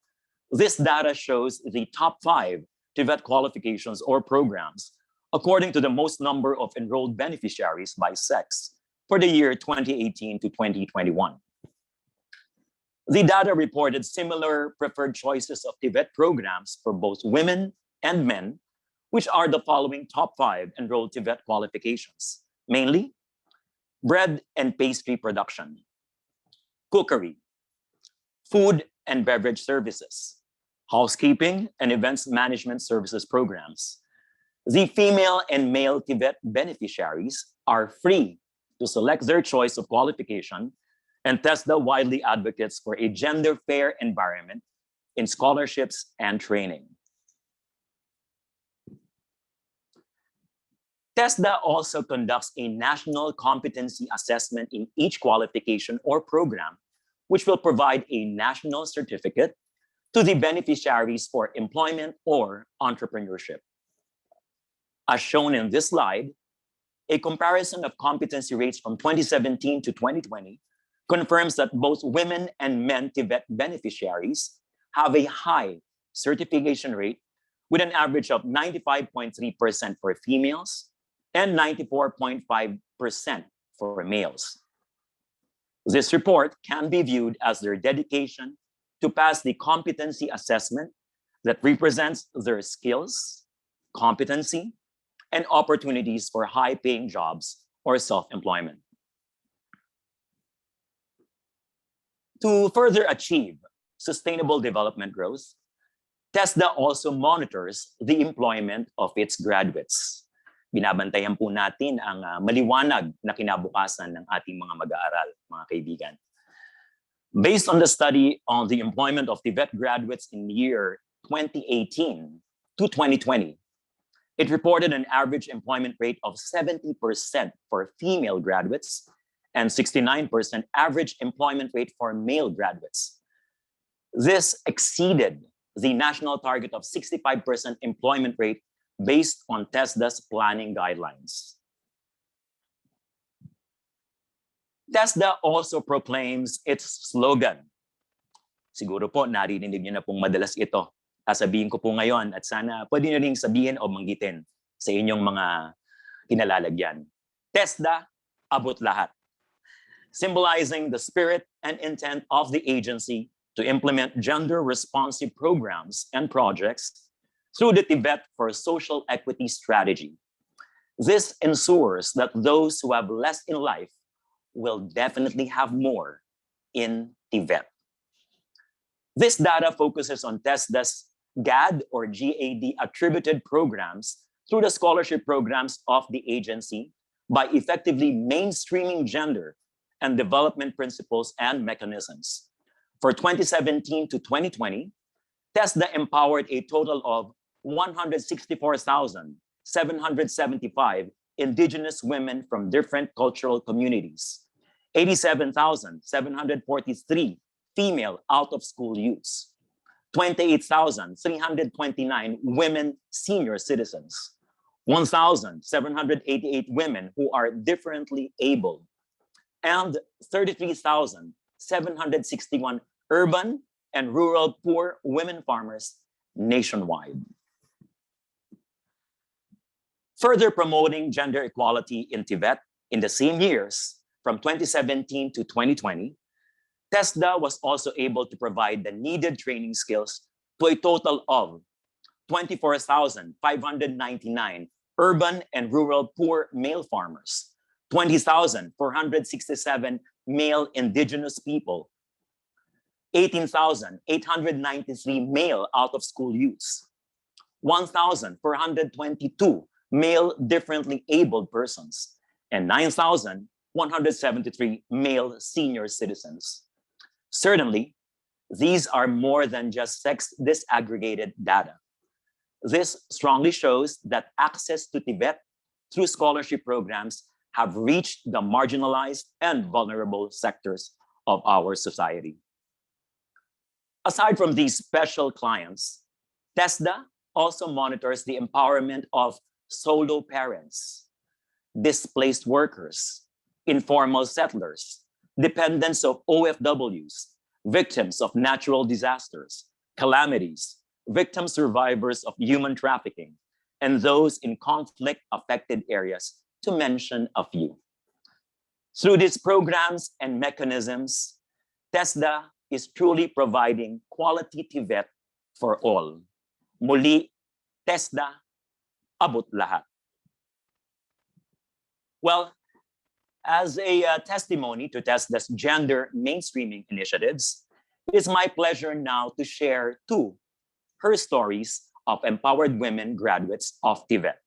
this data shows the top 5 TIBFI qualifications or programs according to the most number of enrolled beneficiaries by sex for the year 2018 to 2021. The data reported similar preferred choices of TIBFI programs for both women and men, which are the following top 5 enrolled TIBFI qualifications, mainly bread and pastry production, cookery, food and beverage services, housekeeping and events management services programs. The female and male TIBFI beneficiaries are free to select their choice of qualification, and TESDA widely advocates for a gender fair environment in scholarships and training. TESDA also conducts a national competency assessment in each qualification or program, which will provide a national certificate to the beneficiaries for employment or entrepreneurship. As shown in this slide, a comparison of competency rates from 2017 to 2020 confirms that both women and men TIBFI beneficiaries have a high certification rate with an average of 95.3% for females and 94.5% for males. This report can be viewed as their dedication to pass the competency assessment that represents their skills, competency, and opportunities for high-paying jobs or self-employment. To further achieve sustainable development growth, TESDA also monitors the employment of its graduates. Binabantayan po natin ang maliwanag na kinabukasan ng ating mga mag-aaral, mga kaibigan. Based on the study on the employment of TIBFI graduates in the year 2018 to 2020, it reported an average employment rate of 70% for female graduates and 69% average employment rate for male graduates. This exceeded the national target of 65% employment rate based on TESDA's planning guidelines. TESDA also proclaims its slogan. Siguro po naririnig niyo na pong madalas ito. Sasabihin ko po ngayon at sana pwede niyo ring sabihin o banggitin sa inyong mga kinalalagyan. TESDA, abot lahat. Symbolizing the spirit and intent of the agency to implement gender-responsive programs and projects through the TIBFI for Social Equity strategy. This ensures that those who have less in life will definitely have more in TIBFI. This data focuses on TESDA's GAD or GAD attributed programs through the scholarship programs of the agency by effectively mainstreaming gender and development principles and mechanisms. For 2017 to 2020, TESDA empowered a total of 164,775 Indigenous women from different cultural communities, 87,743 female out-of-school youths, 28,329 women senior citizens, 1,788 women who are differently able, and 33,761 urban and rural poor women farmers nationwide. Further promoting gender equality in TIBFI in the same years, from 2017 to 2020, TESDA was also able to provide the needed training skills to a total of 24,599 urban and rural poor male farmers, 20,467 male indigenous people, 18,893 male out-of-school youths, 1,422 male differently abled persons, and 9,173 male senior citizens. Certainly, these are more than just sex disaggregated data. This strongly shows that access to TIBFI through scholarship programs have reached the marginalized and vulnerable sectors of our society. Aside from these special clients, TESDA also monitors the empowerment of solo parents, displaced workers, informal settlers, dependents of OFWs, victims of natural disasters, calamities, victim survivors of human trafficking, and those in conflict-affected areas, to mention a few. Through these programs and mechanisms, TESDA is truly providing quality TVET for all. Muli, TESDA, abot lahat. Well, as a testimony to TESDA's gender mainstreaming initiatives, it is my pleasure now to share two her stories of empowered women graduates of TVET.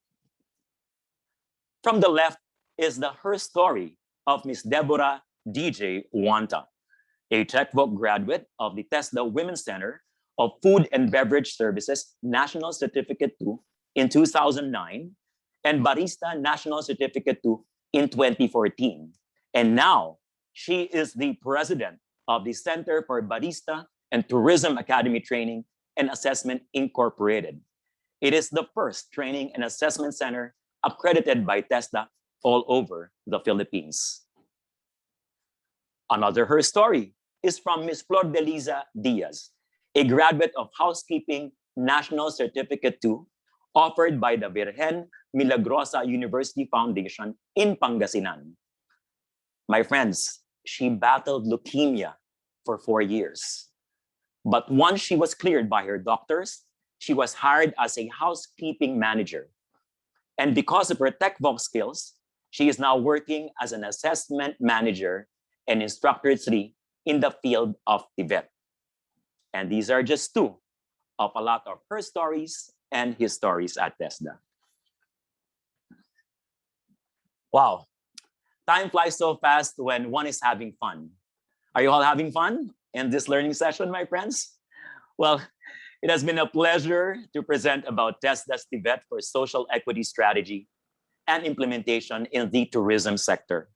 From the left is the her story of Miss Deborah DJ Wanta, a TechVoc graduate of the TESDA Women's Center of Food and Beverage Services National Certificate 2 in 2009 and Barista National Certificate 2 in 2014. And now she is the president of the Center for Barista and Tourism Academy Training and Assessment Incorporated. It is the first training and assessment center accredited by TESDA all over the Philippines. Another her story is from Ms. Flor de Liza Diaz, a graduate of Housekeeping National Certificate 2 offered by the Virgen Milagrosa University Foundation in Pangasinan. My friends, she battled leukemia for 4 years. But once she was cleared by her doctors, she was hired as a housekeeping manager. And because of her TechVoc skills, she is now working as an assessment manager and instructor 3 in the field of TVET. And these are just two of a lot of her stories and his stories at TESDA. Wow, time flies so fast when one is having fun. Are you all having fun in this learning session, my friends? Well, it has been a pleasure to present about TESDA's TVET for social equity strategy and implementation in the tourism sector.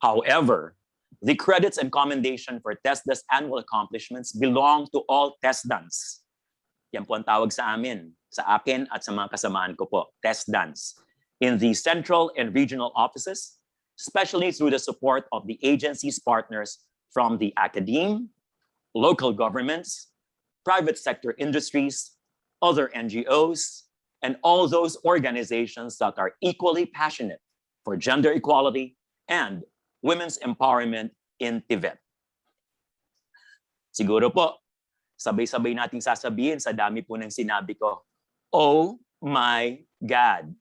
However, the credits and commendation for TESDA's annual accomplishments belong to all TESDANs. Yan po ang tawag sa amin, sa akin at sa mga kasamaan ko po, TESDANs, in the central and regional offices, especially through the support of the agency's partners from the academe, local governments, private sector industries, other NGOs, and all those organizations that are equally passionate for gender equality and women's empowerment in TVET. Siguro po, sabay-sabay nating sasabihin sa dami po ng sinabi ko, oh my God,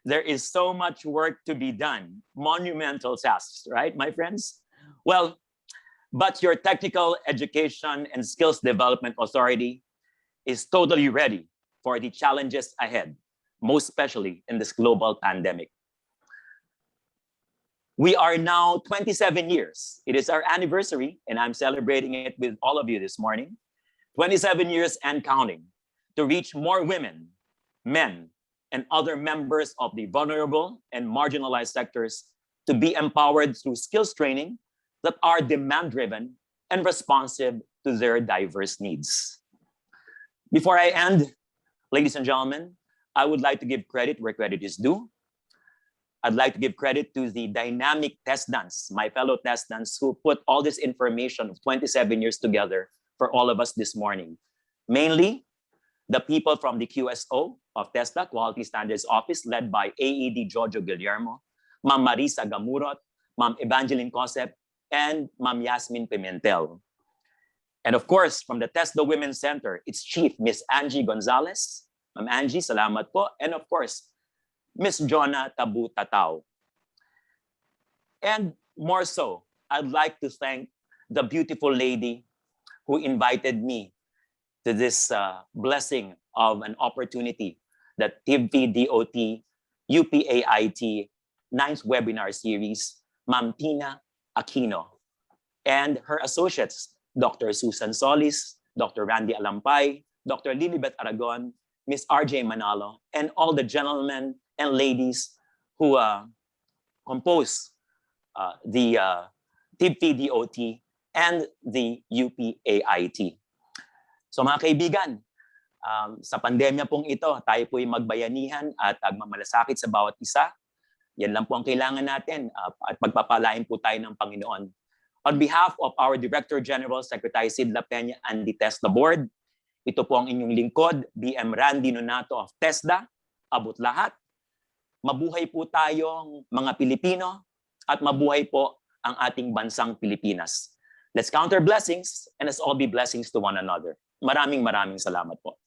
there is so much work to be done, monumental tasks, right, my friends? Well, but your Technical Education and Skills Development Authority is totally ready for the challenges ahead, most especially in this global pandemic. We are now 27 years. It is our anniversary, and I'm celebrating it with all of you this morning. 27 years and counting to reach more women, men, and other members of the vulnerable and marginalized sectors to be empowered through skills training that are demand-driven and responsive to their diverse needs. Before I end, ladies and gentlemen, I would like to give credit where credit is due. I'd like to give credit to the dynamic TESDANs, my fellow TESDANs, who put all this information of 27 years together for all of us this morning. Mainly, the people from the QSO of TESDA, Quality Standards Office, led by AED Jojo Guillermo, Ma'am Marisa Gamurot, Ma'am Evangeline Cosep, and Ma'am Yasmin Pimentel. And of course, from the TESDA Women's Center, its chief, Miss Angie Gonzalez. Ma'am Angie, salamat po. And of course, Miss Jonna Tabu Tatao. And more so, I'd like to thank the beautiful lady who invited me to this blessing of an opportunity that TIBFI DOT UPAIT 9th webinar series, Ma'am Tina Aquino, and her associates, Dr. Susan Solis, Dr. Randy Alampay, Dr. Lilibet Aragon, Miss RJ Manalo, and all the gentlemen and ladies who compose the TIBFI DOT and the UPAIT. So mga kaibigan, sa pandemya pong ito, tayo po'y magbayanihan at magmamalasakit sa bawat isa. Yan lang po ang kailangan natin at pagpapalain po tayo ng Panginoon. On behalf of our Director General Secretary Sid La Peña and the TESDA Board, ito po ang inyong lingkod, BM Randy Nonato of TESDA, abot lahat. Mabuhay po tayong mga Pilipino at mabuhay po ang ating bansang Pilipinas. Let's count our blessings and let's all be blessings to one another. Maraming salamat po.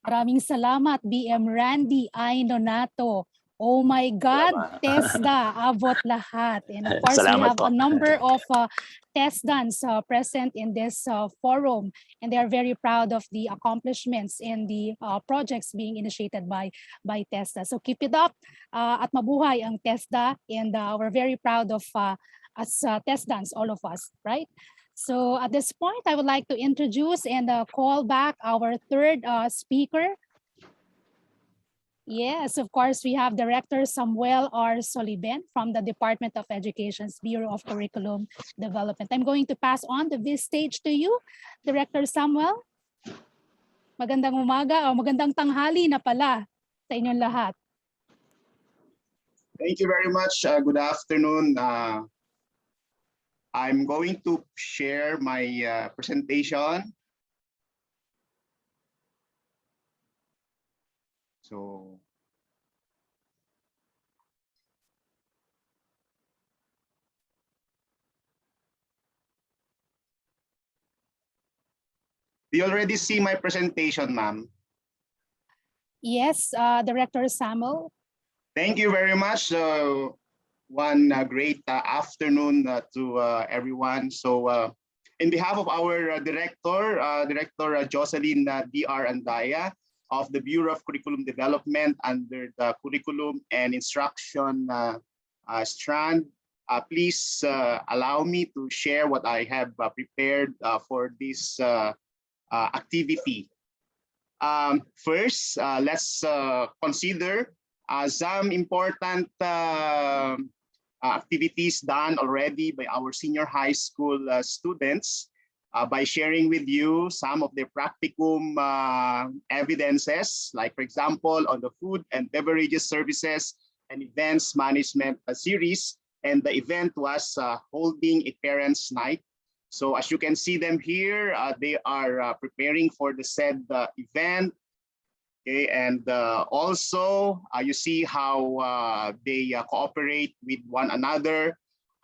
Maraming salamat, BM Randy I. Nonato. Oh my God, TESDA, abot lahat. And of course, we have a number of TESDAns present in this forum, and they are very proud of the accomplishments and the projects being initiated by TESDA. So keep it up at mabuhay ang TESDA, and we're very proud of us TESDAns, all of us, right? So at this point, I would like to introduce and call back our third speaker. Yes, of course, we have Director Samuel R. Soliben from the Department of Education's Bureau of Curriculum Development. I'm going to pass on this stage to you, Director Samuel. Magandang umaga o magandang tanghali na pala sa inyong lahat. Thank you very much. Good afternoon. I'm going to share my presentation. So, do you already see my presentation, ma'am? Yes, Director Samuel. Thank you very much. One great afternoon to everyone. So, in behalf of our Director Jocelyn D.R. Andaya, of the Bureau of Curriculum Development under the Curriculum and Instruction strand. Please allow me to share what I have prepared for this activity. First, let's consider some important activities done already by our senior high school students. By sharing with you some of their practicum evidences, like for example, on the food and beverages services and events management series. And the event was holding a parents' night. So as you can see them here, they are preparing for the said event. Okay, and also you see how they cooperate with one another,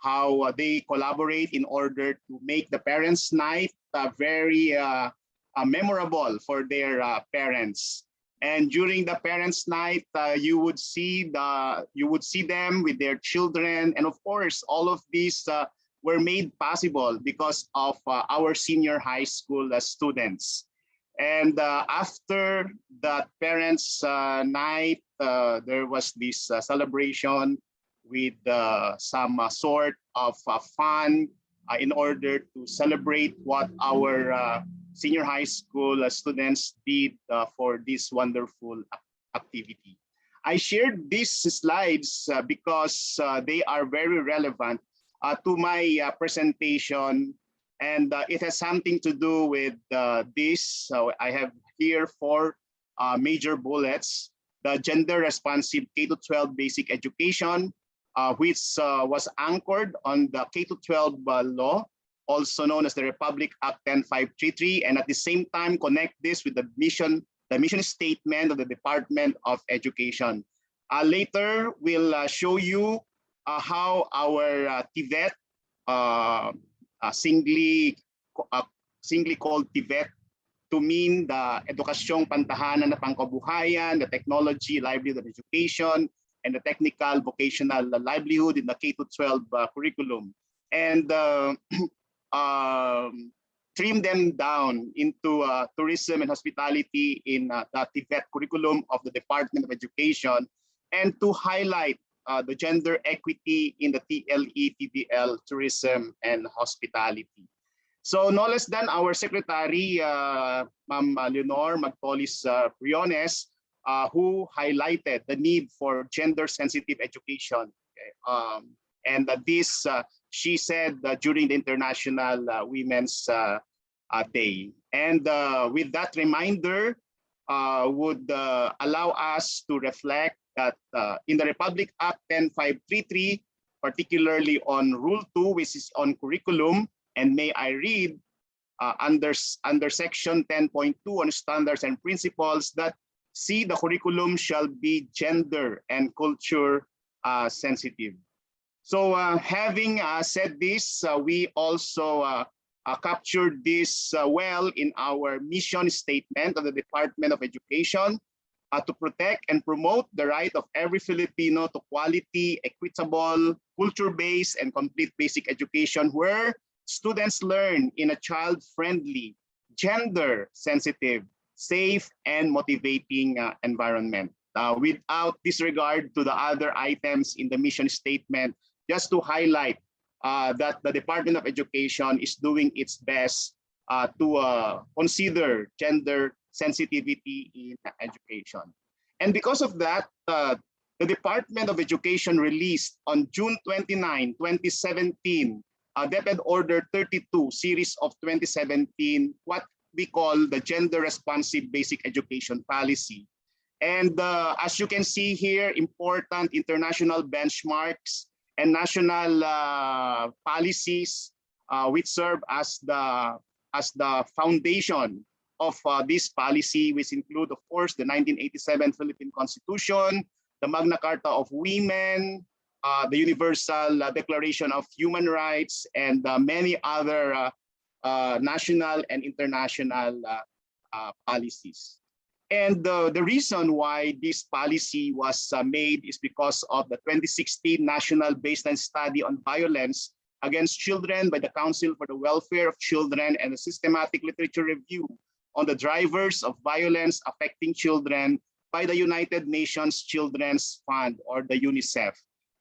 how they collaborate in order to make the parents' night very memorable for their parents. And during the parents' night, you would see them with their children, and of course, all of these were made possible because of our senior high school students. And after the parents' night, there was this celebration with some sort of fun in order to celebrate what our senior high school students did for this wonderful activity. I shared these slides because they are very relevant to my presentation, and it has something to do with this. So I have here 4 major bullets: the gender responsive K-12 basic education, which was anchored on the K-12 law, also known as the Republic Act 10533, and at the same time connect this with the mission statement of the Department of Education. Later, we'll show you how our TIBFI, singly called TIBFI, to mean the Edukasyong Pantahanan na Pangkabuhayan, the Technology, Livelihood, and Education, and the Technical Vocational Livelihood in the K-12 curriculum, and trim them down into tourism and hospitality in the TIBFI curriculum of the Department of Education, and to highlight the gender equity in the TLE-TBL, tourism and hospitality. So no less than our Secretary, Ma'am Leonor Magpolis Briones, who highlighted the need for gender-sensitive education. Okay? And this, she said during the International Women's Day. And with that reminder, would allow us to reflect that in the Republic Act 10533, particularly on Rule 2, which is on curriculum. And may I read under section 10.2 on standards and principles that see the curriculum shall be gender and culture sensitive. So having said this, we also captured this well in our mission statement of the Department of Education to protect and promote the right of every Filipino to quality, equitable, culture-based, and complete basic education where students learn in a child-friendly, gender-sensitive, safe, and motivating environment. Without disregard to the other items in the mission statement, just to highlight that the Department of Education is doing its best to consider gender sensitivity in education. And because of that, the Department of Education released on June 29, 2017, DepEd Order 32, Series of 2017, what we call the Gender Responsive Basic Education Policy. And as you can see here, important international benchmarks and national policies which serve as the foundation of this policy, which include, of course, the 1987 Philippine Constitution, the Magna Carta of Women, the Universal Declaration of Human Rights, and many other national and international policies. And the reason why this policy was made is because of the 2016 National Baseline Study on Violence Against Children by the Council for the Welfare of Children and a systematic literature review on the drivers of violence affecting children by the United Nations Children's Fund, or the UNICEF.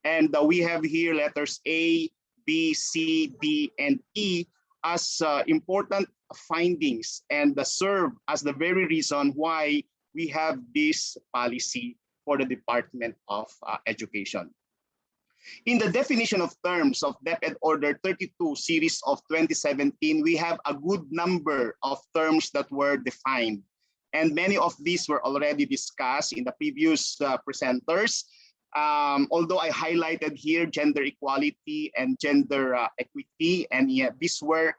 And we have here letters A, B, C, D, and E as important findings and serve as the very reason why we have this policy for the Department of Education. In the definition of terms of DepEd Order 32, Series of 2017, we have a good number of terms that were defined. And many of these were already discussed in the previous presenters. Although I highlighted here gender equality and gender equity, and yet these were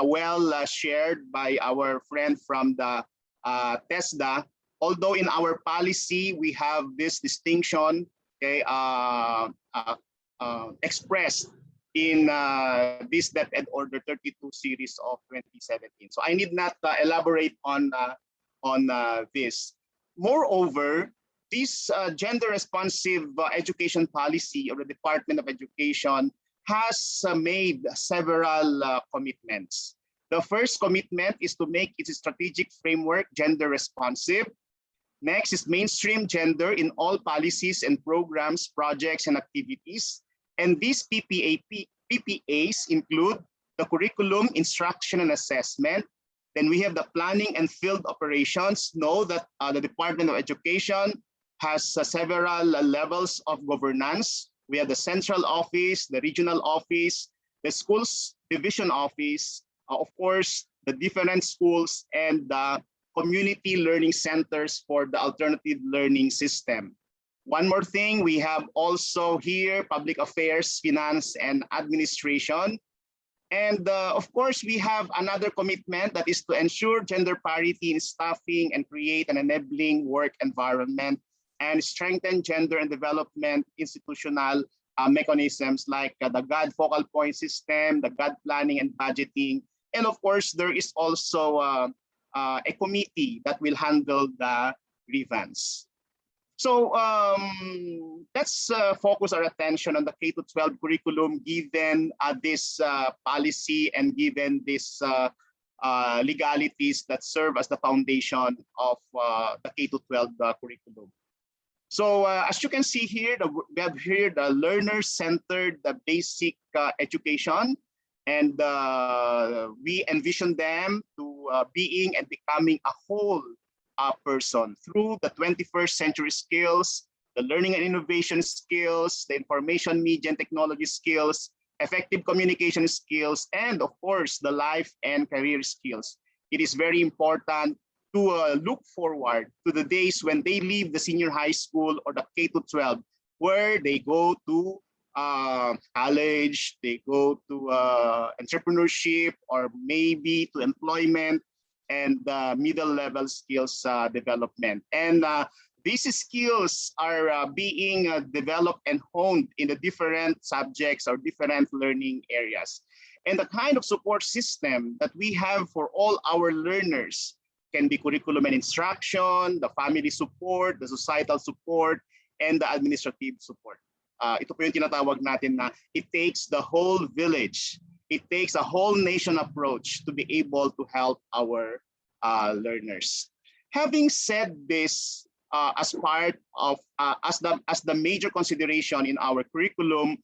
well shared by our friend from the TESDA. Although in our policy, we have this distinction, okay, expressed in this DepEd Order 32 Series of 2017. So I need not elaborate on this. Moreover, this gender responsive education policy of the Department of Education has made several commitments. The first commitment is to make its strategic framework gender responsive. Next is mainstream gender in all policies and programs, projects, and activities. And these PPAs include the curriculum, instruction, and assessment. Then we have the planning and field operations. Know that the Department of Education has several levels of governance. We have the central office, the regional office, the schools division office, of course, the different schools, and the community learning centers for the alternative learning system. One more thing, we have also here public affairs, finance, and administration. And of course, we have another commitment that is to ensure gender parity in staffing and create an enabling work environment and strengthen gender and development institutional mechanisms like the GAD focal point system, the GAD planning and budgeting. And of course, there is also a committee that will handle the grievance. So let's focus our attention on the K-12 curriculum given this policy and given these legalities that serve as the foundation of the K-12 curriculum. So as you can see here, we have here the learner-centered basic education, and we envision them to being and becoming a whole person through the 21st century skills, the learning and innovation skills, the information media and technology skills, effective communication skills, and of course, the life and career skills. It is very important to look forward to the days when they leave the senior high school or the K-12, where they go to college, they go to entrepreneurship, or maybe to employment and middle level skills development. And these skills are being developed and honed in the different subjects or different learning areas. And the kind of support system that we have for all our learners can be curriculum and instruction, the family support, the societal support, and the administrative support. Ito po yung tinatawag natin na it takes the whole village. It takes a whole nation approach to be able to help our learners. Having said this, as part of as the major consideration in our curriculum,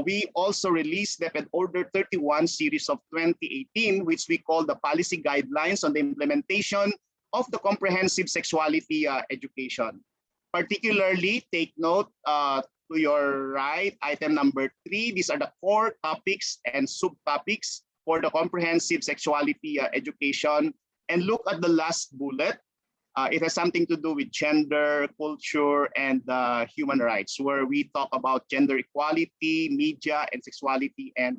we also released the Order 31 series of 2018, which we call the policy guidelines on the implementation of the comprehensive sexuality education. Particularly, take note to your right, item number 3. These are the core topics and subtopics for the comprehensive sexuality education. And look at the last bullet. It has something to do with gender, culture, and human rights, where we talk about gender equality, media, and sexuality, and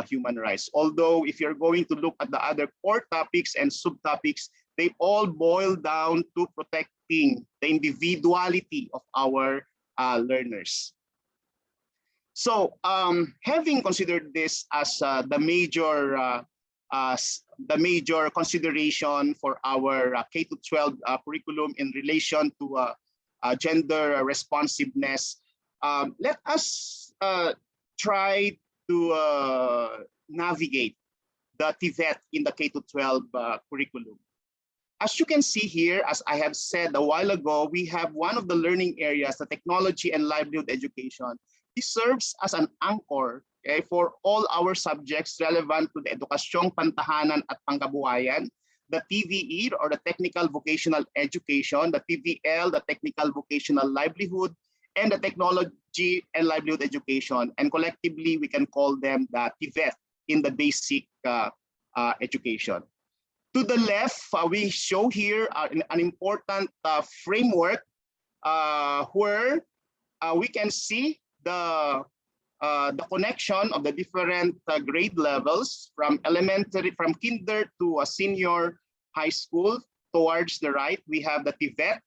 human rights. Although if you're going to look at the other core topics and subtopics, they all boil down to protecting the individuality of our learners. So having considered this as the major consideration for our K-12 curriculum in relation to gender responsiveness, let us try to navigate the TIBFI in the K-12 curriculum. As you can see here, as I have said a while ago, we have one of the learning areas, the technology and livelihood education. This serves as an anchor, okay, for all our subjects relevant to the edukasyong pantahanan at pangkabuhayan, the TVE or the technical vocational education, the TVL, the technical vocational livelihood, and the technology and livelihood education. And collectively, we can call them the TIBFI in the basic education. To the left, we show here an important framework where we can see the connection of the different grade levels from elementary, from kinder to a senior high school. Towards the right, we have the TIBFI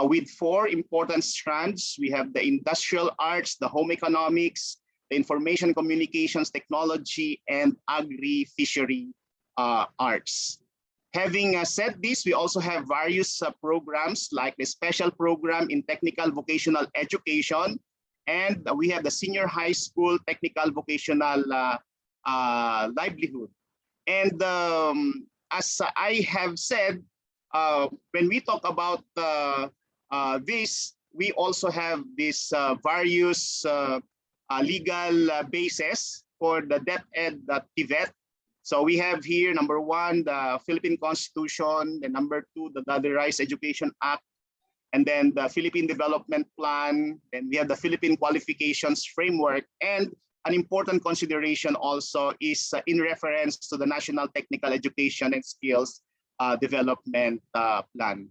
with 4 important strands. We have the industrial arts, the home economics, the information communications technology, and agri-fishery arts. Having said this, we also have various programs like the special program in technical vocational education, and we have the senior high school technical vocational livelihood. And as I have said, when we talk about this, we also have these various legal basis for the DepEd TIBFI. So we have here, number 1, the Philippine Constitution, and number 2, the Standardized Education Act, and then the Philippine Development Plan, and we have the Philippine Qualifications Framework, and an important consideration also is in reference to the National Technical Education and Skills Development Plan.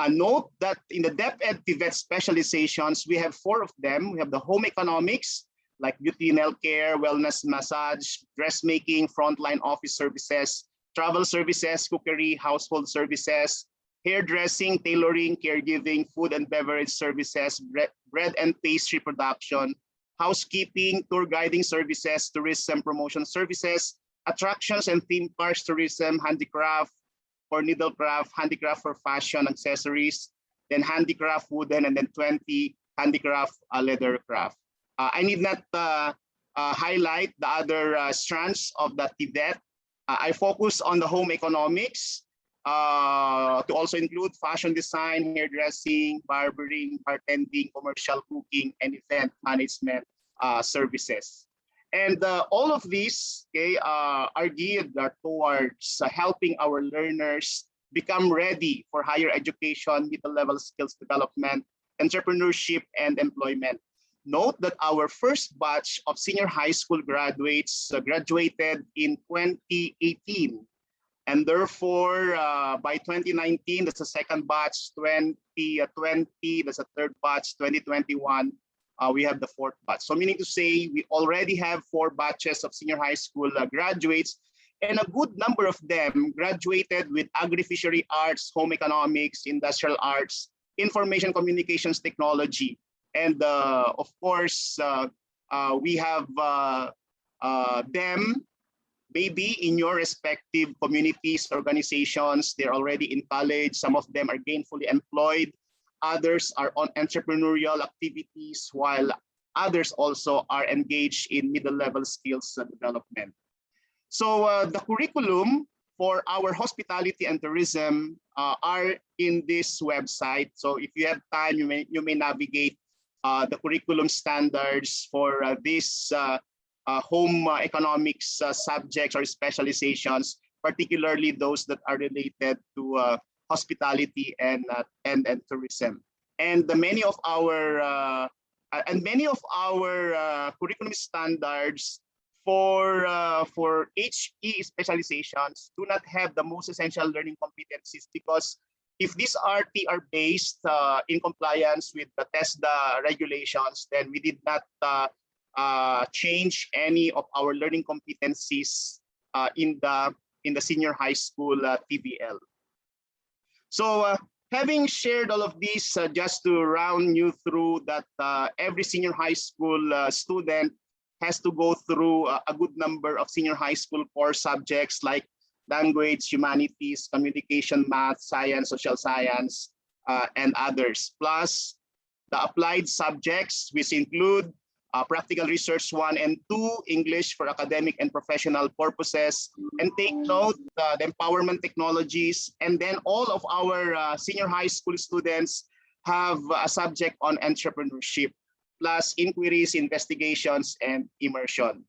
Note that in the DepEd TIBFI specializations, we have 4 of them. We have the home economics, like beauty and health care, wellness, massage, dressmaking, frontline office services, travel services, cookery, household services, hairdressing, tailoring, caregiving, food and beverage services, bread and pastry production, housekeeping, tour guiding services, tourism promotion services, attractions and theme parks tourism, handicraft for needlecraft, handicraft for fashion accessories, then handicraft wooden, and then 20 handicraft leathercraft. I need not highlight the other strands of the TIBFI. I focus on the home economics to also include fashion design, hairdressing, barbering, bartending, commercial cooking, and event management services. And all of these, okay, are geared towards helping our learners become ready for higher education, middle-level skills development, entrepreneurship, and employment. Note that our first batch of senior high school graduates graduated in 2018. And therefore, by 2019, that's the second batch, 2020, that's the third batch, 2021. we have the fourth batch. So meaning to say, we already have 4 batches of senior high school graduates, and a good number of them graduated with agri-fishery arts, home economics, industrial arts, information communications technology. And of course, we have them maybe in your respective communities, organizations. They're already in college. Some of them are gainfully employed. Others are on entrepreneurial activities, while others also are engaged in middle-level skills development. So the curriculum for our hospitality and tourism are in this website. So if you have time, you may navigate the curriculum standards for this home economics subjects or specializations, particularly those that are related to hospitality and tourism. And many of our curriculum standards for HE specializations do not have the most essential learning competencies, because if these are based in compliance with the TESDA regulations, then we did not change any of our learning competencies in the senior high school TBL. So having shared all of this, just to round you through that every senior high school student has to go through a good number of senior high school core subjects like language, humanities, communication, math, science, social science, and others. Plus the applied subjects, which include practical research 1 and 2, English for academic and professional purposes, and take note the empowerment technologies. And then all of our senior high school students have a subject on entrepreneurship, plus inquiries, investigations, and immersion.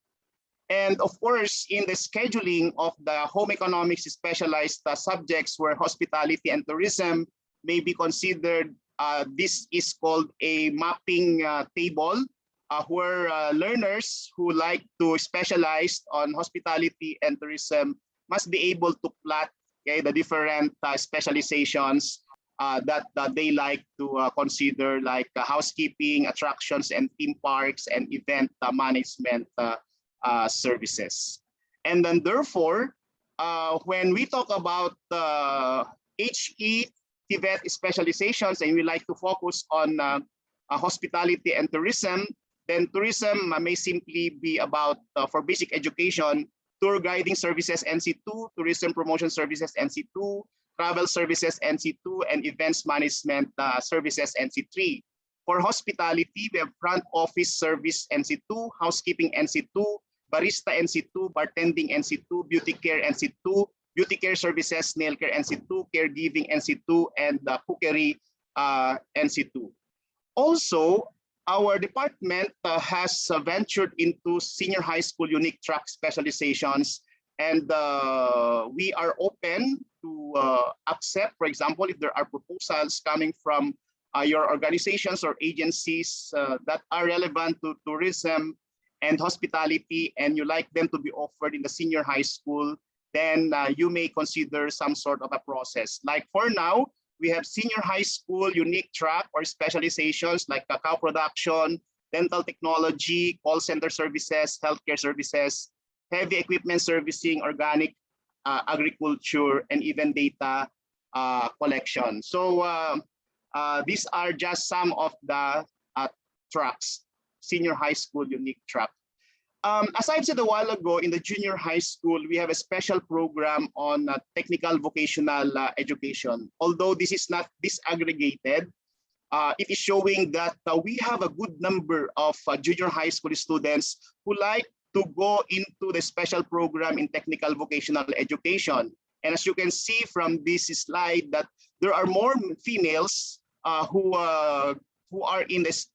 And of course, in the scheduling of the home economics specialized subjects where hospitality and tourism may be considered, this is called a mapping table, where learners who like to specialize on hospitality and tourism must be able to plot the different specializations that they like to consider, like housekeeping, attractions and theme parks, and event management services. And then therefore, when we talk about HE TVET specializations, and we like to focus on hospitality and tourism, then tourism may simply be about, for basic education, tour guiding services NC2, tourism promotion services NC2, travel services NC2, and events management services NC3. For hospitality, we have front office service NC2, housekeeping NC2, barista NC2, bartending NC2, beauty care NC2, beauty care services, nail care NC2, caregiving NC2, and cookery NC2. Also, our department has ventured into senior high school unique track specializations, and we are open to accept, for example, if there are proposals coming from your organizations or agencies that are relevant to tourism and hospitality, and you like them to be offered in the senior high school, then you may consider some sort of a process. Like for now, we have senior high school unique track or specializations like cacao production, dental technology, call center services, healthcare services, heavy equipment servicing, organic agriculture, and even data collection. So these are just some of the tracks, senior high school unique track. As I've said a while ago, in the junior high school, we have a special program on technical vocational education. Although this is not disaggregated, it is showing that we have a good number of junior high school students who like to go into the special program in technical vocational education. And as you can see from this slide, that there are more females who are in this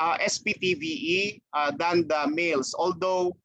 SPTVE than the males. Although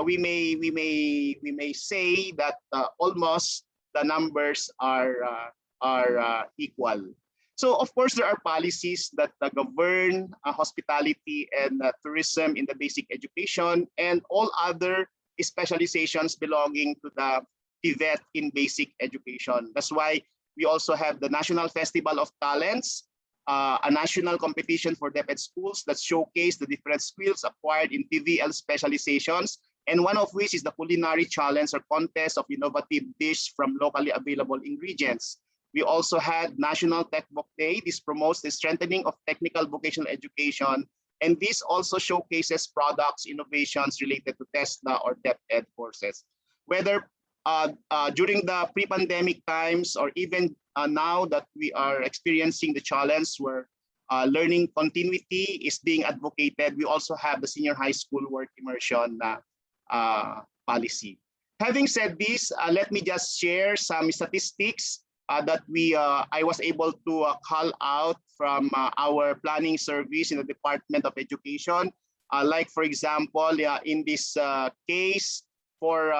we may say that almost the numbers are equal. So of course there are policies that govern hospitality and tourism in the basic education, and all other specializations belonging to the TVET in basic education. That's why we also have the National Festival of Talents, a national competition for DepEd schools that showcase the different skills acquired in TVL specializations, and one of which is the culinary challenge or contest of innovative dish from locally available ingredients. We also had National Tech Book Day. This promotes the strengthening of technical vocational education, and this also showcases products, innovations related to TESDA or DepEd courses. Whether during the pre-pandemic times or even now that we are experiencing the challenge where learning continuity is being advocated, we also have the senior high school work immersion policy. Having said this, let me just share some statistics that I was able to call out from our planning service in the Department of Education. Like for example, in this case, for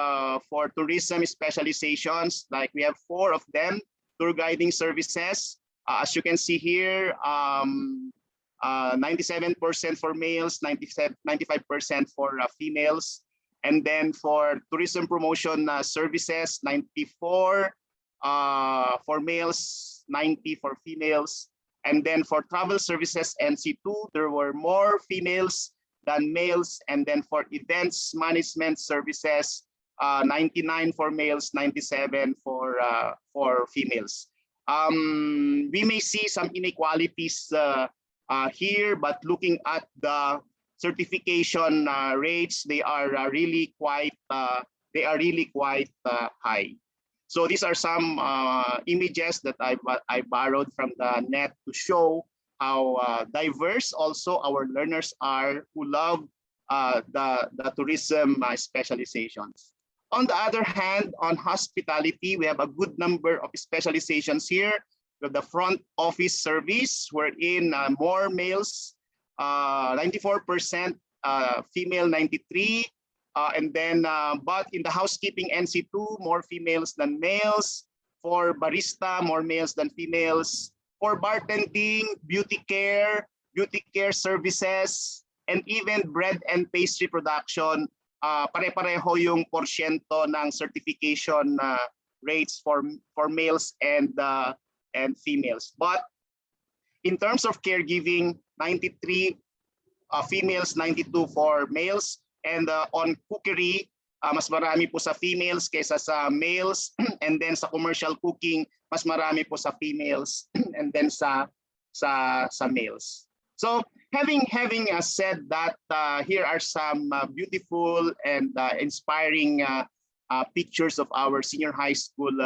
tourism specializations, like we have 4 of them, tour guiding services. As you can see here, 97% for males, 95% for females. And then for tourism promotion services, 94 for males, 90 for females. And then for travel services NC2, there were more females than males. And then for events management services, 99 for males, 97 for females. We may see some inequalities here, but looking at the certification rates, they are really quite high. So these are some images that I borrowed from the net to show how diverse also our learners are who love the tourism specializations. On the other hand, on hospitality, we have a good number of specializations here. We have the front office service, wherein more males, 94%, female 93, and then but in the housekeeping NC2, more females than males. For barista, more males than females. For bartending, beauty care services, and even bread and pastry production, pare-pareho yung porsyento ng certification rates for males and females. But in terms of caregiving, 93 females, 92 for males. And on cookery, mas marami po sa females kaysa sa males. And then sa commercial cooking, mas marami po sa females and then sa males. So having said that, here are some beautiful and inspiring pictures of our senior high school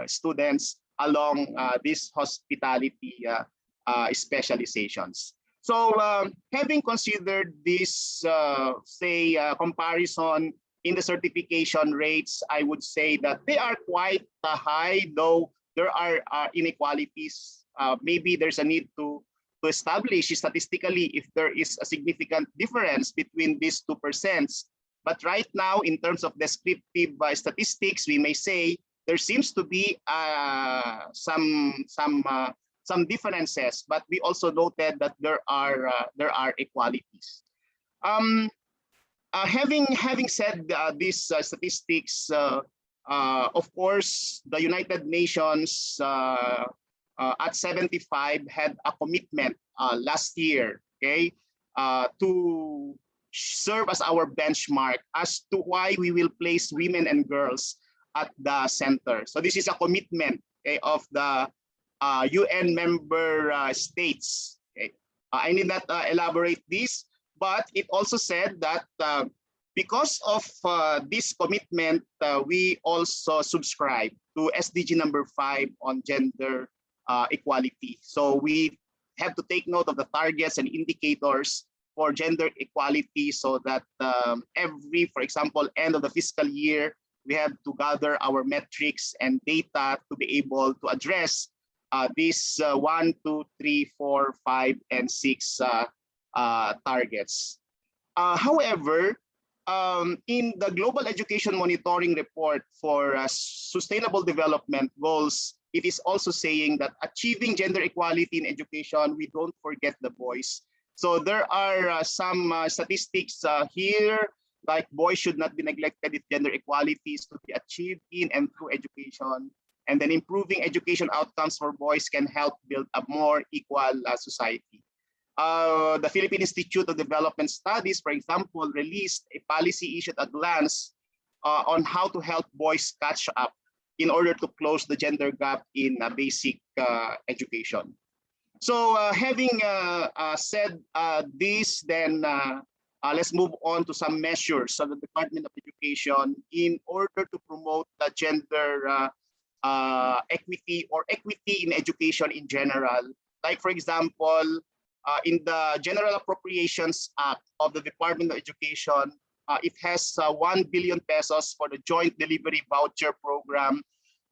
students along these hospitality specializations. So having considered this, comparison in the certification rates, I would say that they are quite high, though there are inequalities. Maybe there's a need to establish statistically if there is a significant difference between these 2%. But right now, in terms of descriptive statistics, we may say there seems to be some differences, but we also noted that there are equalities. Having said these statistics, of course, the United Nations at 75 had a commitment last year, okay, to serve as our benchmark as to why we will place women and girls at the center. So this is a commitment, okay, of the UN member states. Okay. I need not elaborate this, but it also said that because of this commitment, we also subscribe to SDG number 5 on gender equality. So we have to take note of the targets and indicators for gender equality so that every, for example, end of the fiscal year, we have to gather our metrics and data to be able to address these 1, 2, 3, 4, 5, and 6 targets. However, in the Global Education Monitoring Report for Sustainable Development Goals, it is also saying that achieving gender equality in education, we don't forget the boys. So there are some statistics here, like boys should not be neglected if gender equality is to be achieved in and through education. And then improving education outcomes for boys can help build a more equal society. The Philippine Institute of Development Studies, for example, released a policy issued a glance on how to help boys catch up in order to close the gender gap in basic education. So having said this, then let's move on to some measures of the Department of Education in order to promote the gender equity or equity in education in general. Like, for example, in the General Appropriations Act of the Department of Education, it has 1 billion pesos for the Joint Delivery Voucher Program.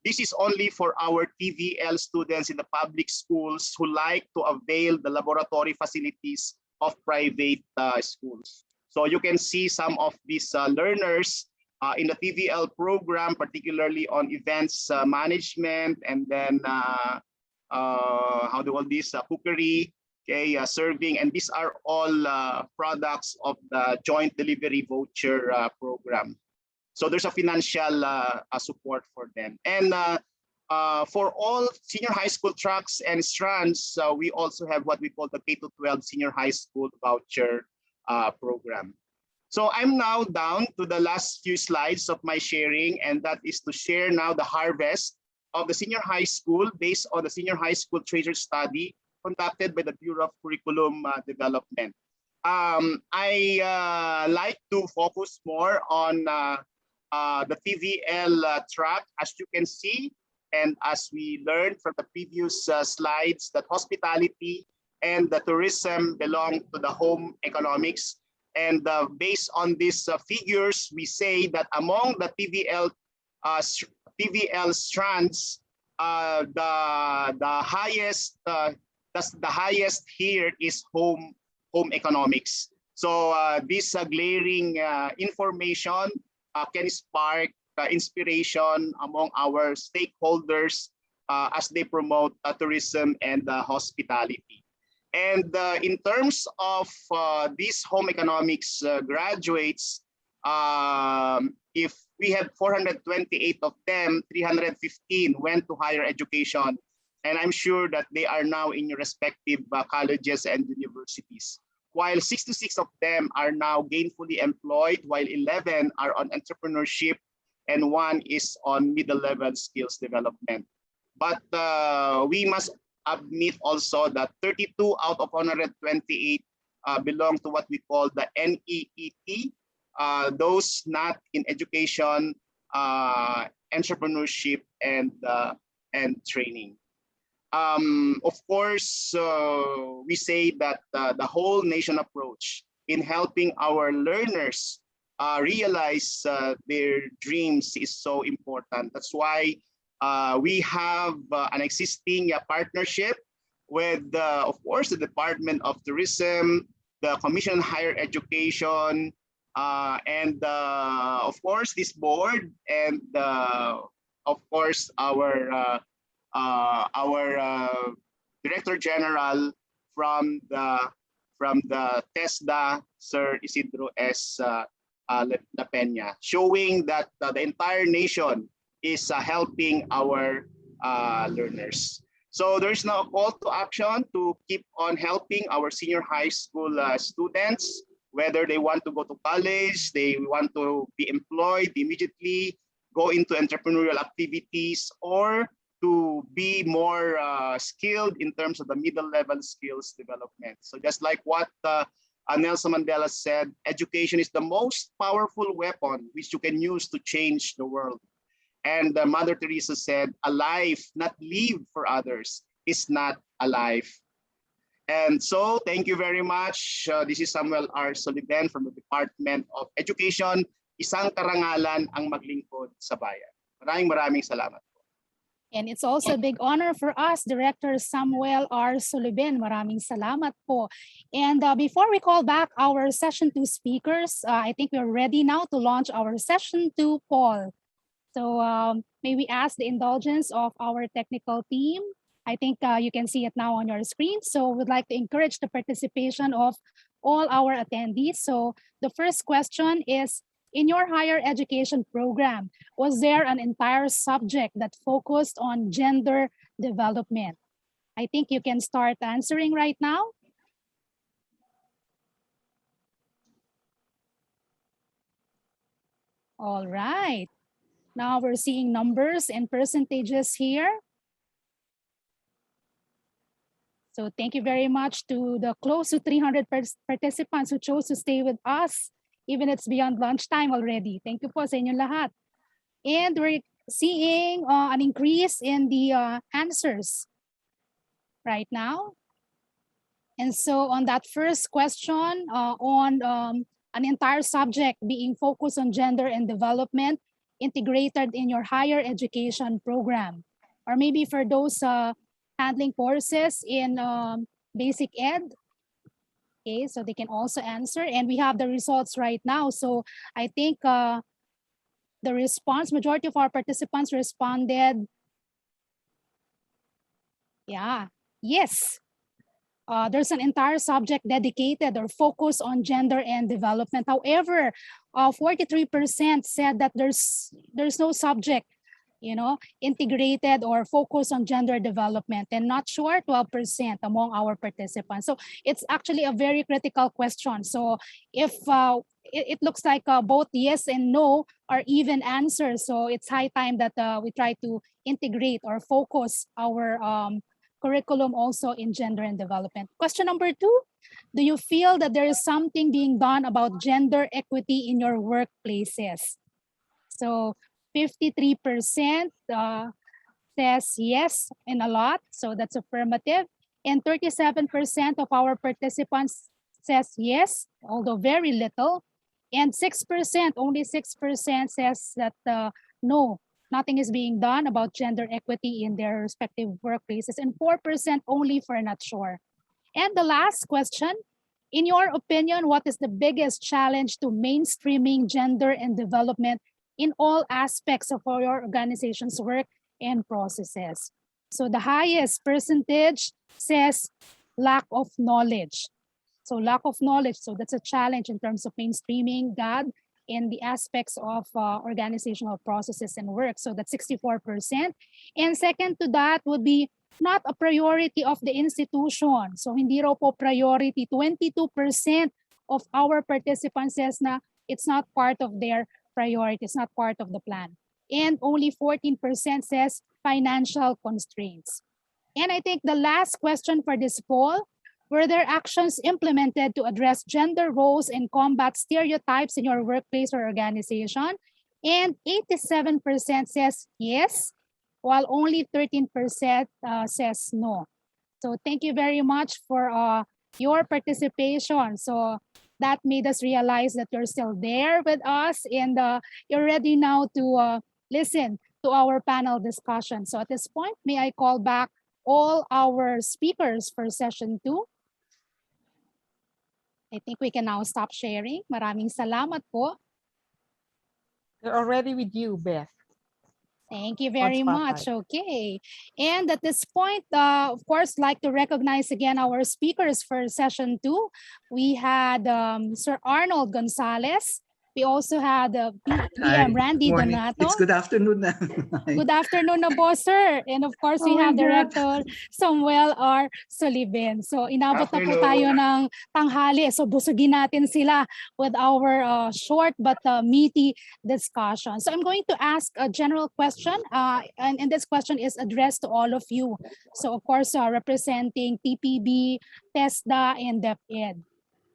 This is only for our TVL students in the public schools who like to avail the laboratory facilities of private schools. So you can see some of these learners in the TVL program, particularly on events management, and then how do you call this, cookery, okay, serving, and these are all products of the Joint Delivery Voucher Program. So there's a financial support for them. And for all senior high school tracks and strands, we also have what we call the K-12 Senior High School Voucher Program. So I'm now down to the last few slides of my sharing, and that is to share now the harvest of the senior high school based on the Senior High School Treasure Study conducted by the Bureau of Curriculum Development. I like to focus more on the TVL track, as you can see, and as we learned from the previous slides, that hospitality and the tourism belong to the home economics. And based on these figures, we say that among the TVL strands, the highest here is home economics. So this glaring information can spark inspiration among our stakeholders as they promote tourism and hospitality. And in terms of these home economics graduates, if we had 428 of them, 315 went to higher education. And I'm sure that they are now in your respective colleges and universities. While 66 of them are now gainfully employed, while 11 are on entrepreneurship, and 1 is on middle-level skills development. But we must admit also that 32 out of 128 belong to what we call the NEET, those not in education, entrepreneurship, and training. Of course, we say that the whole nation approach in helping our learners realize their dreams is so important. That's why we have an existing partnership with, of course, the Department of Tourism, the Commission on Higher Education, and of course this board, and of course our Director General from the TESDA, Sir Isidro S. La Peña, showing that the entire nation is helping our learners. So there's now a call to action to keep on helping our senior high school students, whether they want to go to college, they want to be employed immediately, go into entrepreneurial activities, or to be more skilled in terms of the middle level skills development. So just like what Nelson Mandela said, education is the most powerful weapon which you can use to change the world. And Mother Teresa said, a life not lived for others is not a life. And so thank you very much. This is Samuel R. Soliben from the Department of Education. Isang karangalan ang maglingkod sa bayan. Maraming salamat. And it's also a big honor for us, Director Samuel R. Soliben. Maraming salamat po. And before we call back our Session 2 speakers, I think we're ready now to launch our Session 2 poll. So may we ask the indulgence of our technical team? I think you can see it now on your screen. So we'd like to encourage the participation of all our attendees. So the first question is, in your higher education program, was there an entire subject that focused on gender development? I think you can start answering right now. All right. Now we're seeing numbers and percentages here. So thank you very much to the close to 300 participants who chose to stay with us, even it's beyond lunchtime already. Thank you po sa inyong lahat. And we're seeing an increase in the answers right now. And so on that first question on an entire subject being focused on gender and development integrated in your higher education program, or maybe for those handling courses in basic ed. Okay, so they can also answer, and we have the results right now. So I think the majority of our participants responded, yeah, yes. There's an entire subject dedicated or focused on gender and development. However, 43% said that there's no subject, integrated or focused on gender development, and not sure 12% among our participants. So it's actually a very critical question. So if it looks like both yes and no are even answers, so it's high time that we try to integrate or focus our curriculum also in gender and development. Question number 2, do you feel that there is something being done about gender equity in your workplaces? So 53% says yes and a lot, so that's affirmative. And 37% of our participants says yes, although very little. And 6%, only 6% says that no, nothing is being done about gender equity in their respective workplaces, and 4% only for not sure. And the last question, in your opinion, what is the biggest challenge to mainstreaming gender and development in all aspects of your organization's work and processes? So the highest percentage says lack of knowledge. So lack of knowledge, so that's a challenge in terms of mainstreaming GAD in the aspects of organizational processes and work. So that's 64%. And second to that would be not a priority of the institution. So hindi raw po priority. 22% of our participants says na it's not part of their priority, it's not part of the plan. And only 14% says financial constraints. And I think the last question for this poll, were there actions implemented to address gender roles and combat stereotypes in your workplace or organization? And 87% says yes, while only 13% says no. So thank you very much for your participation. So that made us realize that you're still there with us, and you're ready now to listen to our panel discussion. So at this point, may I call back all our speakers for session 2. I think we can now stop sharing. Maraming salamat po. They're already with you, Beth. Thank you very much. Okay. And at this point, of course, like to recognize again our speakers for session 2. We had Sir Arnold Gonzalez. We also had PM Randy Donato. It's good afternoon na. Good afternoon na po, sir. And of course, we have Director Samuel R. Sullivan. So inabot na po tayo ng tanghali. So busugin natin sila with our short but meaty discussion. So I'm going to ask a general question. And this question is addressed to all of you. So of course, representing TPB, TESDA, and DepEd.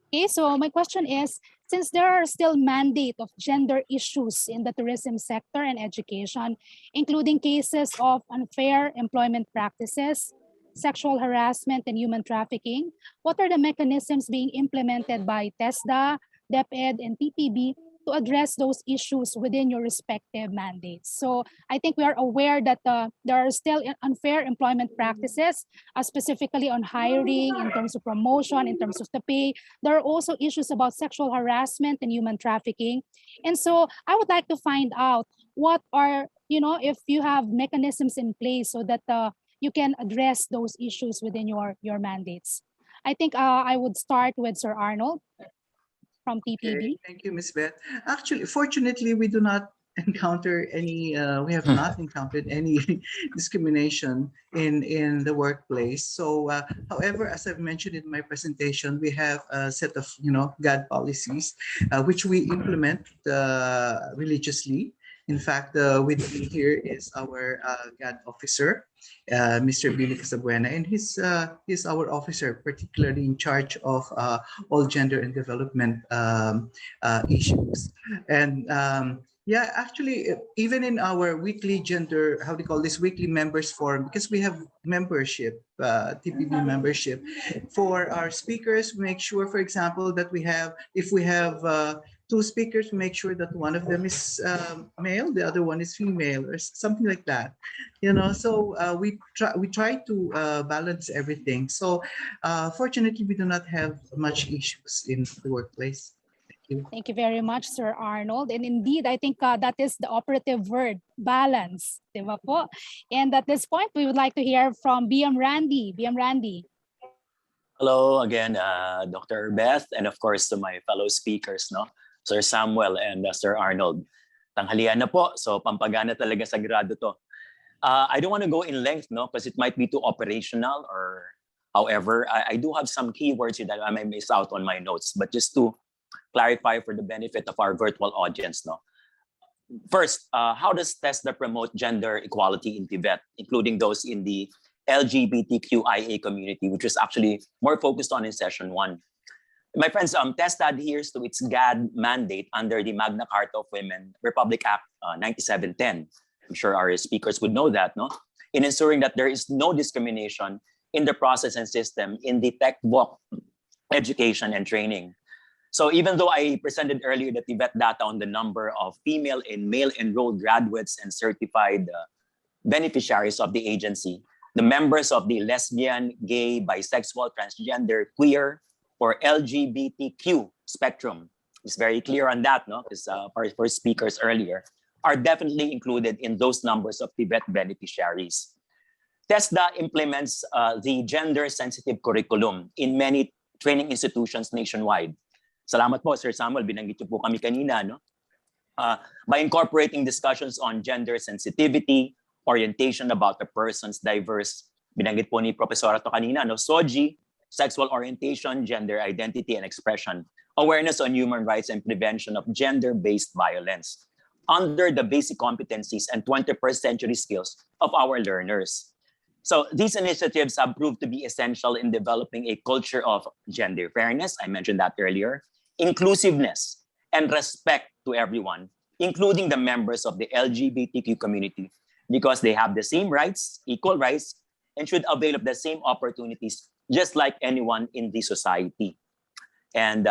Okay, so my question is, since there are still mandate of gender issues in the tourism sector and education, including cases of unfair employment practices, sexual harassment, and human trafficking, what are the mechanisms being implemented by TESDA, DepEd, and TPB to address those issues within your respective mandates? So I think we are aware that there are still unfair employment practices, specifically on hiring, in terms of promotion, in terms of the pay. There are also issues about sexual harassment and human trafficking. And so I would like to find out what are, if you have mechanisms in place so that you can address those issues within your mandates. I think I would start with Sir Arnold. from TPB? Thank you, Ms. Beth. Actually, fortunately, we do not encounter any, we have not encountered any discrimination in the workplace. So, however, as I've mentioned in my presentation, we have a set of, GAD policies, which we implement religiously. In fact, with me here is our GAD officer, Mr. Billy Casabuena, and he's our officer, particularly in charge of all gender and development issues. And yeah, actually, even in our weekly gender, how do you call this, weekly members forum, because we have membership, TPB membership, for our speakers, we make sure, for example, that if we have two speakers, make sure that one of them is male, the other one is female, or something like that. So we try to balance everything. So fortunately, we do not have much issues in the workplace. Thank you. Thank you very much, Sir Arnold. And indeed, I think that is the operative word, balance. Diba po? And at this point, we would like to hear from BM Randy. BM Randy. Hello again, Dr. Beth, and of course to my fellow speakers, Sir Samuel and Sir Arnold. Tanghalian na po, so pampagana talaga sagrado to. I don't want to go in length, because it might be too operational, or however, I do have some keywords here that I may miss out on my notes, but just to clarify for the benefit of our virtual audience. First, how does TESDA promote gender equality in Tibet, including those in the LGBTQIA community, which was actually more focused on in session 1. My friends, TESDA adheres to its GAD mandate under the Magna Carta of Women, Republic Act 9710. I'm sure our speakers would know that, in ensuring that there is no discrimination in the process and system in the TECVOC education and training. So even though I presented earlier the Tibet data on the number of female and male enrolled graduates and certified beneficiaries of the agency, the members of the lesbian, gay, bisexual, transgender, queer, or LGBTQ spectrum is very clear on that, because our first speakers earlier are definitely included in those numbers of Tibet beneficiaries. TESDA implements the gender-sensitive curriculum in many training institutions nationwide. Salamat po, Sir Samuel, binanggit niyo po kami kanina, by incorporating discussions on gender sensitivity, orientation about the person's diverse, binanggit po ni Professor to kanina, SOGI, sexual orientation, gender identity and expression, awareness on human rights and prevention of gender-based violence, under the basic competencies and 21st century skills of our learners. So these initiatives have proved to be essential in developing a culture of gender fairness, I mentioned that earlier, inclusiveness, and respect to everyone, including the members of the LGBTQ community, because they have the same rights, equal rights, and should avail of the same opportunities, just like anyone in the society. And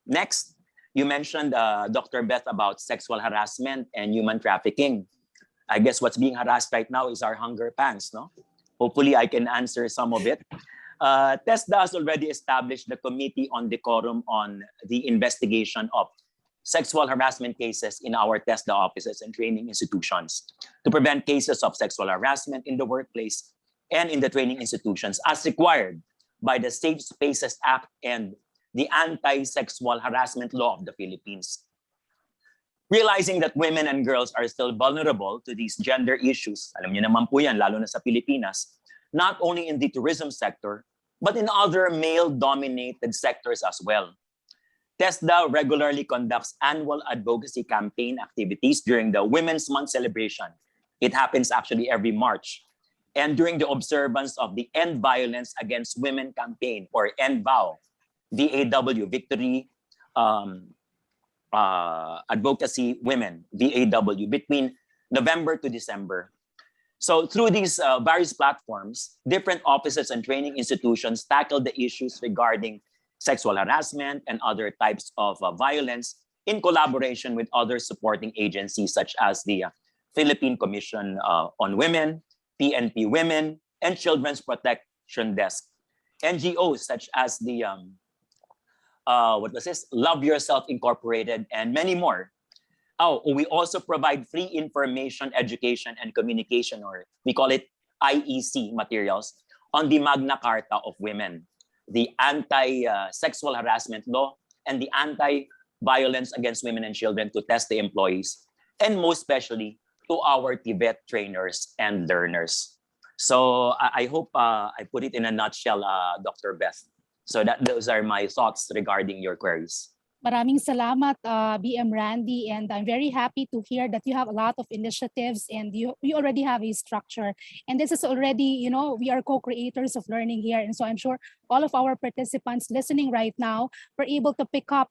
next, you mentioned, Dr. Beth, about sexual harassment and human trafficking. I guess what's being harassed right now is our hunger pangs, Hopefully, I can answer some of it. TESDA has already established the Committee on Decorum on the investigation of sexual harassment cases in our TESDA offices and training institutions to prevent cases of sexual harassment in the workplace and in the training institutions as required by the Safe Spaces Act and the Anti-Sexual Harassment Law of the Philippines. Realizing that women and girls are still vulnerable to these gender issues, alam niyo naman po yan, lalo na sa Pilipinas, not only in the tourism sector, but in other male-dominated sectors as well. TESDA regularly conducts annual advocacy campaign activities during the Women's Month celebration. It happens actually every March. And during the observance of the End Violence Against Women campaign, or NVAW, VAW, Victory Advocacy Women, VAW, between November to December. So through these various platforms, different offices and training institutions tackle the issues regarding sexual harassment and other types of violence in collaboration with other supporting agencies such as the Philippine Commission on Women, PNP Women, and Children's Protection Desk. NGOs such as the Love Yourself Incorporated, and many more. Oh, we also provide free information, education, and communication, or we call it IEC materials, on the Magna Carta of Women, the Anti-Sexual Harassment Law, and the violence against women and children to test the employees, and most especially to our TIBET trainers and learners. So I hope I put it in a nutshell, Dr. Beth. So those are my thoughts regarding your queries. Maraming salamat, BM Randy, and I'm very happy to hear that you have a lot of initiatives and you already have a structure. And this is already, we are co-creators of learning here. And so I'm sure all of our participants listening right now were able to pick up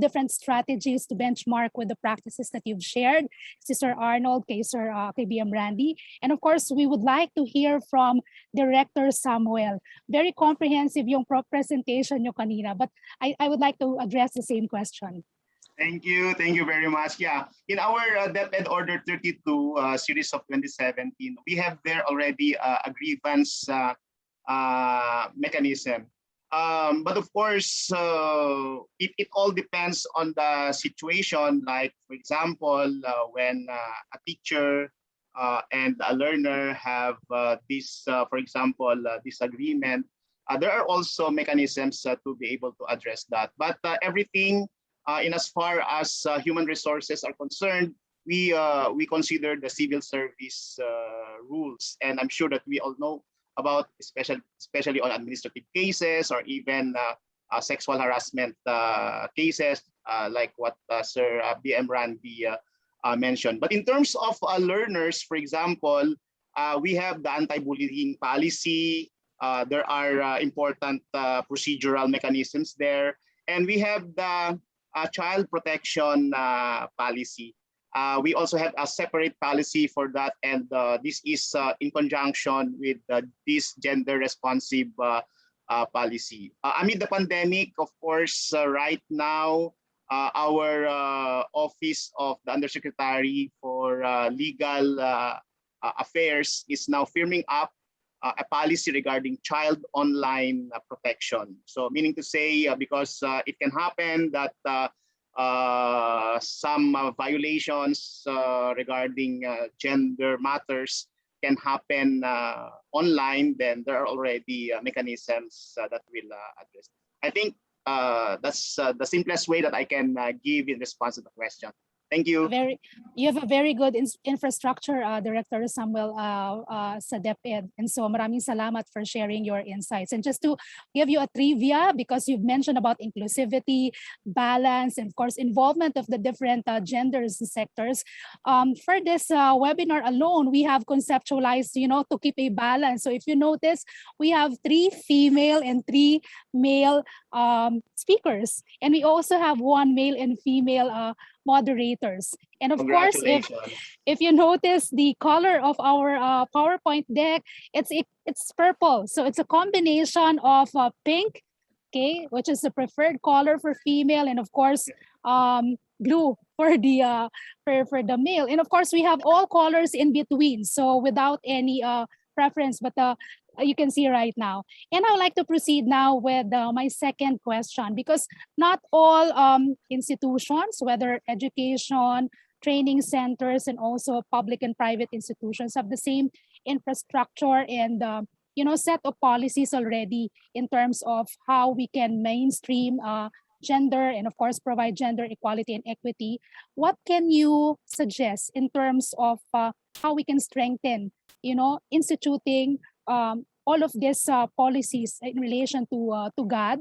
different strategies to benchmark with the practices that you've shared, Sister Arnold, KBM Randy. And of course, we would like to hear from Director Samuel. Very comprehensive yung presentation nyo kanina, but I would like to address the same question. Thank you very much. Yeah, in our DepEd Order 32 series of 2017, we have there already a grievance mechanism. But of course, it all depends on the situation. Like, for example, when a teacher and a learner have this, for example, disagreement, there are also mechanisms to be able to address that. But everything in as far as human resources are concerned, we consider the civil service rules. And I'm sure that we all know about, especially on administrative cases or even sexual harassment cases, like what Sir BM Randy mentioned. But in terms of learners, for example, we have the anti-bullying policy. There are important procedural mechanisms there. And we have the child protection policy. We also have a separate policy for that, and this is in conjunction with this gender responsive policy. Amid the pandemic, of course, right now, our Office of the Undersecretary for Legal Affairs is now firming up a policy regarding child online protection. So meaning to say, because it can happen that some violations regarding gender matters can happen online, then there are already mechanisms that will address. I think that's the simplest way that I can give in response to the question. Thank you. You have a very good infrastructure, Director Samuel, sa DepEd. And so maraming salamat for sharing your insights. And just to give you a trivia, because you've mentioned about inclusivity, balance, and of course, involvement of the different genders and sectors. For this webinar alone, we have conceptualized, to keep a balance. So if you notice, we have 3 female and 3 male speakers. And we also have 1 male and female moderators. And of course, if you notice the color of our PowerPoint deck, it's purple. So it's a combination of pink, okay, which is the preferred color for female, and of course, blue for the male. And of course, we have all colors in between, so without any preference, but you can see right now. And I would like to proceed now with my second question, because not all institutions, whether education, training centers, and also public and private institutions, have the same infrastructure and set of policies already in terms of how we can mainstream gender and of course provide gender equality and equity. What can you suggest in terms of how we can strengthen, instituting all of these policies in relation to GAD,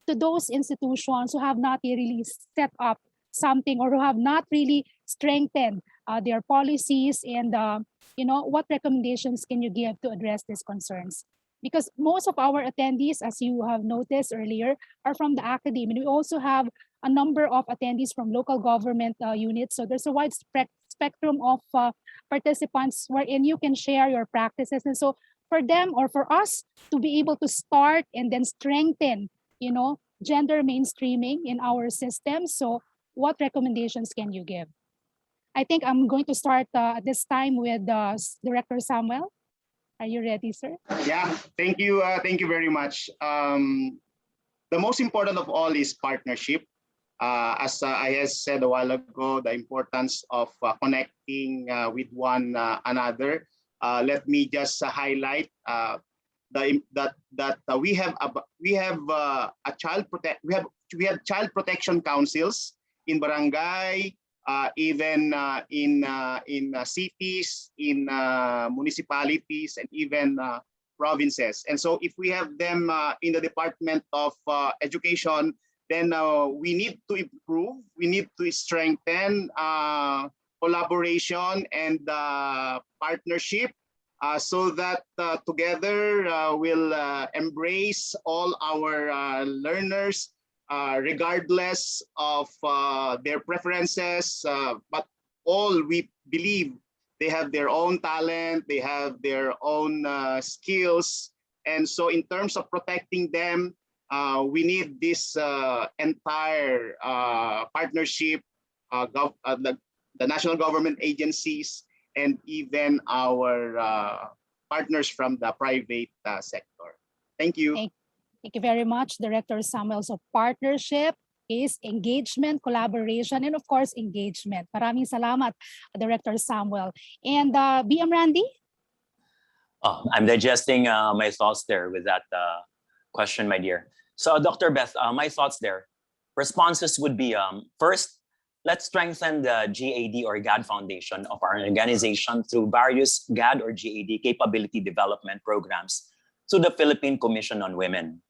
to those institutions who have not really set up something or who have not really strengthened their policies, and what recommendations can you give to address these concerns? Because most of our attendees, as you have noticed earlier, are from the academy. We also have a number of attendees from local government units. So there's a wide spectrum of participants wherein you can share your practices. And so for them or for us to be able to start and then strengthen, gender mainstreaming in our system. So what recommendations can you give? I think I'm going to start at this time with Director Samuel. Are you ready, sir? Yeah, thank you very much. The most important of all is partnership. As I has said a while ago, the importance of connecting with one another. Let me just highlight that we have child protection councils in barangay, even in cities, in municipalities, and even provinces. And so if we have them in the Department of Education, then we need to improve, we need to strengthen collaboration and partnership so that together we'll embrace all our learners regardless of their preferences, but all we believe they have their own talent, they have their own skills. And so in terms of protecting them, we need this entire partnership, the national government agencies, and even our partners from the private sector. Thank you. Thank you very much, Director Samuel. So partnership is engagement, collaboration, and of course, engagement. Maraming salamat, Director Samuel. And BM Randy? Oh, I'm digesting my thoughts there with that question, my dear. So Dr. Beth, my thoughts there. Responses would be, first, let's strengthen the GAD or GAD foundation of our organization through various GAD or GAD capability development programs to the Philippine Commission on Women.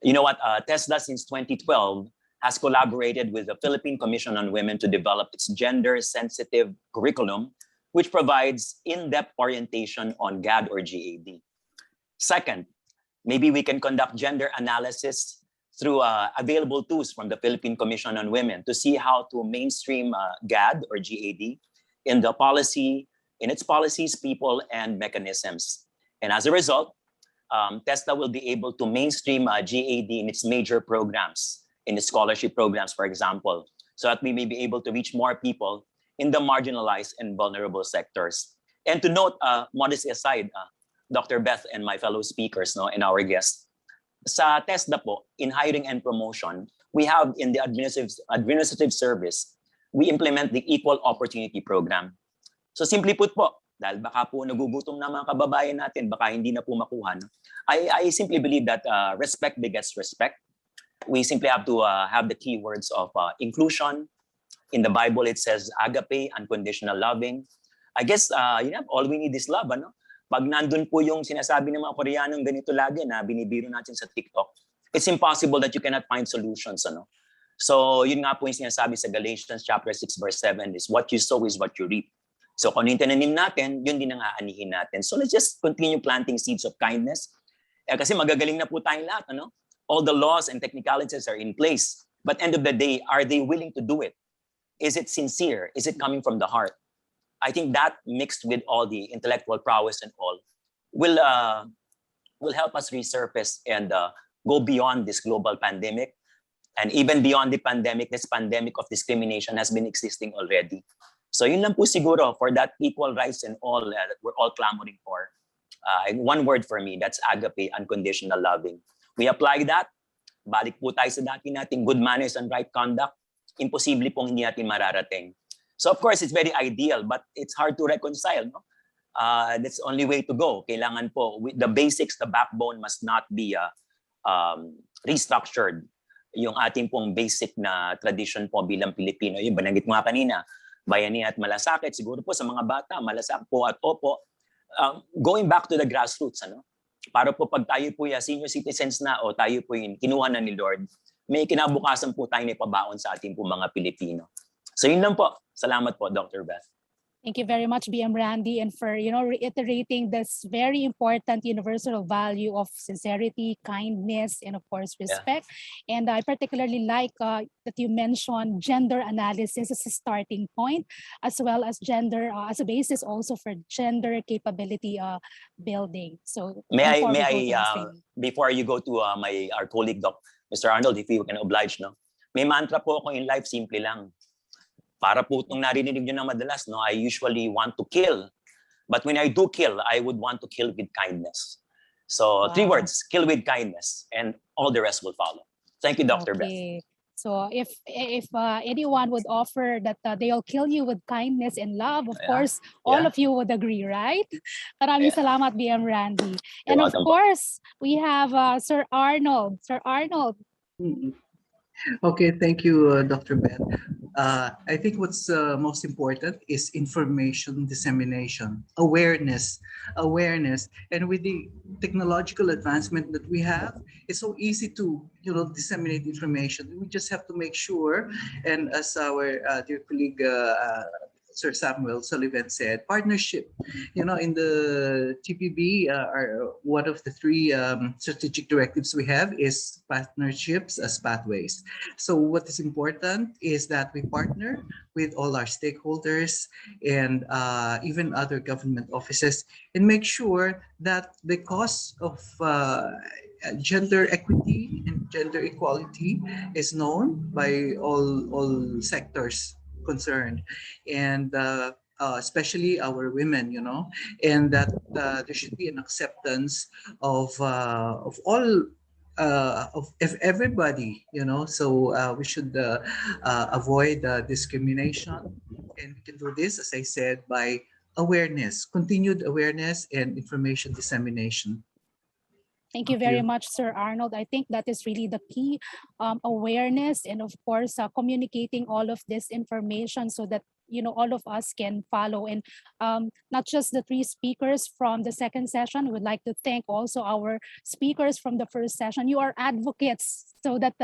You know what, TESDA since 2012 has collaborated with the Philippine Commission on Women to develop its gender-sensitive curriculum, which provides in-depth orientation on GAD or GAD. Second, maybe we can conduct gender analysis through available tools from the Philippine Commission on Women to see how to mainstream GAD or GAD in the policy, in its policies, people, and mechanisms. And as a result, TESDA will be able to mainstream GAD in its major programs, in its scholarship programs, for example, so that we may be able to reach more people in the marginalized and vulnerable sectors. And to note, modesty aside, Dr. Beth and my fellow speakers and our guests, sa TESDA po, in hiring and promotion, we have in the administrative service, we implement the Equal Opportunity Program. So simply put po, dahil baka po nagugutom na mga kababayan natin, baka hindi na po makuha, I simply believe that respect begets respect. We simply have to have the keywords of inclusion. In the Bible, it says agape, unconditional loving. I guess all we need is love. Ano? Pag nandun po yung sinasabi ng mga Koreanong ganito lagi na binibiro natin sa TikTok, it's impossible that you cannot find solutions. Ano? So yun nga po yung sinasabi sa Galatians chapter 6 verse 7 is what you sow is what you reap. So kung ano yung tinanim natin, yun din ang aanihin natin. So let's just continue planting seeds of kindness. Kasi magagaling na po tayong lahat. Ano? All the laws and technicalities are in place. But end of the day, are they willing to do it? Is it sincere? Is it coming from the heart? I think that mixed with all the intellectual prowess and all will help us resurface and go beyond this global pandemic. And even beyond the pandemic, this pandemic of discrimination has been existing already. So yun lang po siguro for that equal rights and all that we're all clamoring for. One word for me, that's agape, unconditional loving. We apply that, balik po tayo sa dati nating good manners and right conduct, imposible pong hindi natin mararating. So of course, it's very ideal, but it's hard to reconcile. No? That's the only way to go. Kailangan po, the basics, the backbone must not be restructured. Yung ating pong basic na tradition po bilang Pilipino, yung bananggit mo nga kanina, bayani at malasakit, siguro po sa mga bata, malasak po at opo. Going back to the grassroots, ano? Para po pag tayo po senior citizens na o tayo po yung kinuha na ni Lord, may kinabukasan po tayo na ipabaon sa ating po mga Pilipino. So yun lang po. Salamat po, Dr. Beth. Thank you very much, BM Randy, and for reiterating this very important universal value of sincerity, kindness, and of course respect. Yeah. And I particularly like that you mentioned gender analysis as a starting point, as well as gender as a basis also for gender capability building. So may I before you go to our colleague, Mr. Arnold, if you can oblige, no? May mantra po ako in life, simple lang. Para po itong narinig nyo na madalas, no, I usually want to kill. But when I do kill, I would want to kill with kindness. So 3 words, kill with kindness, and all the rest will follow. Thank you, Dr. Beth. So if anyone would offer that they'll kill you with kindness and love, of course, all of you would agree, right? Maraming salamat, BM Randy. And of course, we have Sir Arnold. Sir Arnold. Okay, thank you, Dr. Beth. I think what's most important is information dissemination, awareness. And with the technological advancement that we have, it's so easy to, disseminate information. We just have to make sure, and as our dear colleague, Sir Samuel Sullivan said, partnership. In the TPB, one of the three strategic directives we have is partnerships as pathways. So what is important is that we partner with all our stakeholders and even other government offices and make sure that the cause of gender equity and gender equality is known by all sectors concerned, and especially our women, and that there should be an acceptance of all of everybody, so we should avoid discrimination, and we can do this, as I said, by awareness, continued awareness and information dissemination. Thank you very much, Sir Arnold. I think that is really the key, awareness, and of course, communicating all of this information so that all of us can follow. And not just the three speakers from the second session, we'd like to thank also our speakers from the first session. You are advocates, so that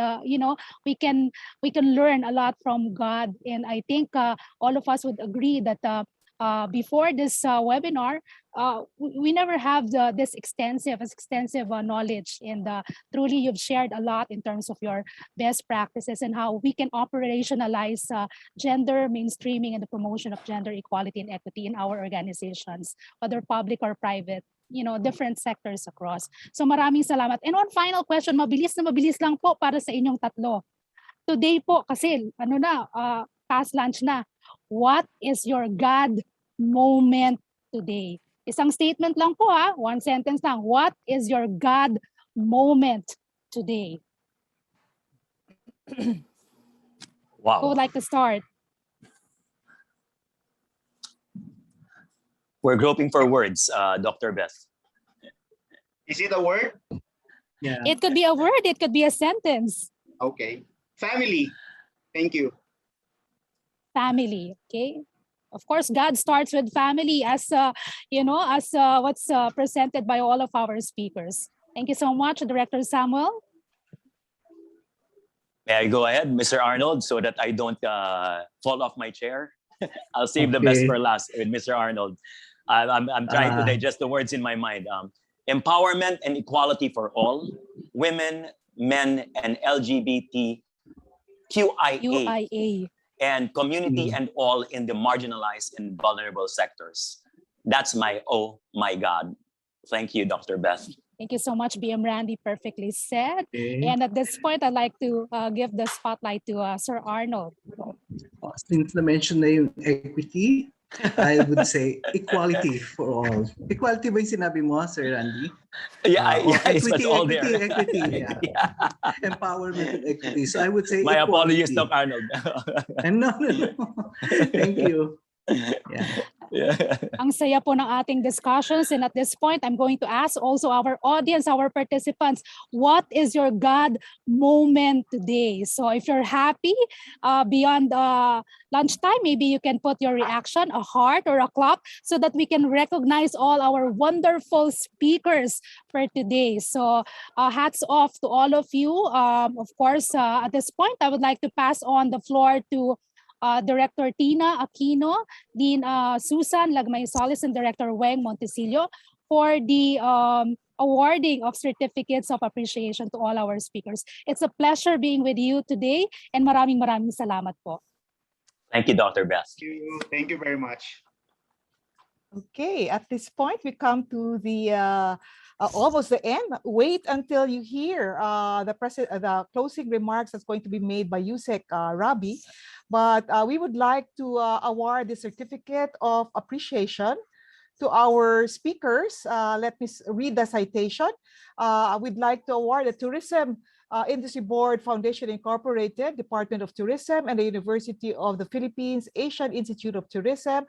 we can learn a lot from GAD. And I think all of us would agree that before this webinar, we never have this extensive knowledge, and truly you've shared a lot in terms of your best practices and how we can operationalize gender mainstreaming and the promotion of gender equality and equity in our organizations, whether public or private, different sectors across. So maraming salamat. And one final question, mabilis lang po para sa inyong tatlo. Today po, kasi past lunch na, what is your GAD moment today? Isang statement lang po one sentence lang. What is your GAD moment today? Wow. Who would like to start? We're groping for words, Dr. Beth. Is it a word? Yeah. It could be a word, it could be a sentence. Okay. Family. Thank you. Family, okay? Of course, GAD starts with family, as what's presented by all of our speakers. Thank you so much, Director Samuel. May I go ahead, Mr. Arnold, so that I don't fall off my chair? I'll save the best for last with Mr. Arnold. I'm trying to digest the words in my mind. Empowerment and equality for all, women, men, and LGBTQIA. And community and all in the marginalized and vulnerable sectors. That's my God. Thank you, Dr. Beth. Thank you so much, BM Randy. Perfectly said. Okay. And at this point, I'd like to give the spotlight to Sir Arnold. Since na-mention na yung equity, I would say equality for all. Equality ba yung sinabi mo, Sir Randy? Yeah, equity, it's all there. Equity, yeah. Empowerment and equity. So I would say my equality. apologies, Dr. Arnold. No. Thank you. Yeah. Ang saya po ng ating discussions, and at this point, I'm going to ask also our audience, our participants, what is your GAD moment today? So if you're happy beyond lunchtime, maybe you can put your reaction, a heart or a clap, so that we can recognize all our wonderful speakers for today. So hats off to all of you. Of course, at this point, I would like to pass on the floor to Director Tina Aquino, Dean Susan Lagmay-Solis, and Director Weng Montesillo for the awarding of certificates of appreciation to all our speakers. It's a pleasure being with you today, and maraming salamat po. Thank you, Dr. Beth. Thank you very much. Okay, at this point, we come to the almost the end. Wait until you hear the closing remarks that's going to be made by Yusek Rabi. But we would like to award the certificate of appreciation to our speakers. Let me read the citation. We'd like to award the Tourism Industry Board Foundation Incorporated, Department of Tourism, and the University of the Philippines Asian Institute of Tourism.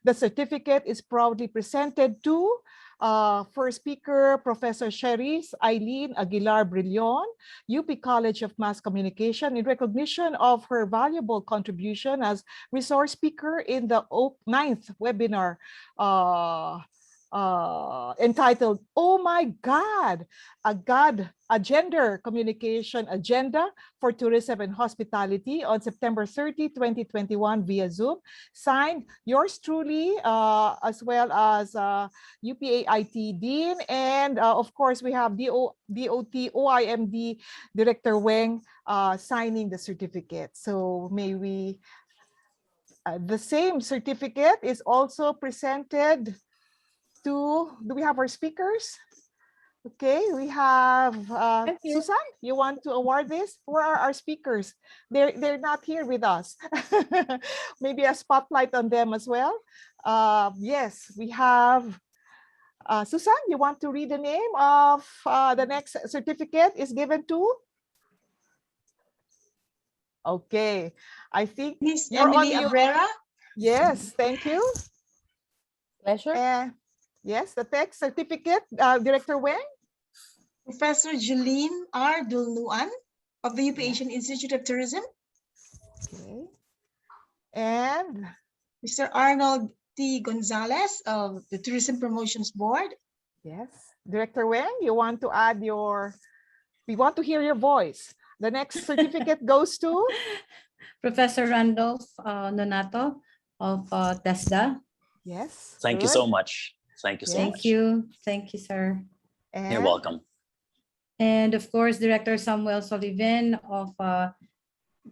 The certificate is proudly presented to First speaker, Professor Cherise Eileen Aguilar Brillon, UP College of Mass Communication, in recognition of her valuable contribution as resource speaker in the 9th webinar entitled, "Oh My God, a Gender Communication Agenda for Tourism and Hospitality" on September 30, 2021 via Zoom. Signed, yours truly, as well as UPAIT Dean, and of course we have DOT OIMD Director Weng signing the certificate. So may we, the same certificate is also presented to, do we have our speakers? Okay, we have Susan, you want to award this? Where are our speakers? They're not here with us. Maybe a spotlight on them as well. Yes, we have Susan, you want to read the name of the next certificate is given to? Okay, I think Miss you're Emily on Abrera. Yes, thank you. Pleasure. Yes, the text certificate, Director Weng. Professor Jeline R. Dulnuan of the UP Asian Institute of Tourism. Okay. And Mr. Arnold T. Gonzalez of the Tourism Promotions Board. Yes. Director Weng, you want to add we want to hear your voice. The next certificate goes to? Professor Randolph Nonato of TESDA. Yes. Thank you so much. Thank you so much. Thank you, sir. And, you're welcome. And of course, Director Samuel Sullivan of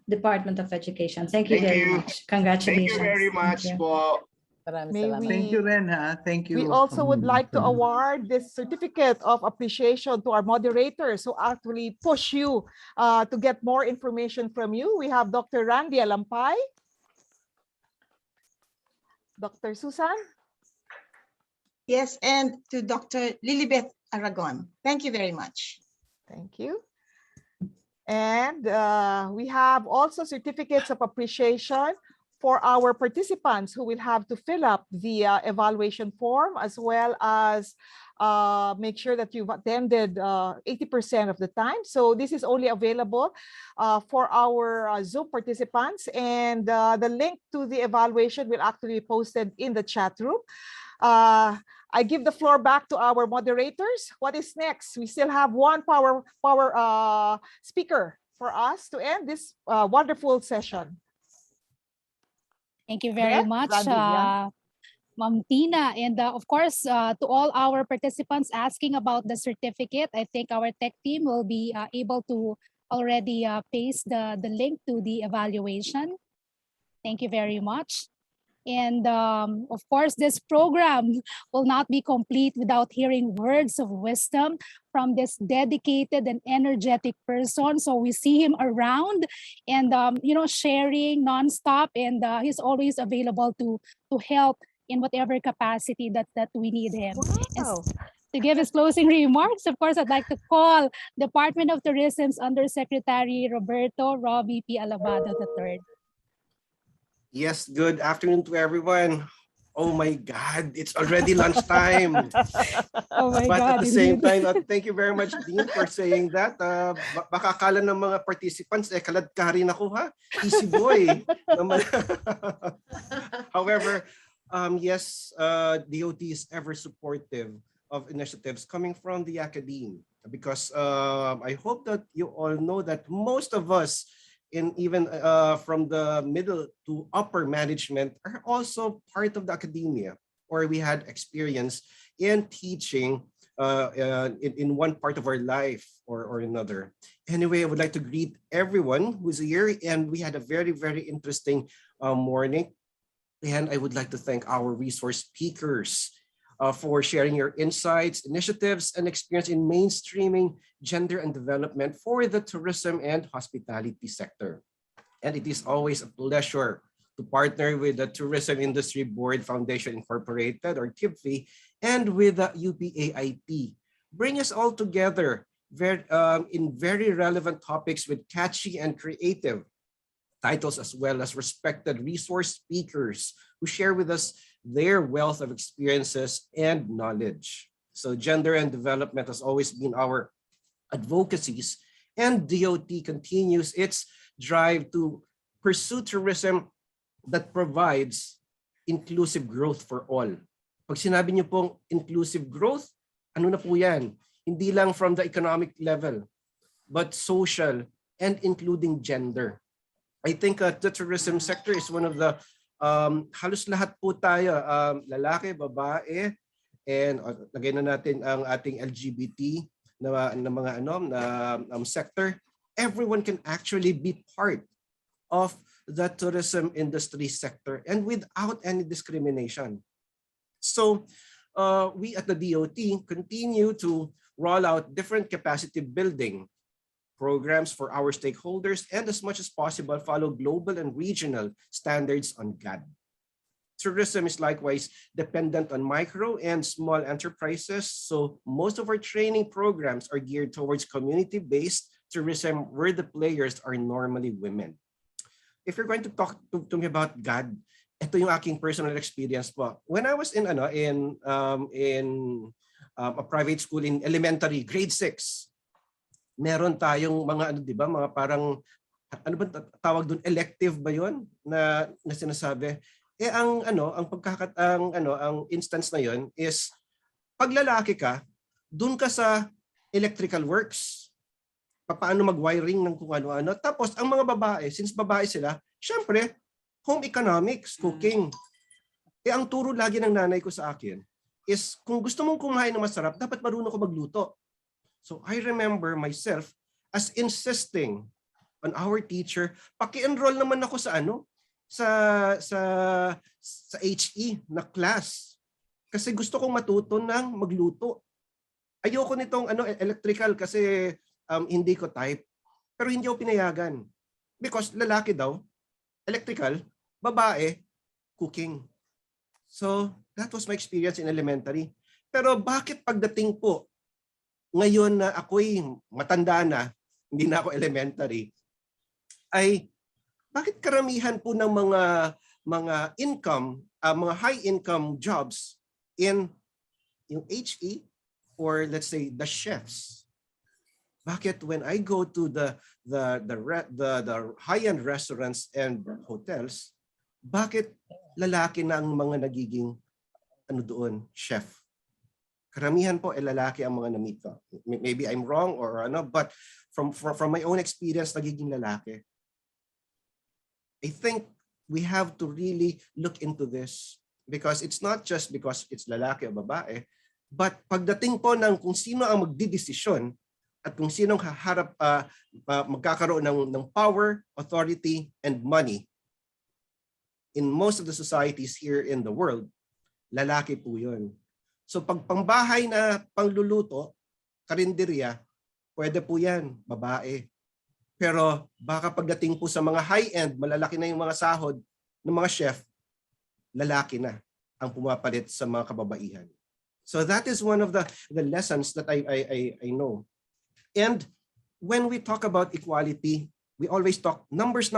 Department of Education. Thank you very much. Congratulations. Thank you very much po. Thank you, Ren. Thank you. We also would like to award this certificate of appreciation to our moderators who actually push you to get more information from you. We have Dr. Randy Alampay, Dr. Susan. Yes, and to Dr. Lilibeth Aragon. Thank you very much. Thank you. And we have also certificates of appreciation for our participants who will have to fill up the evaluation form, as well as make sure that you've attended 80% of the time. So this is only available for our Zoom participants, and the link to the evaluation will actually be posted in the chat room. I give the floor back to our moderators. What is next? We still have one power speaker for us to end this wonderful session. Thank you very much, Ma'am Tina. And of course, to all our participants asking about the certificate, I think our tech team will be able to already paste the link to the evaluation. Thank you very much. And of course, this program will not be complete without hearing words of wisdom from this dedicated and energetic person. So we see him around and, sharing nonstop, and he's always available to help in whatever capacity that we need him. Wow. To give his closing remarks, of course, I'd like to call Department of Tourism's Undersecretary Roberto Robbie P. Alabado III. Yes, good afternoon to everyone. Oh my God, it's already lunchtime. Oh my But God, at the same indeed. time, thank you very much, Dean, for saying that. Baka akala ng mga participants, kalad ka rin ako, ha? Easy boy. However, yes, DOT is ever supportive of initiatives coming from the academe, because I hope that you all know that most of us, even from the middle to upper management, are also part of the academia, or we had experience in teaching in one part of our life or another. Anyway, I would like to greet everyone who's here, and we had a very, very interesting morning. And I would like to thank our resource speakers for sharing your insights, initiatives, and experience in mainstreaming gender and development for the tourism and hospitality sector. And it is always a pleasure to partner with the Tourism Industry Board Foundation Incorporated, or TIBFI, and with the UPAIP. Bring us all together in very relevant topics with catchy and creative titles, as well as respected resource speakers who share with us their wealth of experiences and knowledge. So gender and development has always been our advocacies, and DOT continues its drive to pursue tourism that provides inclusive growth for all. Pag sinabi niyo pong inclusive growth, ano na po yan? Hindi lang from the economic level, but social and including gender. I think the tourism sector is one of the, halos lahat po tayo, lalaki, babae, and lagay na natin ang ating LGBT na mga sector. Everyone can actually be part of the tourism industry sector and without any discrimination. So we at the DOT continue to roll out different capacity building programs for our stakeholders and as much as possible follow global and regional standards on GAD. Tourism is likewise dependent on micro and small enterprises, so most of our training programs are geared towards community-based tourism where the players are normally women. If you're going to talk to me about GAD, ito yung aking personal experience po. When I was in a private school in elementary, grade 6, meron tayong mga mga parang ano ba tawag doon, elective ba 'yon na sinasabi? Ang instance na 'yon is pag lalaki ka, doon ka sa electrical works. Paano mag-wiring ng kung ano-ano. Tapos ang mga babae, since babae sila, syempre home economics, cooking. Ang turo lagi ng nanay ko sa akin is kung gusto mong kumain ng masarap, dapat marunong ka magluto. So I remember myself as insisting on our teacher, paki-enroll naman ako sa sa HE na class. Kasi gusto kong matuto ng magluto. Ayoko nitong electrical kasi hindi ko type. Pero hindi ako pinayagan. Because lalaki daw, electrical, babae, cooking. So that was my experience in elementary. Pero bakit pagdating po ngayon na ako'y matanda na, hindi na ako elementary, ay bakit karamihan po ng mga income, mga high income jobs in yung HE or let's say the chefs? Bakit when I go to the high-end restaurants and hotels, bakit lalaki na ang mga nagiging doon, chef? Karamihan po lalaki ang mga na-meet ko. Maybe I'm wrong or but from my own experience, nagiging lalaki. I think we have to really look into this because it's not just because it's lalaki o babae, but pagdating po ng kung sino ang magdidesisyon at kung sino ang magkakaroon ng power, authority, and money in most of the societies here in the world, lalaki po yun. So pag pangbahay na pangluluto, karinderya, pwede po yan, babae. Pero baka pagdating po sa mga high-end, malalaki na yung mga sahod ng mga chef, lalaki na ang pumapalit sa mga kababaihan. So that is one of the lessons that I know. And when we talk about equality, we always talk numbers.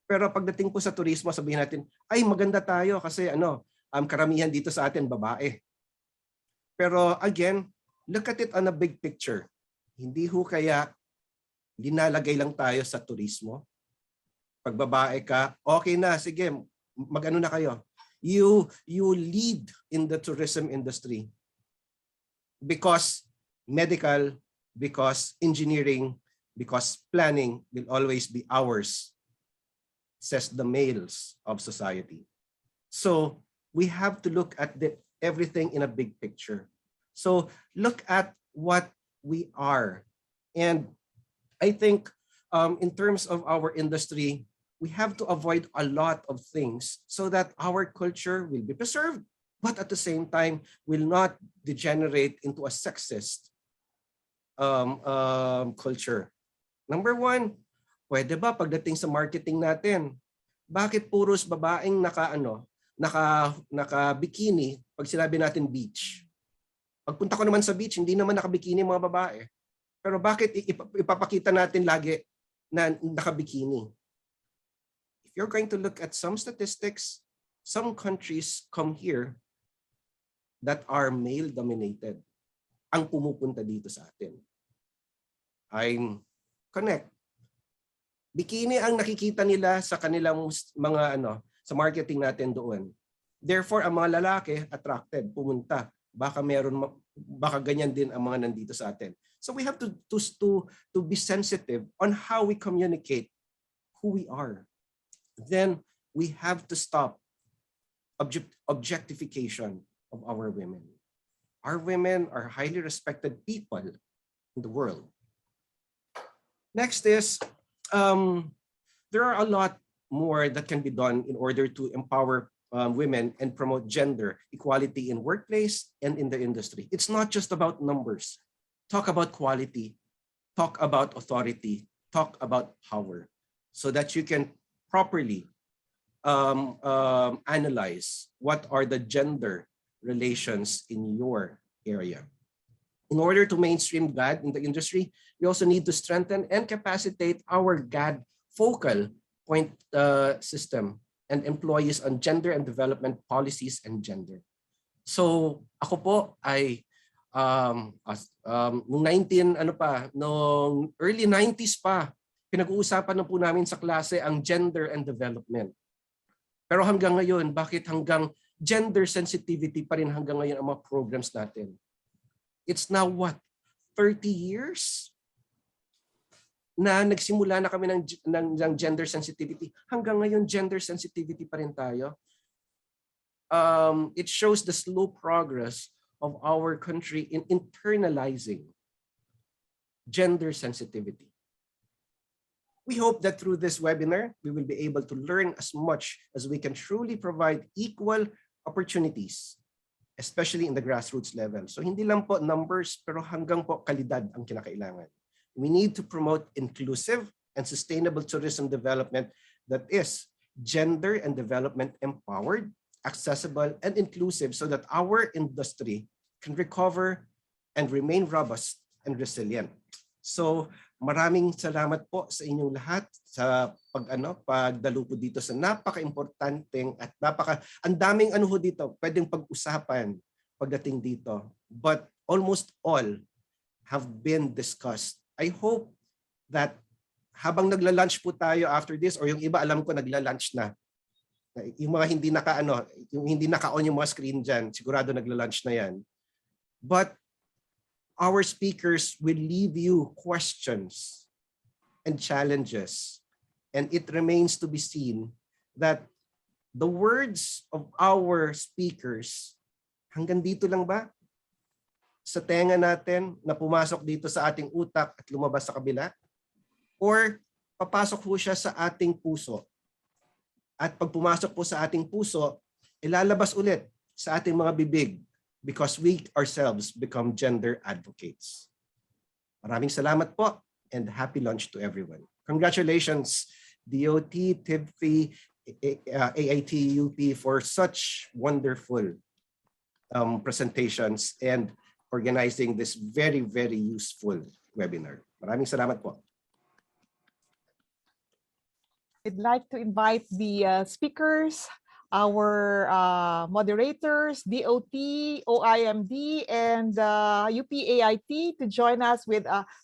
Pero pagdating po sa turismo, sabihin natin, ay maganda tayo kasi karamihan dito sa atin babae. Pero again, look at it on a big picture. Hindi ho kaya linalagay lang tayo sa turismo? Pag babae ka, okay na, sige, mag-ano na kayo. You lead in the tourism industry. Because medical, because engineering, because planning will always be ours, says the males of society. So we have to look at everything in a big picture. So look at what we are. And I think in terms of our industry, we have to avoid a lot of things so that our culture will be preserved, but at the same time will not degenerate into a sexist culture. Number one, pwede ba pagdating sa marketing natin, bakit puros babaeng naka-bikini pag sinabi natin beach? Pagpunta ko naman sa beach, hindi naman naka-bikini mga babae. Pero bakit ipapakita natin lagi na naka-bikini? If you're going to look at some statistics, some countries come here that are male-dominated ang pumupunta dito sa atin. I'm connect. Bikini ang nakikita nila sa kanilang mga sa marketing natin doon. Therefore, ang mga lalaki attracted, pumunta. Baka ganyan din ang mga nandito sa atin. So we have to be sensitive on how we communicate who we are. Then we have to stop objectification of our women. Our women are highly respected people in the world. Next is, there are a lot more that can be done in order to empower women and promote gender equality in workplace and in the industry. It's not just about numbers. Talk about quality, talk about authority, talk about power, so that you can properly analyze what are the gender relations in your area. In order to mainstream GAD in the industry, we also need to strengthen and capacitate our GAD focal point system and employees on gender and development policies and gender. So ako po ay nung early 90s pa, pinag-uusapan na po namin sa klase ang gender and development. Pero hanggang ngayon, bakit hanggang gender sensitivity pa rin hanggang ngayon ang mga programs natin? It's now what? 30 years? Na nagsimula na kami ng gender sensitivity. Hanggang ngayon, gender sensitivity pa rin tayo. It shows the slow progress of our country in internalizing gender sensitivity. We hope that through this webinar, we will be able to learn as much as we can truly provide equal opportunities, especially in the grassroots level. So hindi lang po numbers, pero hanggang po kalidad ang kinakailangan. We need to promote inclusive and sustainable tourism development that is gender and development empowered, accessible, and inclusive so that our industry can recover and remain robust and resilient. So maraming salamat po sa inyong lahat sa pagdalo po dito sa napaka-importanteng at ang daming ho dito pwedeng pag-usapan pagdating dito. But almost all have been discussed. I hope that habang nagla-lunch po tayo after this, or yung iba alam ko nagla-lunch na. Yung mga yung hindi naka-on yung mga screen dyan, sigurado nagla-lunch na yan. But our speakers will leave you questions and challenges. And it remains to be seen that the words of our speakers, hanggang dito lang ba? Sa tenga natin na pumasok dito sa ating utak at lumabas sa kabila? Or papasok po siya sa ating puso? At pag pumasok po sa ating puso, ilalabas ulit sa ating mga bibig because we ourselves become gender advocates. Maraming salamat po and happy lunch to everyone. Congratulations, DOT, TIBFI, AIT, UP for such wonderful presentations and organizing this very, very useful webinar. Maraming salamat po. I'd like to invite the speakers, our moderators, DOT, OIMD, and UPAIT to join us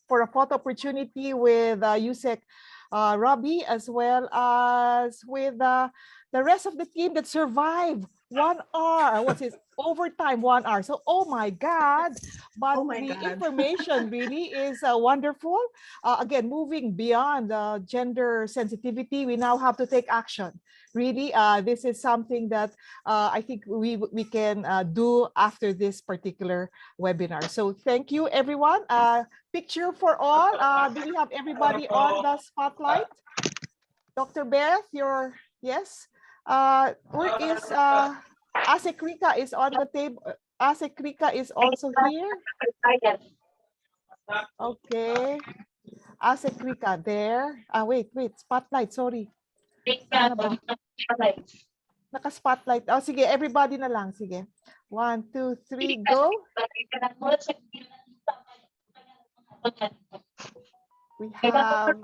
for a photo opportunity with Yusek Robbie, as well as with the rest of the team that survived 1 hour. What's it? Overtime 1 hour. So, oh my God. But the information really is wonderful. Again, moving beyond gender sensitivity, we now have to take action. Really, this is something that I think we can do after this particular webinar. So thank you, everyone. Picture for all. Do we have everybody on the spotlight? Dr. Beth, yes. Where is Asekrika is on the table. Asekrika is also here. Okay. Asekrika there. Wait, spotlight, sorry. Naka-spotlight. Oh, sige, everybody na lang. Sige. 1, 2, 3, go. We have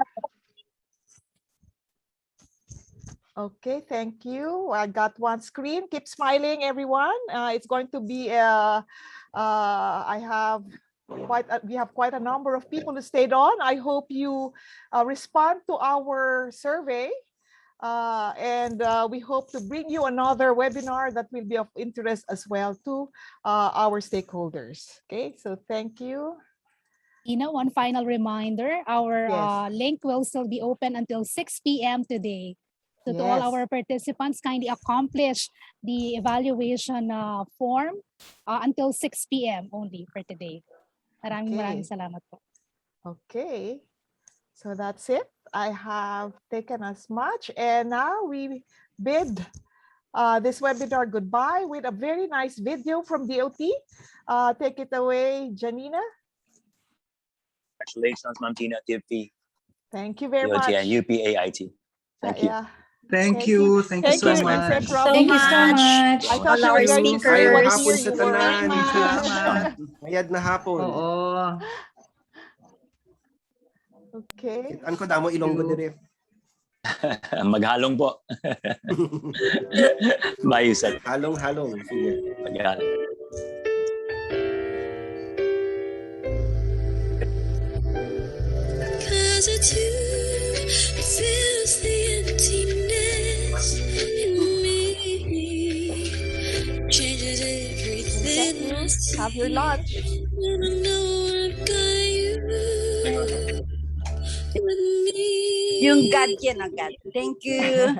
Okay, thank you. I got one screen. Keep smiling, everyone. It's going to be we have quite a number of people who stayed on. I hope you respond to our survey. And we hope to bring you another webinar that will be of interest as well to our stakeholders. Okay, so thank you. Ina, one final reminder, our link will still be open until 6 p.m. today. So to all our participants, kindly accomplish the evaluation form until 6 p.m. only for today. Maraming salamat po. Okay, so that's it. I have taken as much, and now we bid this webinar goodbye with a very nice video from DOT. Take it away, Janina. Congratulations, Ma'am Tina, TIBFI. Thank you very DOT much. and UPAIT. Thank you. Thank you. Thank you so much. Thank you so much. I thought you were going to say what year you were. Mayad na hapon. Oo. Okay. Kitaan ko damo Ilonggo dire. Maghalong po. Bye, Yusek. Halong. Sige. Maghalong. Cause it's you, it fills the emptiness in me, changes everything. Have your lunch. And I know I've got you with me. Yung GAD yan, GAD. Thank you.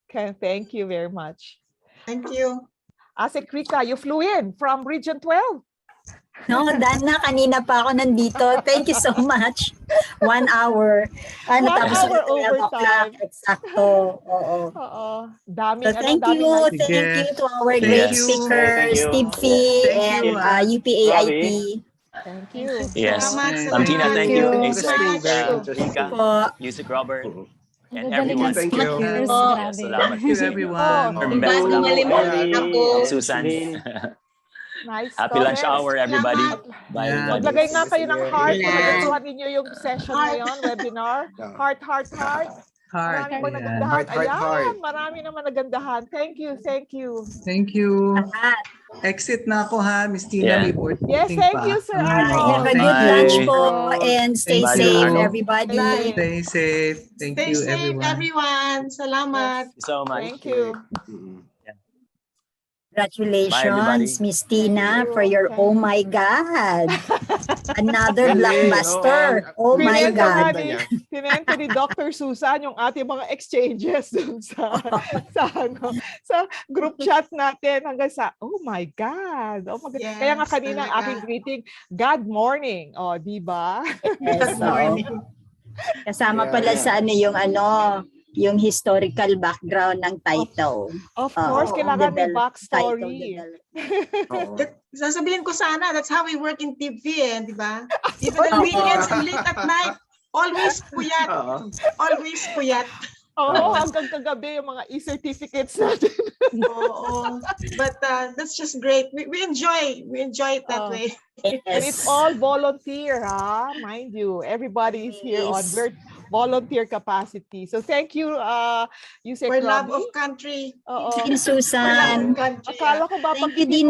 Okay, thank you very much. Thank you. Asik Rika, you flew in from Region 12. No, Dana, kanina pa ako nandito. Thank you so much. 1 hour. 1 Tapos hour 12 overtime. Eksakto. Oo. Daming, So thank you to our great speakers, TIBFI and UPAIT. Thank you. Yes. Salamat. Ma'am Tina, thank you. Interesting, very interesting. Rika, Music Robert, and everyone. Thank you. Salamat. Thank you, everyone. Susan. Nice. Happy lunch hour, everybody. Bye, everybody. Maglagay nga kayo ng heart kung nagustuhan ninyo yung session ngayon, webinar. Heart. Maraming nagandahan. Ayan, marami naman nagandahan. Thank you. Thank you. Exit na ako ha, Miss Tina. Yes, thank you, sir. Have a good lunch po and stay safe, everybody. Stay safe. Thank you, everyone. Everyone. Salamat. Thank you so much. Thank you. Congratulations, Miss Tina, for your oh my God. Another blockbuster. Oh my God. Tinento ni Dr. Susan yung ating mga exchanges dun sa group chat natin hanggang sa, oh my God. Oh my God. Yes, Kaya nga kanina ang talaga. aking greeting, God morning. O, di ba? Yes, kasama pala sa yung historical background ng title. Of course, kailangan may backstory. Sasabihin ko sana, that's how we work in TIBFI, di ba? Even on weekends and late at night, always puyat. Always puyat. Oo, hanggang kagabi yung mga e-certificates natin. Oo. But that's just great. We enjoy it that way. Yes. And it's all volunteer, mind you. Everybody is here on volunteer capacity. So thank you, For love of country. Thank you, Susan. Akala ko ba Thank you din